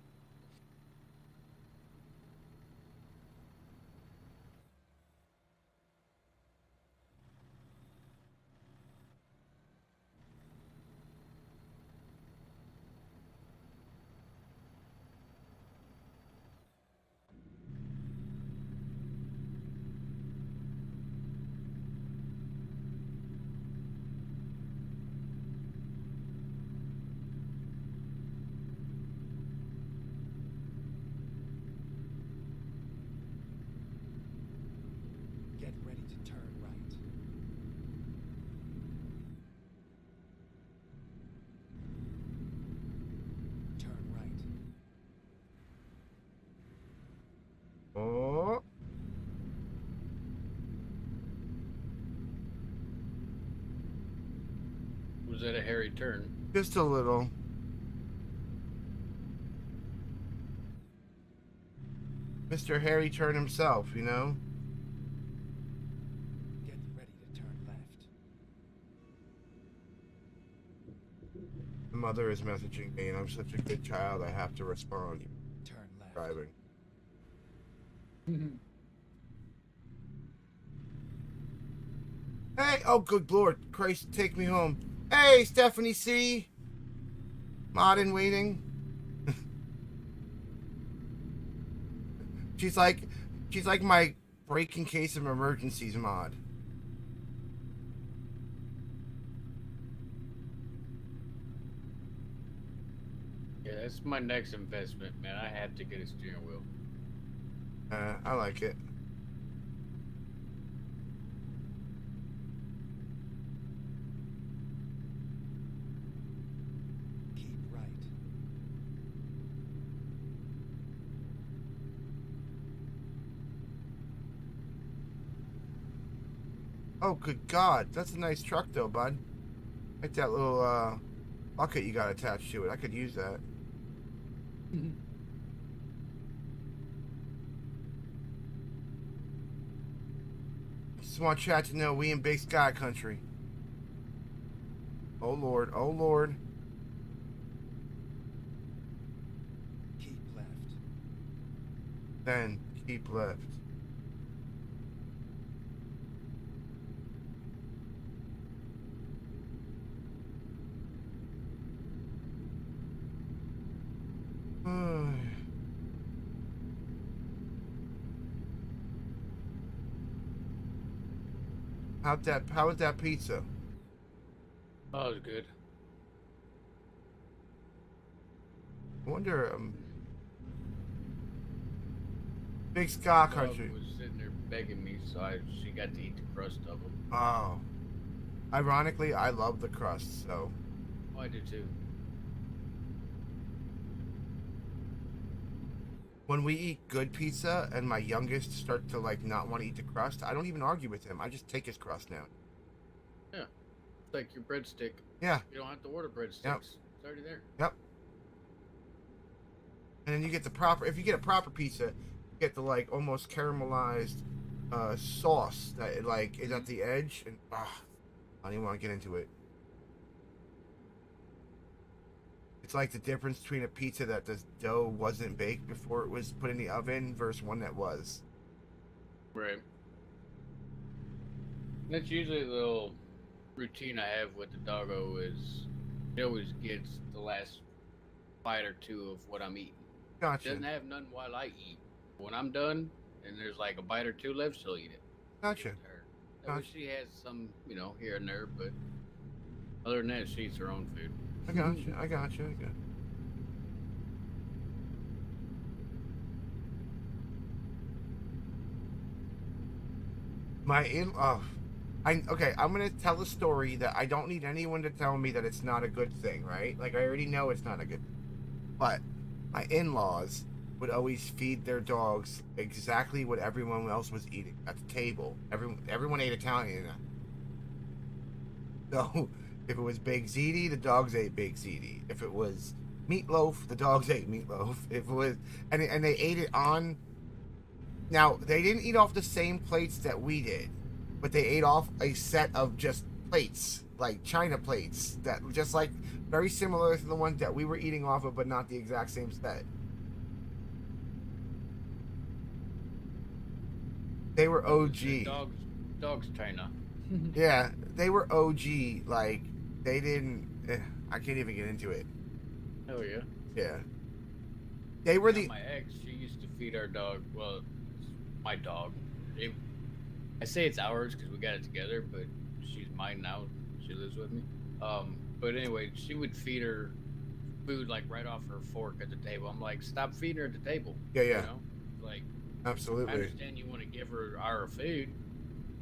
Get ready to turn right. Turn right. Oh, Was that a hairy turn? just a little. Mr. Harry Turn himself, you know. Get ready to turn left. The mother is messaging me, and I'm such a good child. I have to respond. Turn left. Driving. Hey, oh good Lord, Christ, take me home. Hey, Stephanie C. Mod in waiting. she's like my break in case of emergencies mod. Yeah, that's my next investment, man. I have to get a steering wheel. I like it. Keep right. Oh, good God. That's a nice truck, though, bud. Like that little, bucket you got attached to it. I could use that. Just want chat to know we in Big Sky Country. Oh, Lord. Oh, Lord. Keep left. Then keep left. How was that pizza? Oh, it was good. I wonder, Big Sky Dog Country. was sitting there begging me, so she got to eat the crust of them. Oh. Ironically, I love the crust, so. Oh, I do too. When we eat good pizza and my youngest starts to like not want to eat the crust, I don't even argue with him. I just take his crust now. Yeah. It's like your breadstick. Yeah. You don't have to order breadsticks. Yep. It's already there. Yep. And then you get the proper, if you get a proper pizza, you get the like almost caramelized sauce that it, like is at the edge, and I don't even want to get into it. It's like the difference between a pizza that the dough wasn't baked before it was put in the oven versus one that was. Right. That's usually the little routine I have with the doggo is it always gets the last bite or two of what I'm eating. Gotcha. Doesn't have none while I eat. When I'm done and there's like a bite or two left, she'll eat it. Gotcha. That way she has some, here and there, but other than that, she eats her own food. I gotcha. I gotcha. Okay, I'm gonna tell a story that I don't need anyone to tell me that it's not a good thing, right? Like I already know it's not a good thing. But my in-laws would always feed their dogs exactly what everyone else was eating at the table. Everyone ate Italian. So if it was Big Ziti, the dogs ate Big Ziti. If it was meatloaf, the dogs ate meatloaf. If it was and they ate it on. Now they didn't eat off the same plates that we did, but they ate off a set of just plates, like China plates, that just like very similar to the ones that we were eating off of, but not the exact same set. They were OG. Dogs China. Yeah, they were OG. Like they didn't. I can't even get into it. Hell yeah. Yeah. They were the. My ex, she used to feed our dog. Well, my dog. I say it's ours because we got it together, but she's mine now. She lives with me. But anyway, she would feed her food like right off her fork at the table. I'm like, stop feeding her at the table. Yeah. Like, Absolutely. I understand you want to give her our food.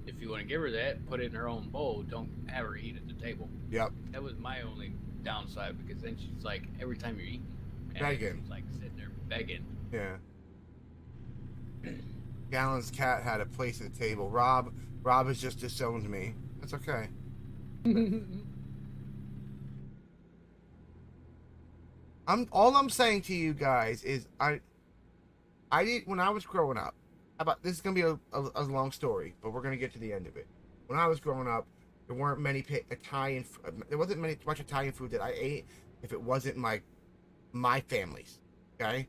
If you want to give her that, put it in her own bowl. Don't have her eat at the table. Yep. That was my only downside because then she's like, every time you're eating, begging. she's like sitting there begging. Yeah. Gallon's cat had a place at the table. Rob has just disowned me. That's okay. All I'm saying to you guys is I did when I was growing up. This is gonna be a long story, but we're gonna get to the end of it. When I was growing up, there weren't many Italian. There wasn't much Italian food that I ate if it wasn't my family's. Okay,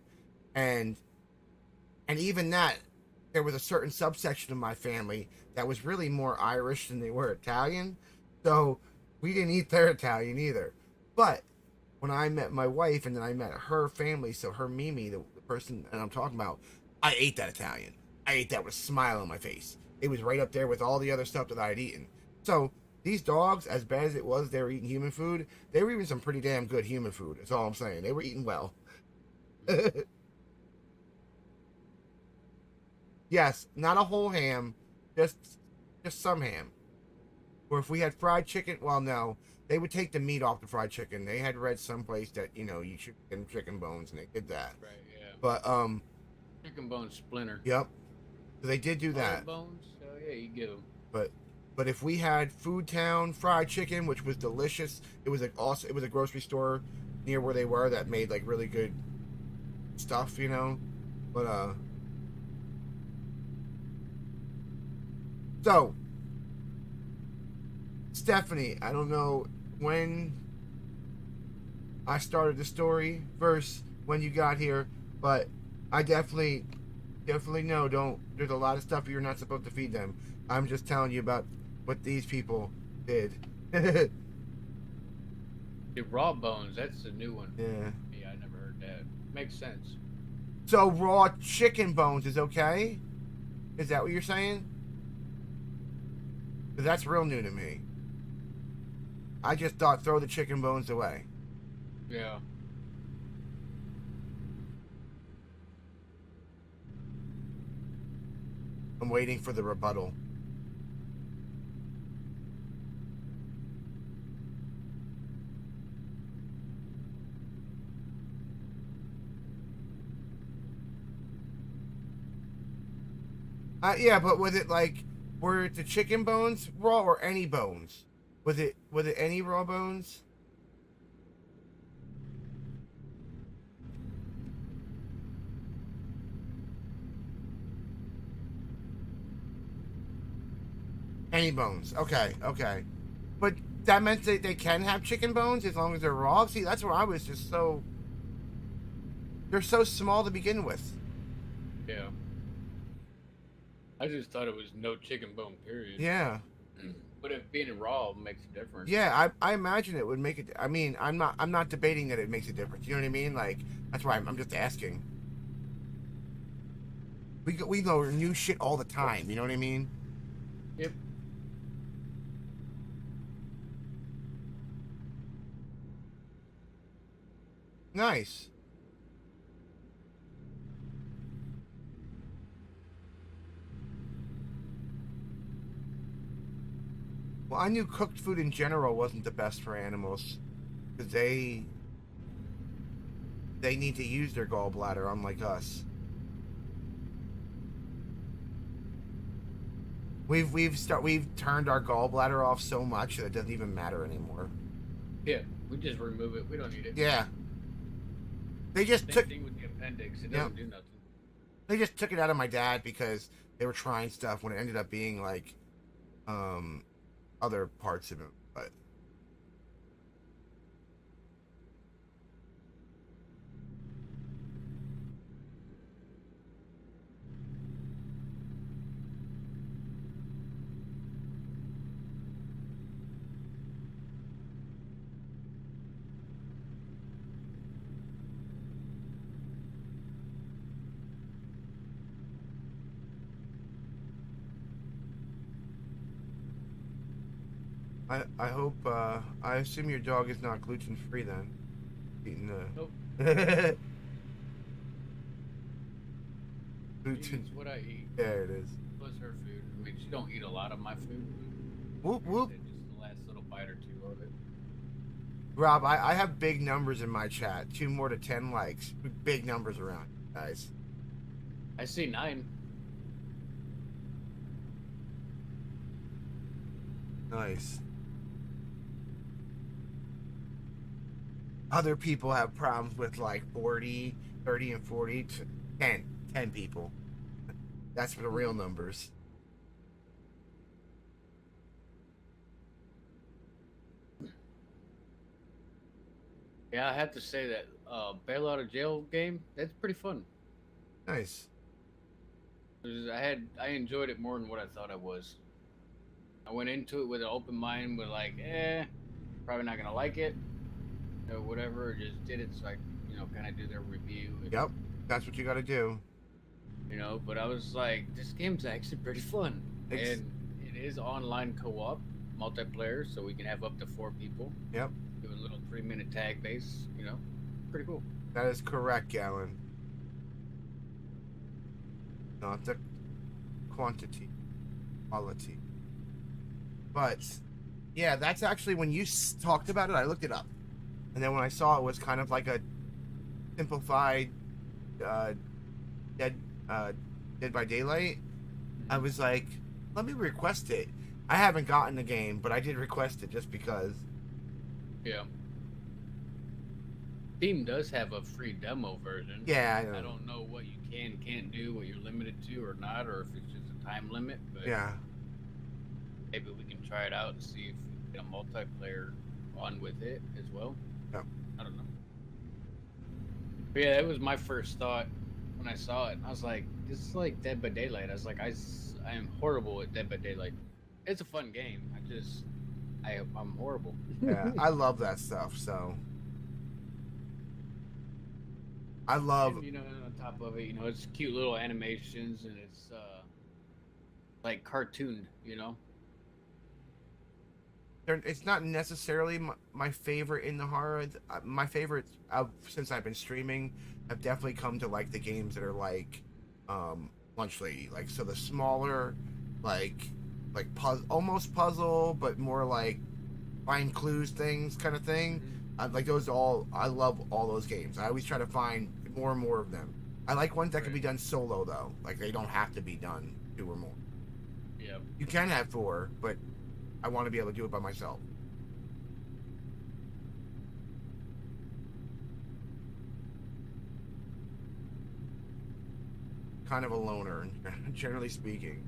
and even that, there was a certain subsection of my family that was really more Irish than they were Italian, so we didn't eat their Italian either. But when I met my wife and then I met her family, so her Mimi, the person that I'm talking about, I ate that Italian. I I ate that with a smile on my face. It was right up there with all the other stuff that I had eaten. So these dogs, as bad as it was, they were eating human food. They were eating some pretty damn good human food. That's all I'm saying. They were eating well. Yes, not a whole ham, just some ham. Or if we had fried chicken, well, no, they would take the meat off the fried chicken. They had read someplace that you should get chicken bones, and they did that. Right. Yeah. But Chicken bone splinter. yep, so they did do All that. bones. Oh yeah, you get them. But if we had Food Town fried chicken, which was delicious, it was like also it was a grocery store near where they were that made like really good stuff, But so Stephanie, I don't know when I started the story versus when you got here, but I definitely know there's a lot of stuff you're not supposed to feed them. I'm just telling you about what these people did. The raw bones. That's the new one. Yeah. Yeah, I never heard that. Makes sense. So raw chicken bones is okay? Is that what you're saying? 'Cause that's real new to me. I just thought throw the chicken bones away. Yeah. I'm waiting for the rebuttal. Yeah, but was it like, were the chicken bones raw or any bones? Was it any raw bones? Any bones. Okay. But that meant that they can have chicken bones as long as they're raw? See, that's where I was just so... They're so small to begin with. Yeah. I just thought it was no chicken bone, period. Yeah. But if being raw makes a difference. Yeah, I imagine it would make it... I mean, I'm not debating that it makes a difference. You know what I mean? Like, that's why I'm just asking. We know new shit all the time. You know what I mean? Yep. Nice. Well, I knew cooked food in general wasn't the best for animals, because they need to use their gallbladder, unlike us. We've turned our gallbladder off so much that it doesn't even matter anymore. Yeah, we just remove it. We don't need it. Yeah. They just Same took thing with the appendix. It Yep. doesn't do nothing. They just took it out of my dad because they were trying stuff when it ended up being like other parts of it. But I hope I assume your dog is not gluten free then. Eating Nope. gluten. It's what I eat. There it is. Plus her food. I mean, she don't eat a lot of my food. Whoop whoop. Just the last little bite or two of it. Rob, I have big numbers in my chat. 2 more to 10 likes. Big numbers around, guys. I see 9. Nice. Other people have problems with like 40, 30, and 40. 10 people. That's for the real numbers. Yeah, I have to say that bail out of jail game, that's pretty fun. Nice. I enjoyed it more than what I thought I was. I went into it with an open mind, with like, probably not gonna like it, whatever. Just did it so I, kind of do their review. Yep, that's what you got to do. you know. But I was like, this game's actually pretty fun, and it is online co-op multiplayer, so we can have up to 4 people. Yep. Do a little 3-minute tag base, you know, pretty cool. That is correct, Gallon. Not the quantity, quality. But yeah, that's actually when you talked about it, I looked it up, and then when I saw it was kind of like a simplified Dead by Daylight, I was like, let me request it. I haven't gotten the game, but I did request it just because. Yeah. Steam does have a free demo version. Yeah, I know. I don't know what you can't do, what you're limited to or not, or if it's just a time limit. But Yeah. maybe we can try it out and see if we can get a multiplayer on with it as well. Yep. I don't know. But yeah, that was my first thought when I saw it. I was like, this is like Dead by Daylight. I was like, I am horrible at Dead by Daylight. It's a fun game. I'm horrible. Yeah, I love that stuff. So I love. And, you know, on top of it, you know, it's cute little animations and it's like cartoon, you know. It's not necessarily my favorite in the horror. My favorite since I've been streaming, I've definitely come to like the games that are like Lunch Lady, like so the smaller, like almost puzzle, but more like find clues things kind of thing. Like those all. I love all those games. I always try to find more and more of them. I like ones that can be done solo though. Like they don't have to be done 2 or more. Yeah. You can have 4, but I want to be able to do it by myself. Kind of a loner, generally speaking.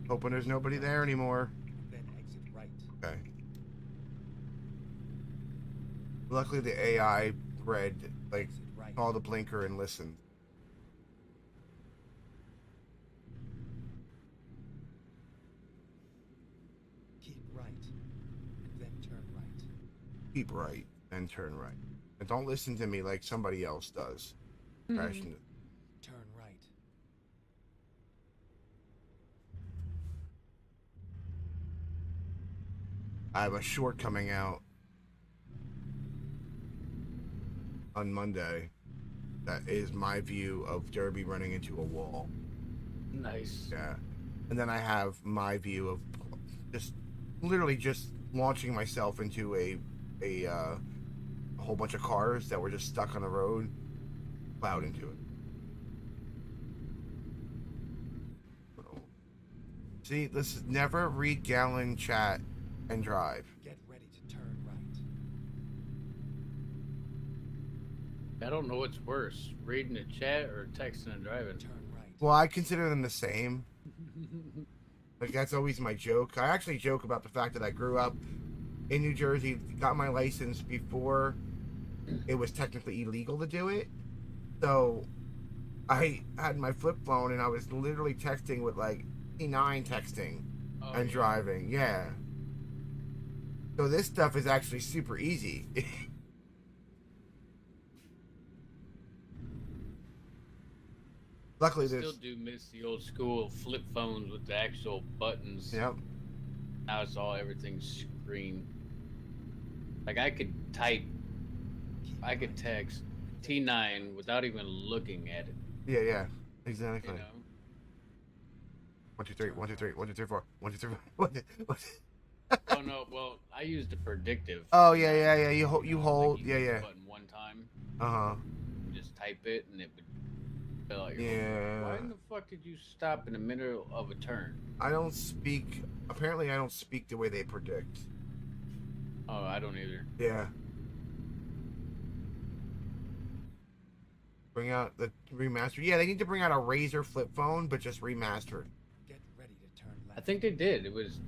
Hoping there's nobody there anymore. Then exit right. Okay. Luckily, the AI read, like, Exit right. saw the blinker and listened. Keep right. And then turn right. Keep right and turn right. And don't listen to me like somebody else does. Crashing it. Turn right. I have a short coming out on Monday that is my view of Derby running into a wall. Nice. Yeah. And then I have my view of just literally just launching myself into a whole bunch of cars that were just stuck on the road, plowed into it. See, this is never read Gallon chat and drive. Get ready to turn right. I don't know what's worse, reading a chat or texting and driving. Turn right. Well, I consider them the same. Like, that's always my joke. I actually joke about the fact that I grew up in New Jersey, got my license before it was technically illegal to do it. So I had my flip phone and I was literally texting with like E9 texting and driving. Yeah. So this stuff is actually super easy. Luckily, I there's. still do miss the old school flip phones with the actual buttons. Yep. Now it's all everything screen. Like I could type, I could text T9 without even looking at it. Yeah, yeah, exactly. You know? 1 2 3 1 2 3 1 2 3 4 1 2 3 4 1 Oh no, well I used the predictive. Oh yeah, yeah, yeah. You know, hold. like Yeah, hit the yeah. button one time. Uh huh. You just type it and it would fill out your Yeah. Why in the fuck did you stop in the middle of a turn? I don't speak. Apparently, I don't speak the way they predict. Oh, I don't either. Yeah. Bring out the remaster. Yeah, they need to bring out a Razor flip phone, but just remastered. Get ready to turn left. I think they did. It was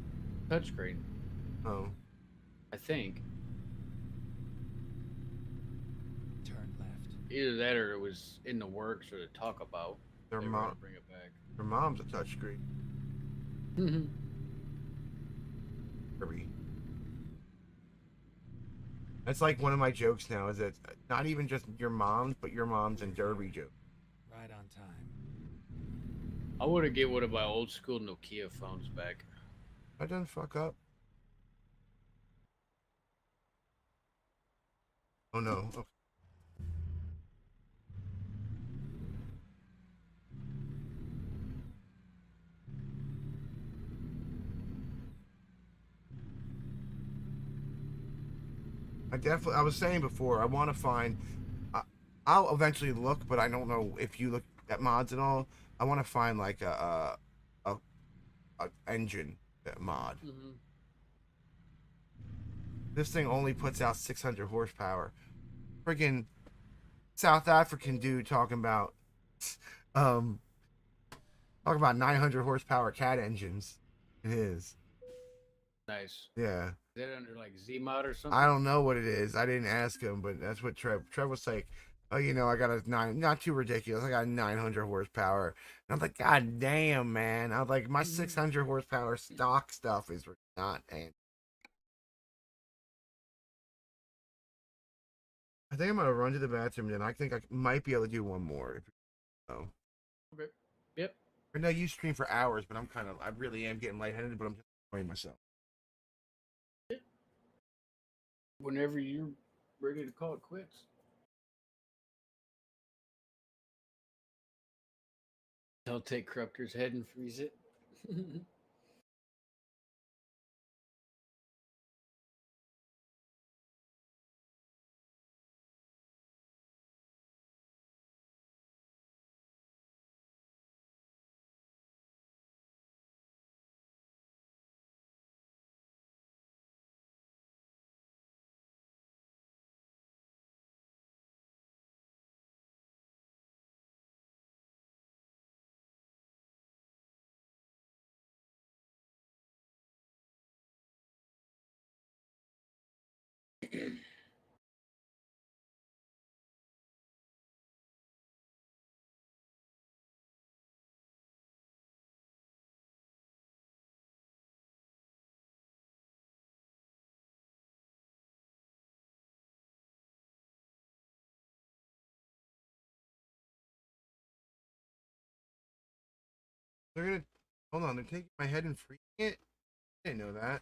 touchscreen. Oh. I think. Turn left. Either that or it was in the works or to talk about. Their They were gonna mom, bring it back. their mom's a touchscreen. Kirby. That's like one of my jokes now. Is that not even just your mom's, but your mom's and Derby joke. Right on time. I want to get one of my old school Nokia phones back. I didn't fuck up. Oh no. Oh. I was saying before, I want to find. I'll eventually look, but I don't know if you look at mods and all. I want to find like a engine mod. Mm-hmm. This thing only puts out 600 horsepower. Friggin' South African dude talking about um 900 horsepower cat engines. It is. Nice. Yeah. Is that under like Z-Mod or something? I don't know what it is. I didn't ask him, but that's what Trev was like. Oh, I got a 9, not too ridiculous. I got 900 horsepower. And I'm like, God damn, man. I was like, my 600 horsepower stock stuff is not. And I think I'm gonna run to the bathroom. Then I think I might be able to do one more. Oh. Okay. Yep. Right now you stream for hours, but I really am getting lightheaded, but I'm just enjoying myself. Whenever you're ready to call it quits. I'll take Krupter's head and freeze it. They're gonna hold on. They're taking my head and freezing it. I didn't know that.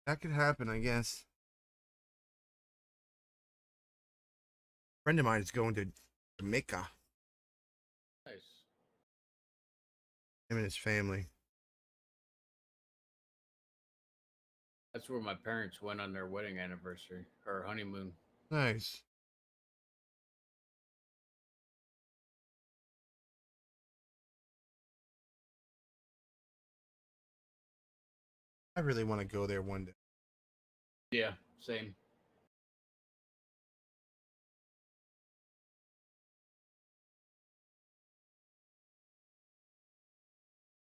That could happen, I guess. A friend of mine is going to Jamaica. Nice. Him and his family. That's where my parents went on their wedding anniversary or honeymoon. Nice. I really want to go there one day. Yeah, same.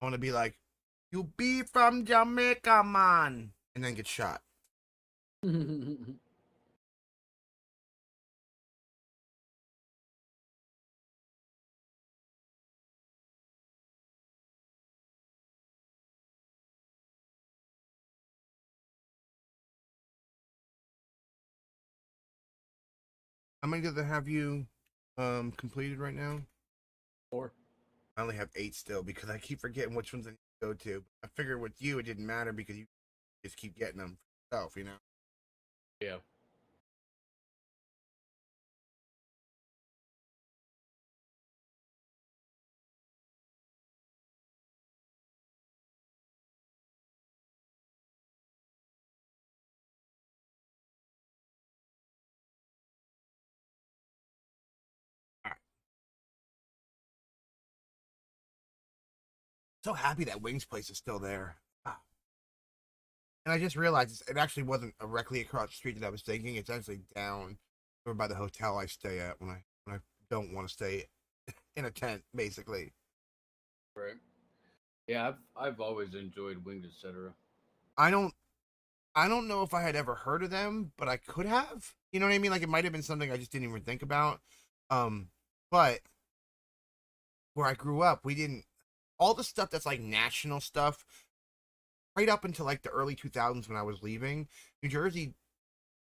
I want to be like, you be from Jamaica, man, and then get shot. How many do they have you completed right now? 4. I only have 8 still because I keep forgetting which ones I need to go to. I figured with you it didn't matter because you just keep getting them for yourself, Yeah. So happy that Wings place is still there. Ah. And I just realized it actually wasn't directly across the street that I was thinking. It's actually down over by the hotel I stay at when I don't want to stay in a tent, basically. Right. Yeah, I've always enjoyed Winged Etc. I I don't know if I had ever heard of them, but I could have. You know what I mean? Like it might have been something I just didn't even think about. But where I grew up, we didn't all the stuff that's like national stuff right up until like the early 2000s when I was leaving New Jersey,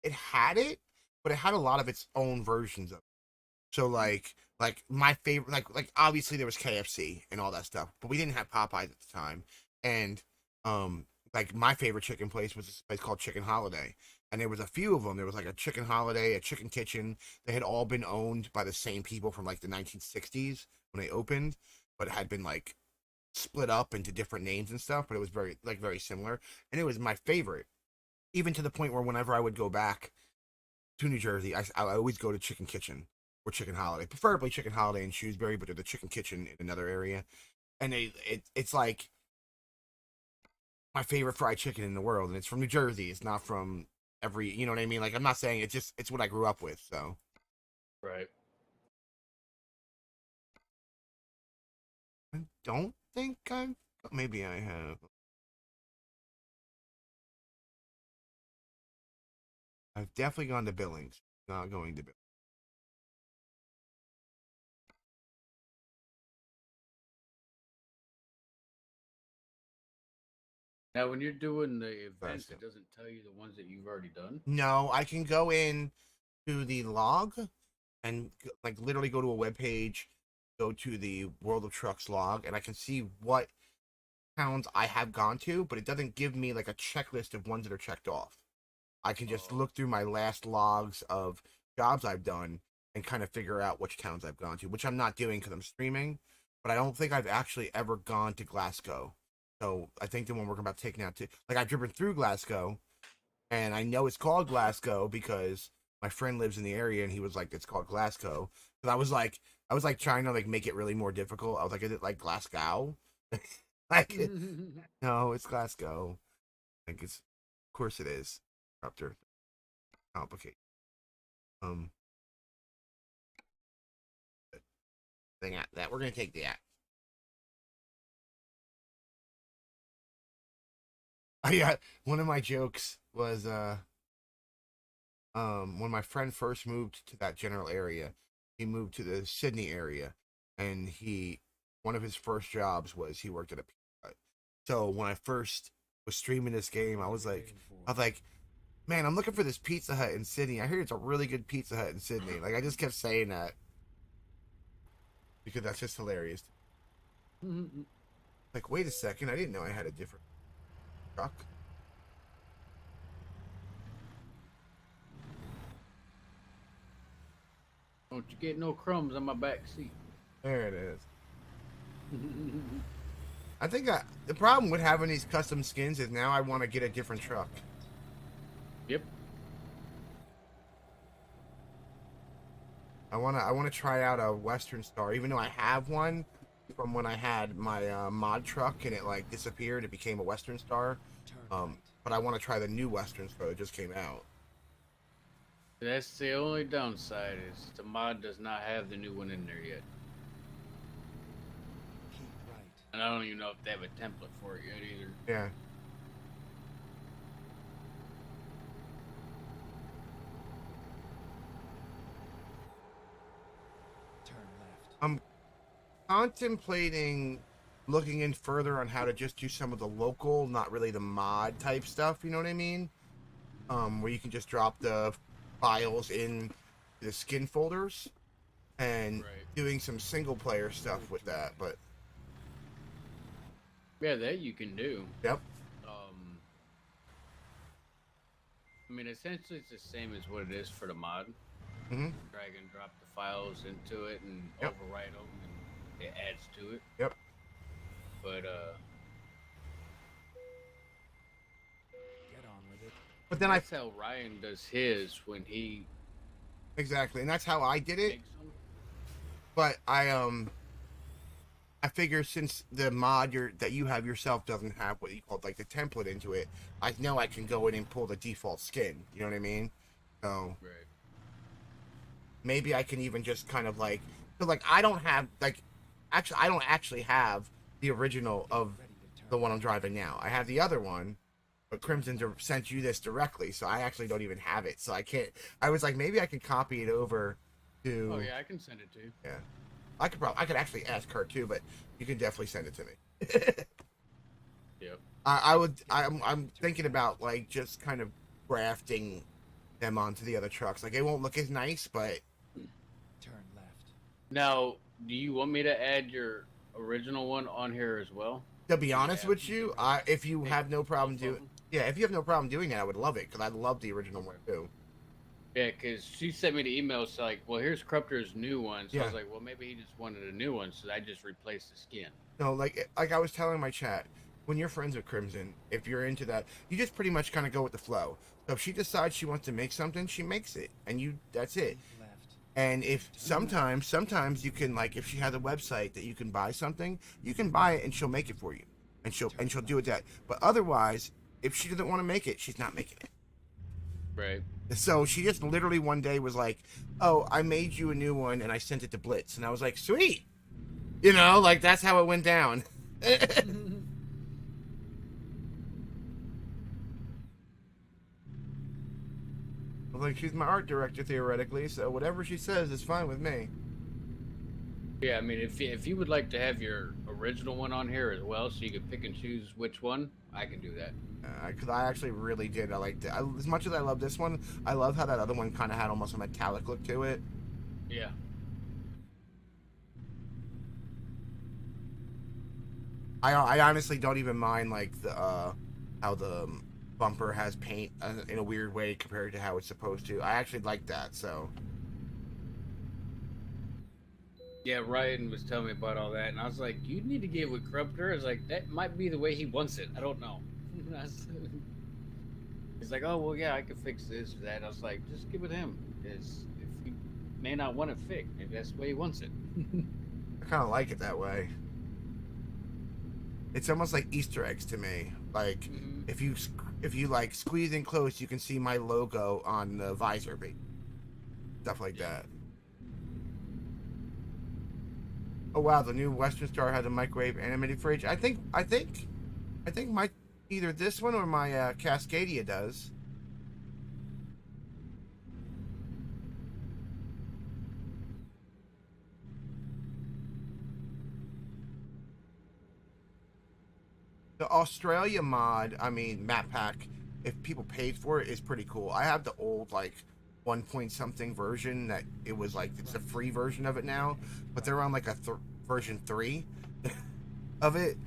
it had it, but it had a lot of its own versions of it. So like my favorite like obviously there was KFC and all that stuff, but we didn't have Popeyes at the time. And like my favorite chicken place was this place called Chicken Holiday. And there was a few of them. There was like a Chicken Holiday, a Chicken Kitchen. They had all been owned by the same people from like the 1960s when they opened, but it had been like split up into different names and stuff, but it was very similar. And it was my favorite. Even to the point where whenever I would go back to New Jersey, I always go to Chicken Kitchen or Chicken Holiday, preferably Chicken Holiday in Shrewsbury, but they're the Chicken Kitchen in another area. And it's like my favorite fried chicken in the world, and it's from New Jersey. It's not from you know what I mean? Like I'm not saying it's what I grew up with. So Right. I don't think maybe I have. I've definitely gone to Billings. Not going to Billings. Now, when you're doing the events, Gotcha. it doesn't tell you the ones that you've already done. No, I can go in to the log and like literally go to a web page, go to the World of Trucks log, and I can see what towns I have gone to, but it doesn't give me like a checklist of ones that are checked off. I can just look through my last logs of jobs I've done and kind of figure out which towns I've gone to, which I'm not doing because I'm streaming, but I don't think I've actually ever gone to Glasgow. So I think the one we're about to take now too, like I've driven through Glasgow, and I know it's called Glasgow because my friend lives in the area, and he was like, "It's called Glasgow." Because I was like trying to like make it really more difficult. I was like, "Is it like Glasgow?" like, no, it's Glasgow. Like it's, of course it is. Krupter, complicated. Um, thing that we're gonna take that. Yeah, one of my jokes was when my friend first moved to that general area, he moved to the Sydney area, and one of his first jobs was he worked at a Pizza Hut. So when I first was streaming this game, I was like, man, I'm looking for this Pizza Hut in Sydney. I hear it's a really good Pizza Hut in Sydney. Like I just kept saying that because that's just hilarious. Like, wait a second, I didn't know I had a different truck. Don't you get no crumbs on my back seat. There it is. I think the problem with having these custom skins is now I want to get a different truck. Yep. I want to try out a Western Star, even though I have one from when I had my mod truck and it like disappeared. It became a Western Star. But I want to try the new Western Star that just came out. That's the only downside is the mod does not have the new one in there yet. Keep right. And I don't even know if they have a template for it yet either. Yeah. Turn left. I'm contemplating looking in further on how to just do some of the local, not really the mod type stuff, you know what I mean? Where you can just drop the files in the skin folders and doing some single player stuff with that, but Yeah, that you can do. yep. I mean, essentially it's the same as what it is for the mod. Mm-hmm. Drag and drop the files into it and Yep. overwrite them, and it adds to it. Yep. But Get on with it. But then that's how Ryan does his when he exactly, and that's how I did it. makes them. But I figure since the mod that you have yourself doesn't have what you call like the template into it, I know I can go in and pull the default skin. You know what I mean? So Right. maybe I can even just kind of like, so like I don't have like, actually I don't actually have the original of the one I'm driving now. I have the other one, but Crimson sent you this directly, so I actually don't even have it. So I can't. I was like, maybe I could copy it over to. Oh yeah, I can send it to you. Yeah, I could actually ask her too, but you can definitely send it to me. Yep. I'm thinking about like just kind of grafting them onto the other trucks. Like it won't look as nice, but Turn left. Now, do you want me to add your original one on here as well? to be honest Yeah. with you, if you Hey, have no problem both of doing, them? yeah, if you have no problem doing it, I would love it because I love the original one too. Yeah, because she sent me the email. So like, well, here's Krupter's new one. So I was Yeah. like, well, maybe he just wanted a new one, so I just replaced the skin. No, like I was telling my chat, when you're friends with Crimson, if you're into that, you just pretty much kind of go with the flow. So if she decides she wants to make something, she makes it, and that's it. Keep left. And if sometimes you can, like, if she has a website that you can buy something, you can buy it and she'll make it for you, and she'll do it that. But otherwise, if she doesn't want to make it, she's not making it. Right. So she just literally one day was like, "Oh, I made you a new one and I sent it to Blitz," and I was like, "Sweet," like that's how it went down. Like she's my art director theoretically, so whatever she says is fine with me. Yeah, I mean, if you would like to have your original one on here as well, so you could pick and choose which one, I can do that. Because I actually really did. I liked it. As much as I love this one, I love how that other one kind of had almost a metallic look to it. Yeah. I honestly don't even mind like the how the bumper has paint in a weird way compared to how it's supposed to. I actually like that. So Yeah, Ryan was telling me about all that, and I was like, you need to get with Krupter. I was like, that might be the way he wants it. I don't know. He's like, oh, well, yeah, I can fix this or that. I was like, just get with him, because if he may not want it fixed, maybe that's the way he wants it. I kind of like it that way. It's almost like Easter eggs to me. Like if you like squeeze in close, you can see my logo on the visor beam. Stuff like that. Oh wow, the new Western Star has a microwave animated fridge. I think my either this one or my Cascadia does. The Australia mod, I mean map pack, if people paid for it, is pretty cool. I have the old like 1 point something version that it was like it's a free version of it now, but they're on like a version 3 of it,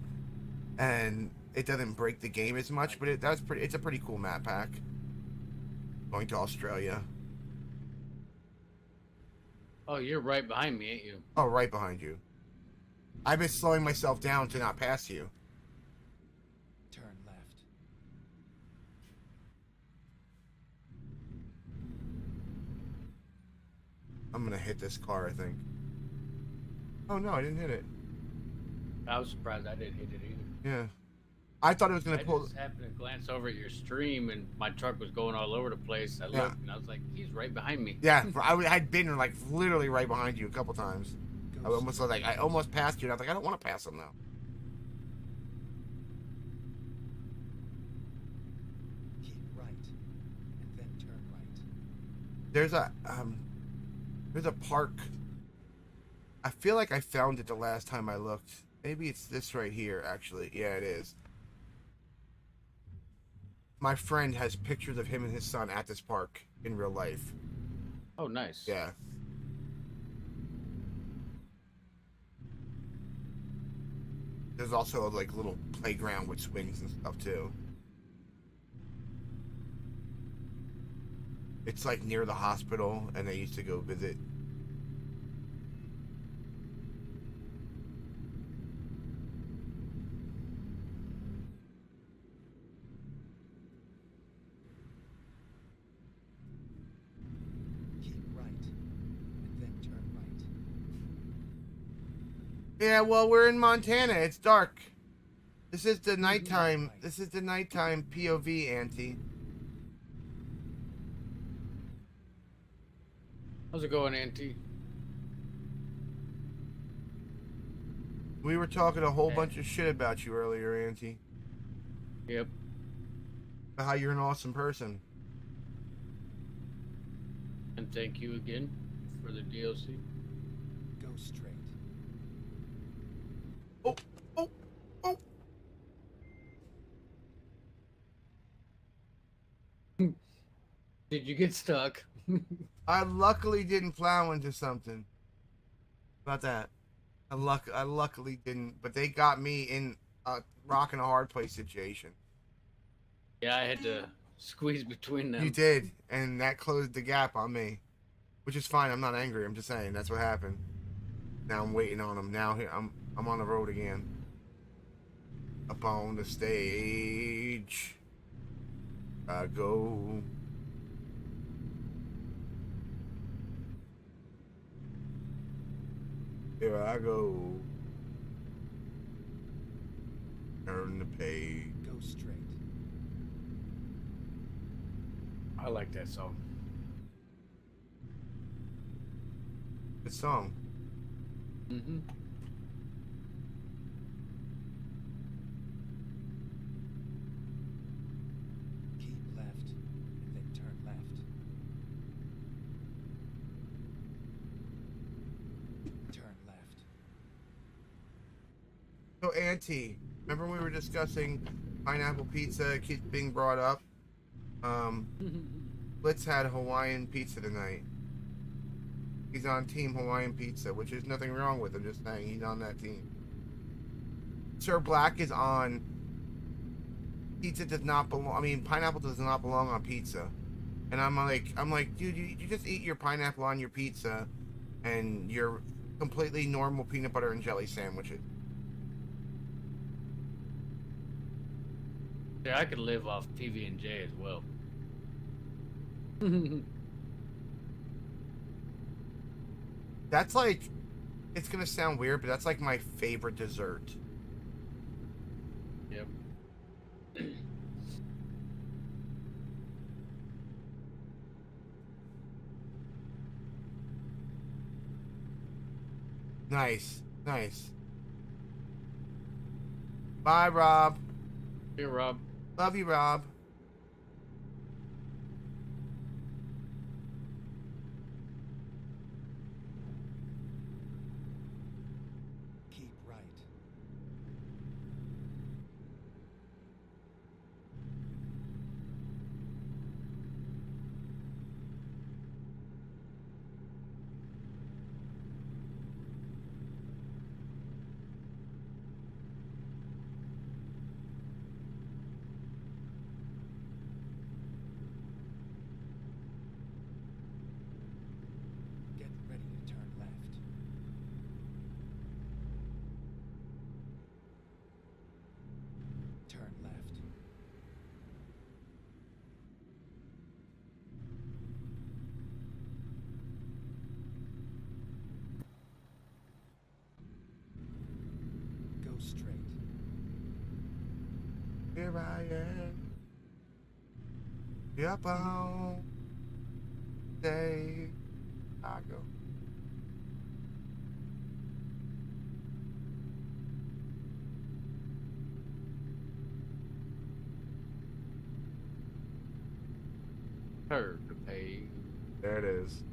and it doesn't break the game as much, but it's a pretty cool map pack. Going to Australia. Oh, you're right behind me, ain't you? Oh, right behind you. I've been slowing myself down to not pass you. Turn left. I'm gonna hit this car, I think. Oh no, I didn't hit it. I was surprised I didn't hit it either. Yeah. I thought it was gonna I pull. just happened to glance over at your stream, and my truck was going all over the place. I Yeah. looked, and I was like, he's right behind me. Yeah, I'd been like literally right behind you a couple times. I almost passed you, and I was like, I don't want to pass him now. Keep right. And then turn right. There's a park. I feel like I found it the last time I looked. Maybe it's this right here, actually. Yeah, it is. My friend has pictures of him and his son at this park in real life. Oh, nice. Yeah. There's also like little playground with swings and stuff too. It's like near the hospital, and they used to go visit. Keep right. And then turn right. Yeah, well, we're in Montana. It's dark. This is the nighttime. This is the nighttime POV, Auntie. How's it going, Auntie? We were talking a whole bunch of shit about you earlier, Auntie. Yep. for how you're an awesome person. And thank you again for the DLC. Go straight. Oh, oh, oh. Did you get stuck? I luckily didn't plow into something. About that. I luckily didn't, but they got me in a rock and a hard place situation. Yeah, I had to squeeze between them. You did, and that closed the gap on me, which is fine. I'm not angry. I'm just saying that's what happened. Now I'm waiting on them. Now I'm on the road again. Up on the stage, I go. Here I go. Turn the page. Go straight. I like that song. Good song. Mm-hmm. Keep left, and then turn left. Turn left. So, Auntie, remember we were discussing pineapple pizza keeps being brought up? Blitz had Hawaiian pizza tonight. He's on Team Hawaiian Pizza, which is nothing wrong with him. Just saying, he's on that team. Sir Black is on. Pizza does not belong. I mean, pineapple does not belong on pizza. And I'm like, dude, you just eat your pineapple on your pizza, and your completely normal peanut butter and jelly sandwiches. Yeah, I could live off PB&J as well. That's like, it's gonna sound weird, but that's like my favorite dessert. Yep. Nice, nice. Bye, Rob. Here, Rob. Love you, Rob. Keep right. Get ready to turn left. Turn left. Go straight. Here I am. Yep, on day I go. Turn the page. There it is.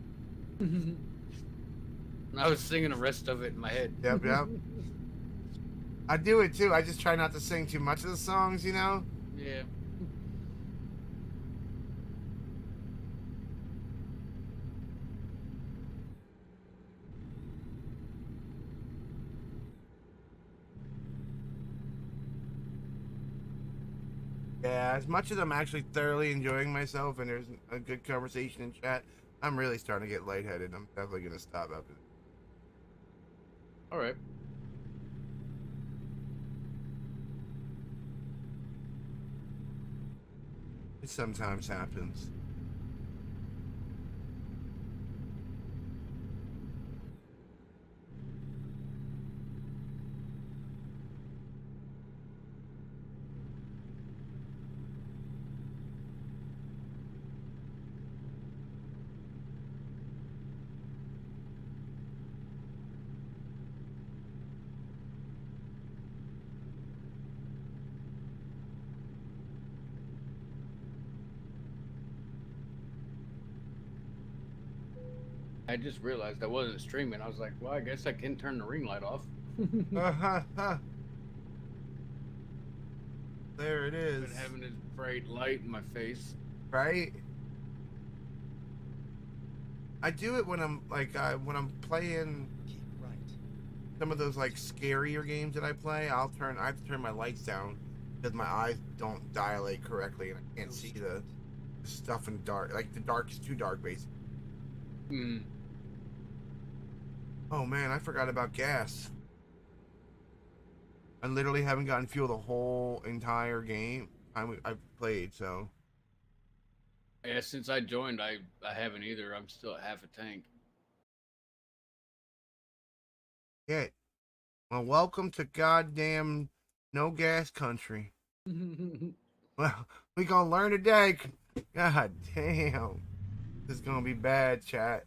I was singing the rest of it in my head. Yep, yep. I do it too. I just try not to sing too much of the songs, you know? Yeah. Yeah, as much as I'm actually thoroughly enjoying myself and there's a good conversation in chat, I'm really starting to get lightheaded. I'm definitely going to stop after this. All right. It sometimes happens. I just realized I wasn't streaming. I was like, well, I guess I can turn the ring light off. There it is. Been having this bright light in my face. Right? I do it when I'm like when I'm playing Keep right. some of those like scarier games that I play. I have to turn my lights down because my eyes don't dilate correctly and I can't see the stuff in the dark. Like the dark is too dark, basically. Hmm. Oh man, I forgot about gas. I literally haven't gotten fuel the whole entire game I've played. So Yeah, since I joined, I haven't either. I'm still at half a tank. yeah. Well, welcome to goddamn no gas country. Well, we gonna learn today. God damn. This is gonna be bad, chat.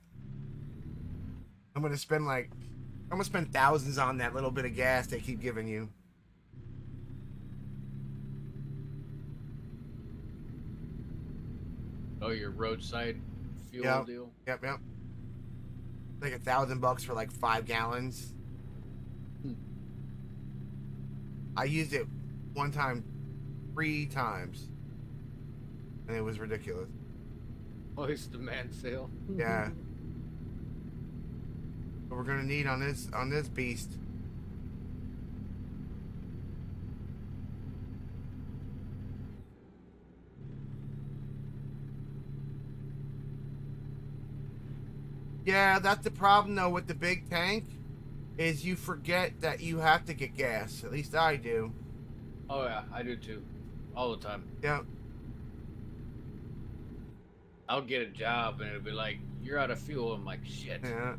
I'm gonna spend thousands on that little bit of gas they keep giving you. Oh, your roadside fuel Yep. deal? Yep. Like $1,000 for like 5 gallons. I used it one time 3 times. And it was ridiculous. Always demand sale. Yeah. What we're gonna need on this beast. Yeah, that's the problem though with the big tank, is you forget that you have to get gas. At least I do. Oh yeah, I do too, all the time. Yeah. I'll get a job and it'll be like, "You're out of fuel." I'm like, "Shit." Yeah.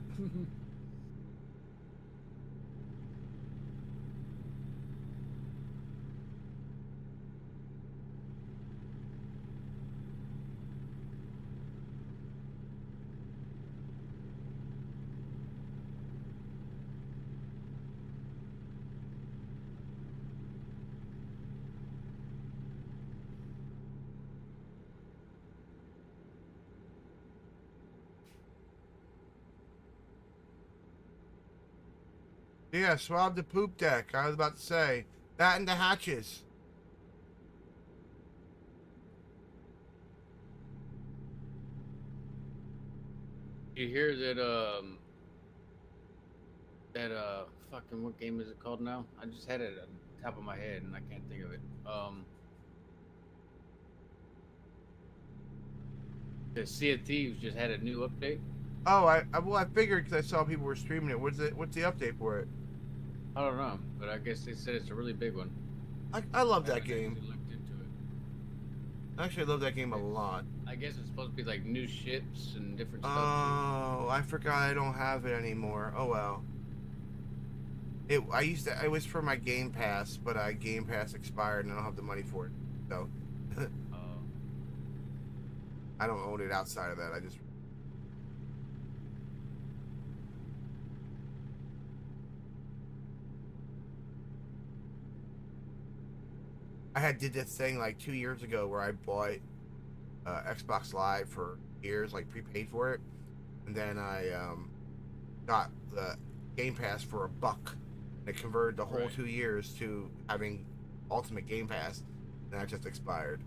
Yeah, swab the poop deck. I was about to say that and the hatches. You hear that fucking, what game is it called now? I just had it on the top of my head and I can't think of it. The Sea of Thieves just had a new update. Oh, I figured because I saw people were streaming it. What's the update for it? I don't know, but I guess they said it's a really big one. I love I that haven't game. actually looked into it. Actually, I love that game a lot. I guess it's supposed to be like new ships and different stuff Oh, I forgot I don't have it anymore. Oh well. It was for my Game Pass, but Game Pass expired and I don't have the money for it. So too. I don't own it outside of that. I had did this thing like 2 years ago where I bought Xbox Live for years, like prepaid for it, and then I got the Game Pass for $1. And it converted the whole Right. 2 years to having Ultimate Game Pass, and that just expired.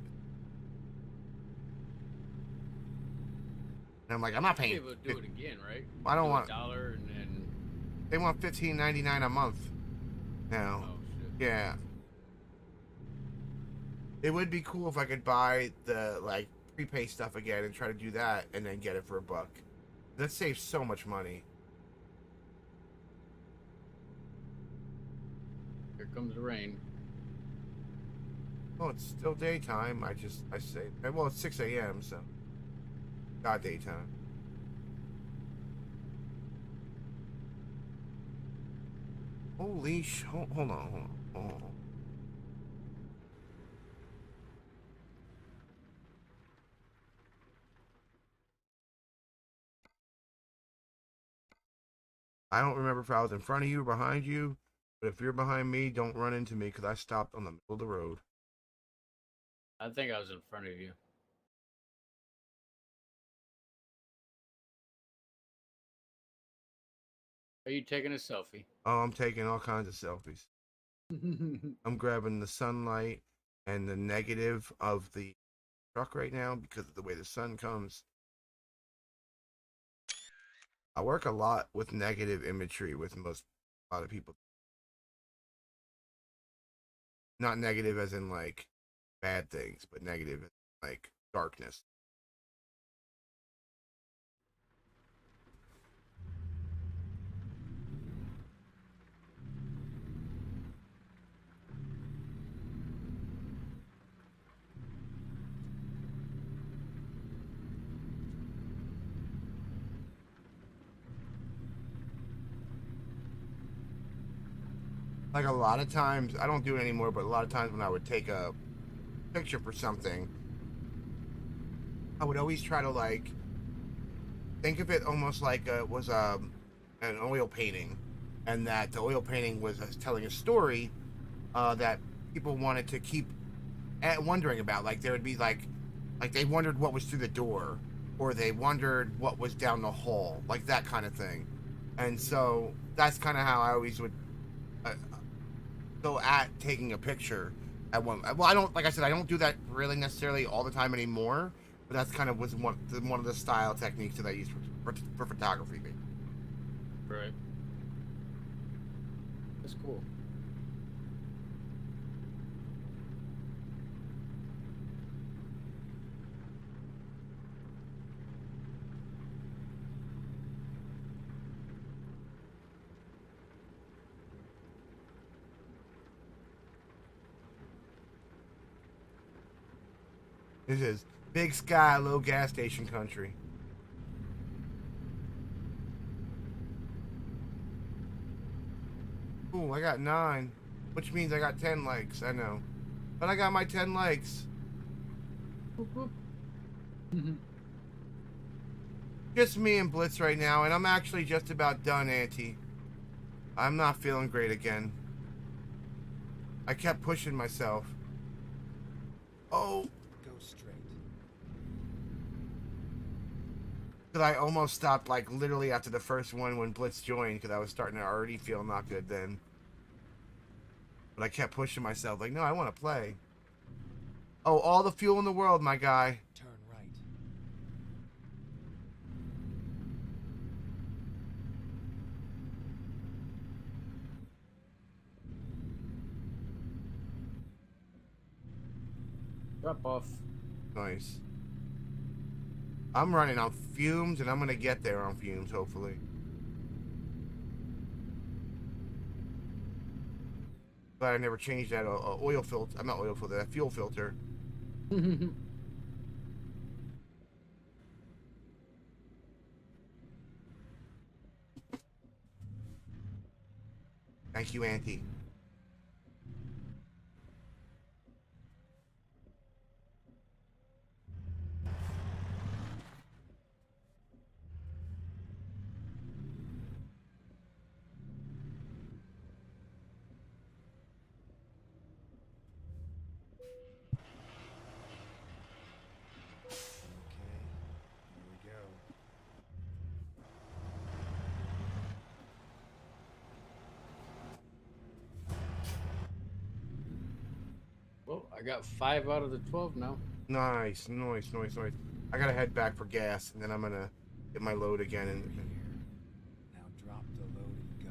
And I'm like, I'm not Be paying. able to do it again, right? I don't Do want. $1 and then. They want $15.99 a month now. Oh shit. Yeah. It would be cool if I could buy the like prepay stuff again and try to do that and then get it for $1. That saves so much money. Here comes the rain. Oh, it's still daytime. I say, well, it's 6 a.m. So, not daytime. Holy hold on. I don't remember if I was in front of you or behind you, but if you're behind me, don't run into me because I stopped on the middle of the road. I think I was in front of you. Are you taking a selfie? Oh, I'm taking all kinds of selfies. I'm grabbing the sunlight and the negative of the truck right now because of the way the sun comes. I work a lot with negative imagery with a lot of people. Not negative as in like bad things, but negative as in, like darkness. Like a lot of times, I don't do it anymore, but a lot of times when I would take a picture for something, I would always try to like think of it almost like it was an oil painting, and that the oil painting was telling a story that people wanted to keep wondering about. Like there would be like they wondered what was through the door, or they wondered what was down the hall, like that kind of thing. And so that's kind of how I always would go at taking a picture at one. Well, I don't, like I said, I don't do that really necessarily all the time anymore, but that's kind of was one of the style techniques that I use for photography. Right. That's cool. This is big sky, low gas station country. Ooh, I got 9, which means I got 10 likes. I know, but I got my 10 likes. Just me and Blitz right now, and I'm actually just about done, Auntie. I'm not feeling great again. I kept pushing myself. Oh. Go straight. Because I almost stopped, like, literally after the first one when Blitz joined, because I was starting to already feel not good then. But I kept pushing myself, like, no, I want to play. Oh, all the fuel in the world, my guy. Turn right. Drop off. Nice. I'm running on fumes, and I'm going to get there on fumes, hopefully. But I never changed that oil filter. I'm not oil filter, that fuel filter. Thank you, Auntie. Okay, here we go. Well, I got 5 out of the 12 now. Nice, nice, nice, nice. I gotta head back for gas, and then I'm gonna get my load again. And Now drop the load and go.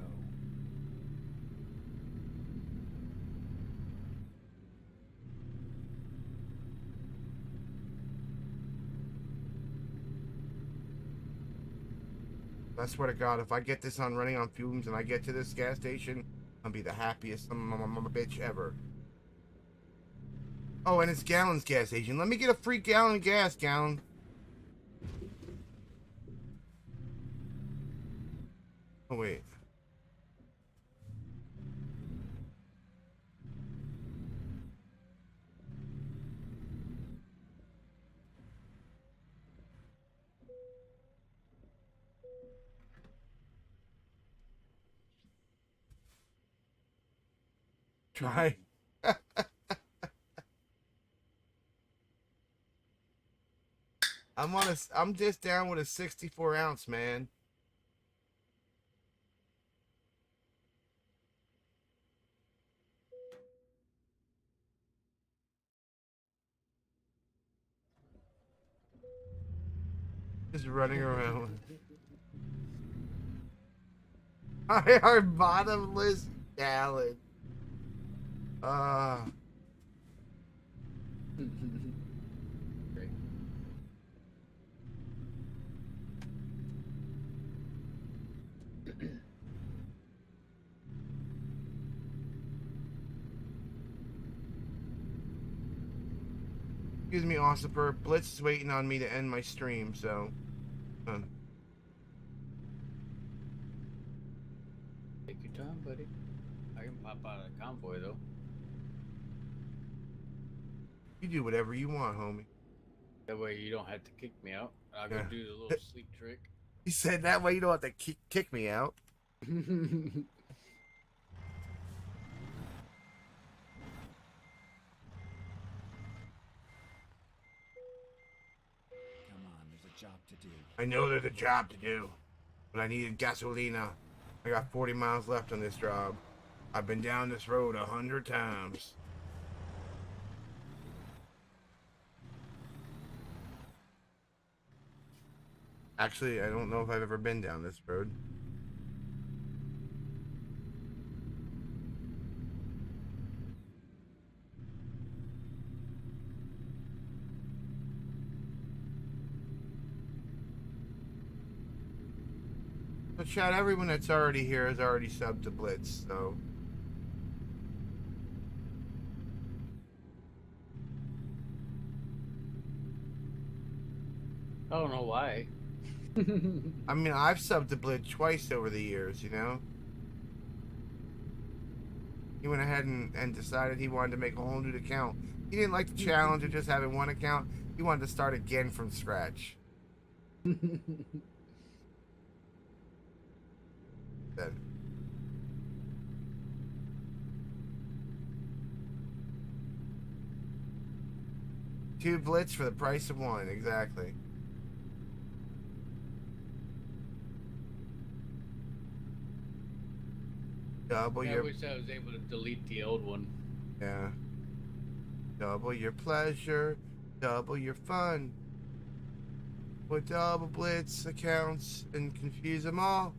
I swear to God, if I get this on running on fumes and I get to this gas station, I'll be the happiest I'm a bitch ever. Oh, and it's Gallon's gas station. Let me get a free gallon of gas, Gallon. Oh, wait. Try. I'm just down with a 64 ounce, man. Just running around. Our bottomless gallon. Great. Excuse me, Ossiper. Blitz is waiting on me to end my stream, so. Take your time, buddy. I can pop out of the convoy though. You do whatever you want, homie. That way you don't have to kick me out. I'll go Yeah. do the little sleep trick. He said that way you don't have to kick me out. Come on, there's a job to do. I know there's a job to do, but I needed gasolina. I got 40 miles left on this job. I've been down this road 100 times. Actually, I don't know if I've ever been down this road. But chat, everyone that's already here has already subbed to Blitz, so. I don't know why. I mean, I've subbed to Blitz twice over the years, you know? He went ahead and decided he wanted to make a whole new account. He didn't like the challenge of just having one account. He wanted to start again from scratch. Then. Two Blitz for the price of one, exactly. Double I your wish I was able to delete the old one. yeah. Double your pleasure, double your fun. With double Blitz accounts and confuse them all.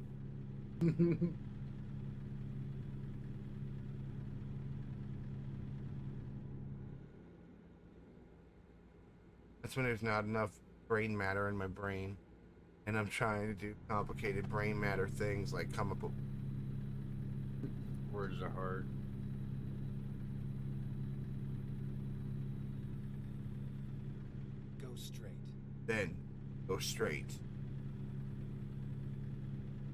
That's when there's not enough brain matter in my brain. And I'm trying to do complicated brain matter things like come up with. Words are hard. Go straight. Then go straight.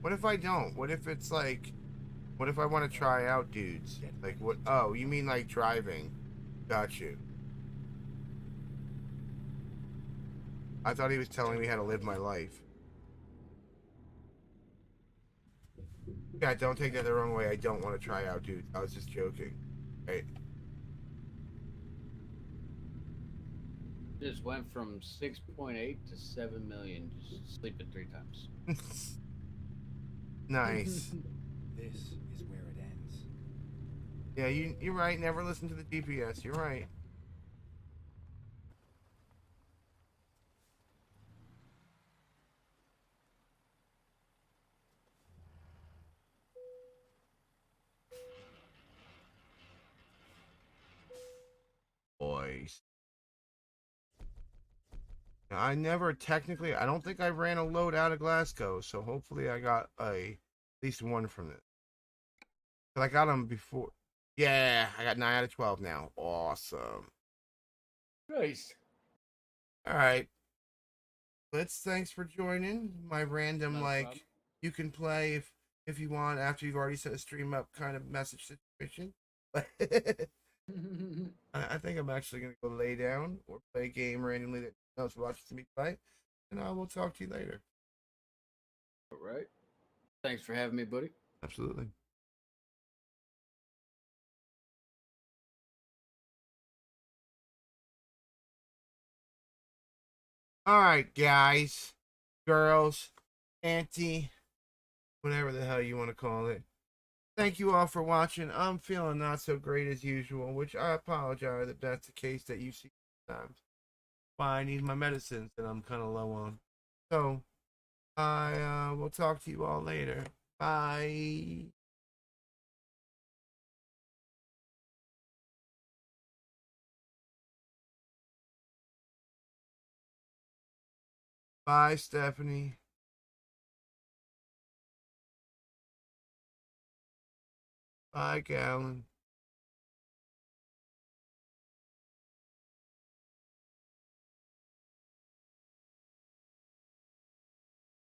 What if I don't? What if it's like, what if I want to try out dudes? Like what? Oh, you mean like driving? Got you. I thought he was telling me how to live my life. Yeah, don't take that the wrong way. I don't want to try out dudes. I was just joking. Right. Just went from 6.8 to 7 million. Just sleeping 3 times. Nice. This is where it ends. Yeah, you're right. Never listen to the GPS. You're right. Boys. Now, I never technically, I don't think I ran a load out of Glasgow, so hopefully I got at least one from this. But I got them before. Yeah, I got 9 out of 12 now. Awesome. Nice. All right. Blitz, thanks for joining my random, Not a like, problem. you can play if you want after you've already set a stream up kind of message situation. I think I'm actually going to go lay down or play a game randomly that else watches me play, and I will talk to you later. All right. Thanks for having me, buddy. Absolutely. All right, guys, girls, auntie, whatever the hell you want to call it. Thank you all for watching. I'm feeling not so great as usual, which I apologize if that's the case that you see sometimes. Why I need my medicines that I'm kind of low on. So I will talk to you all later. Bye. Bye, Stephanie. Bye, Callan.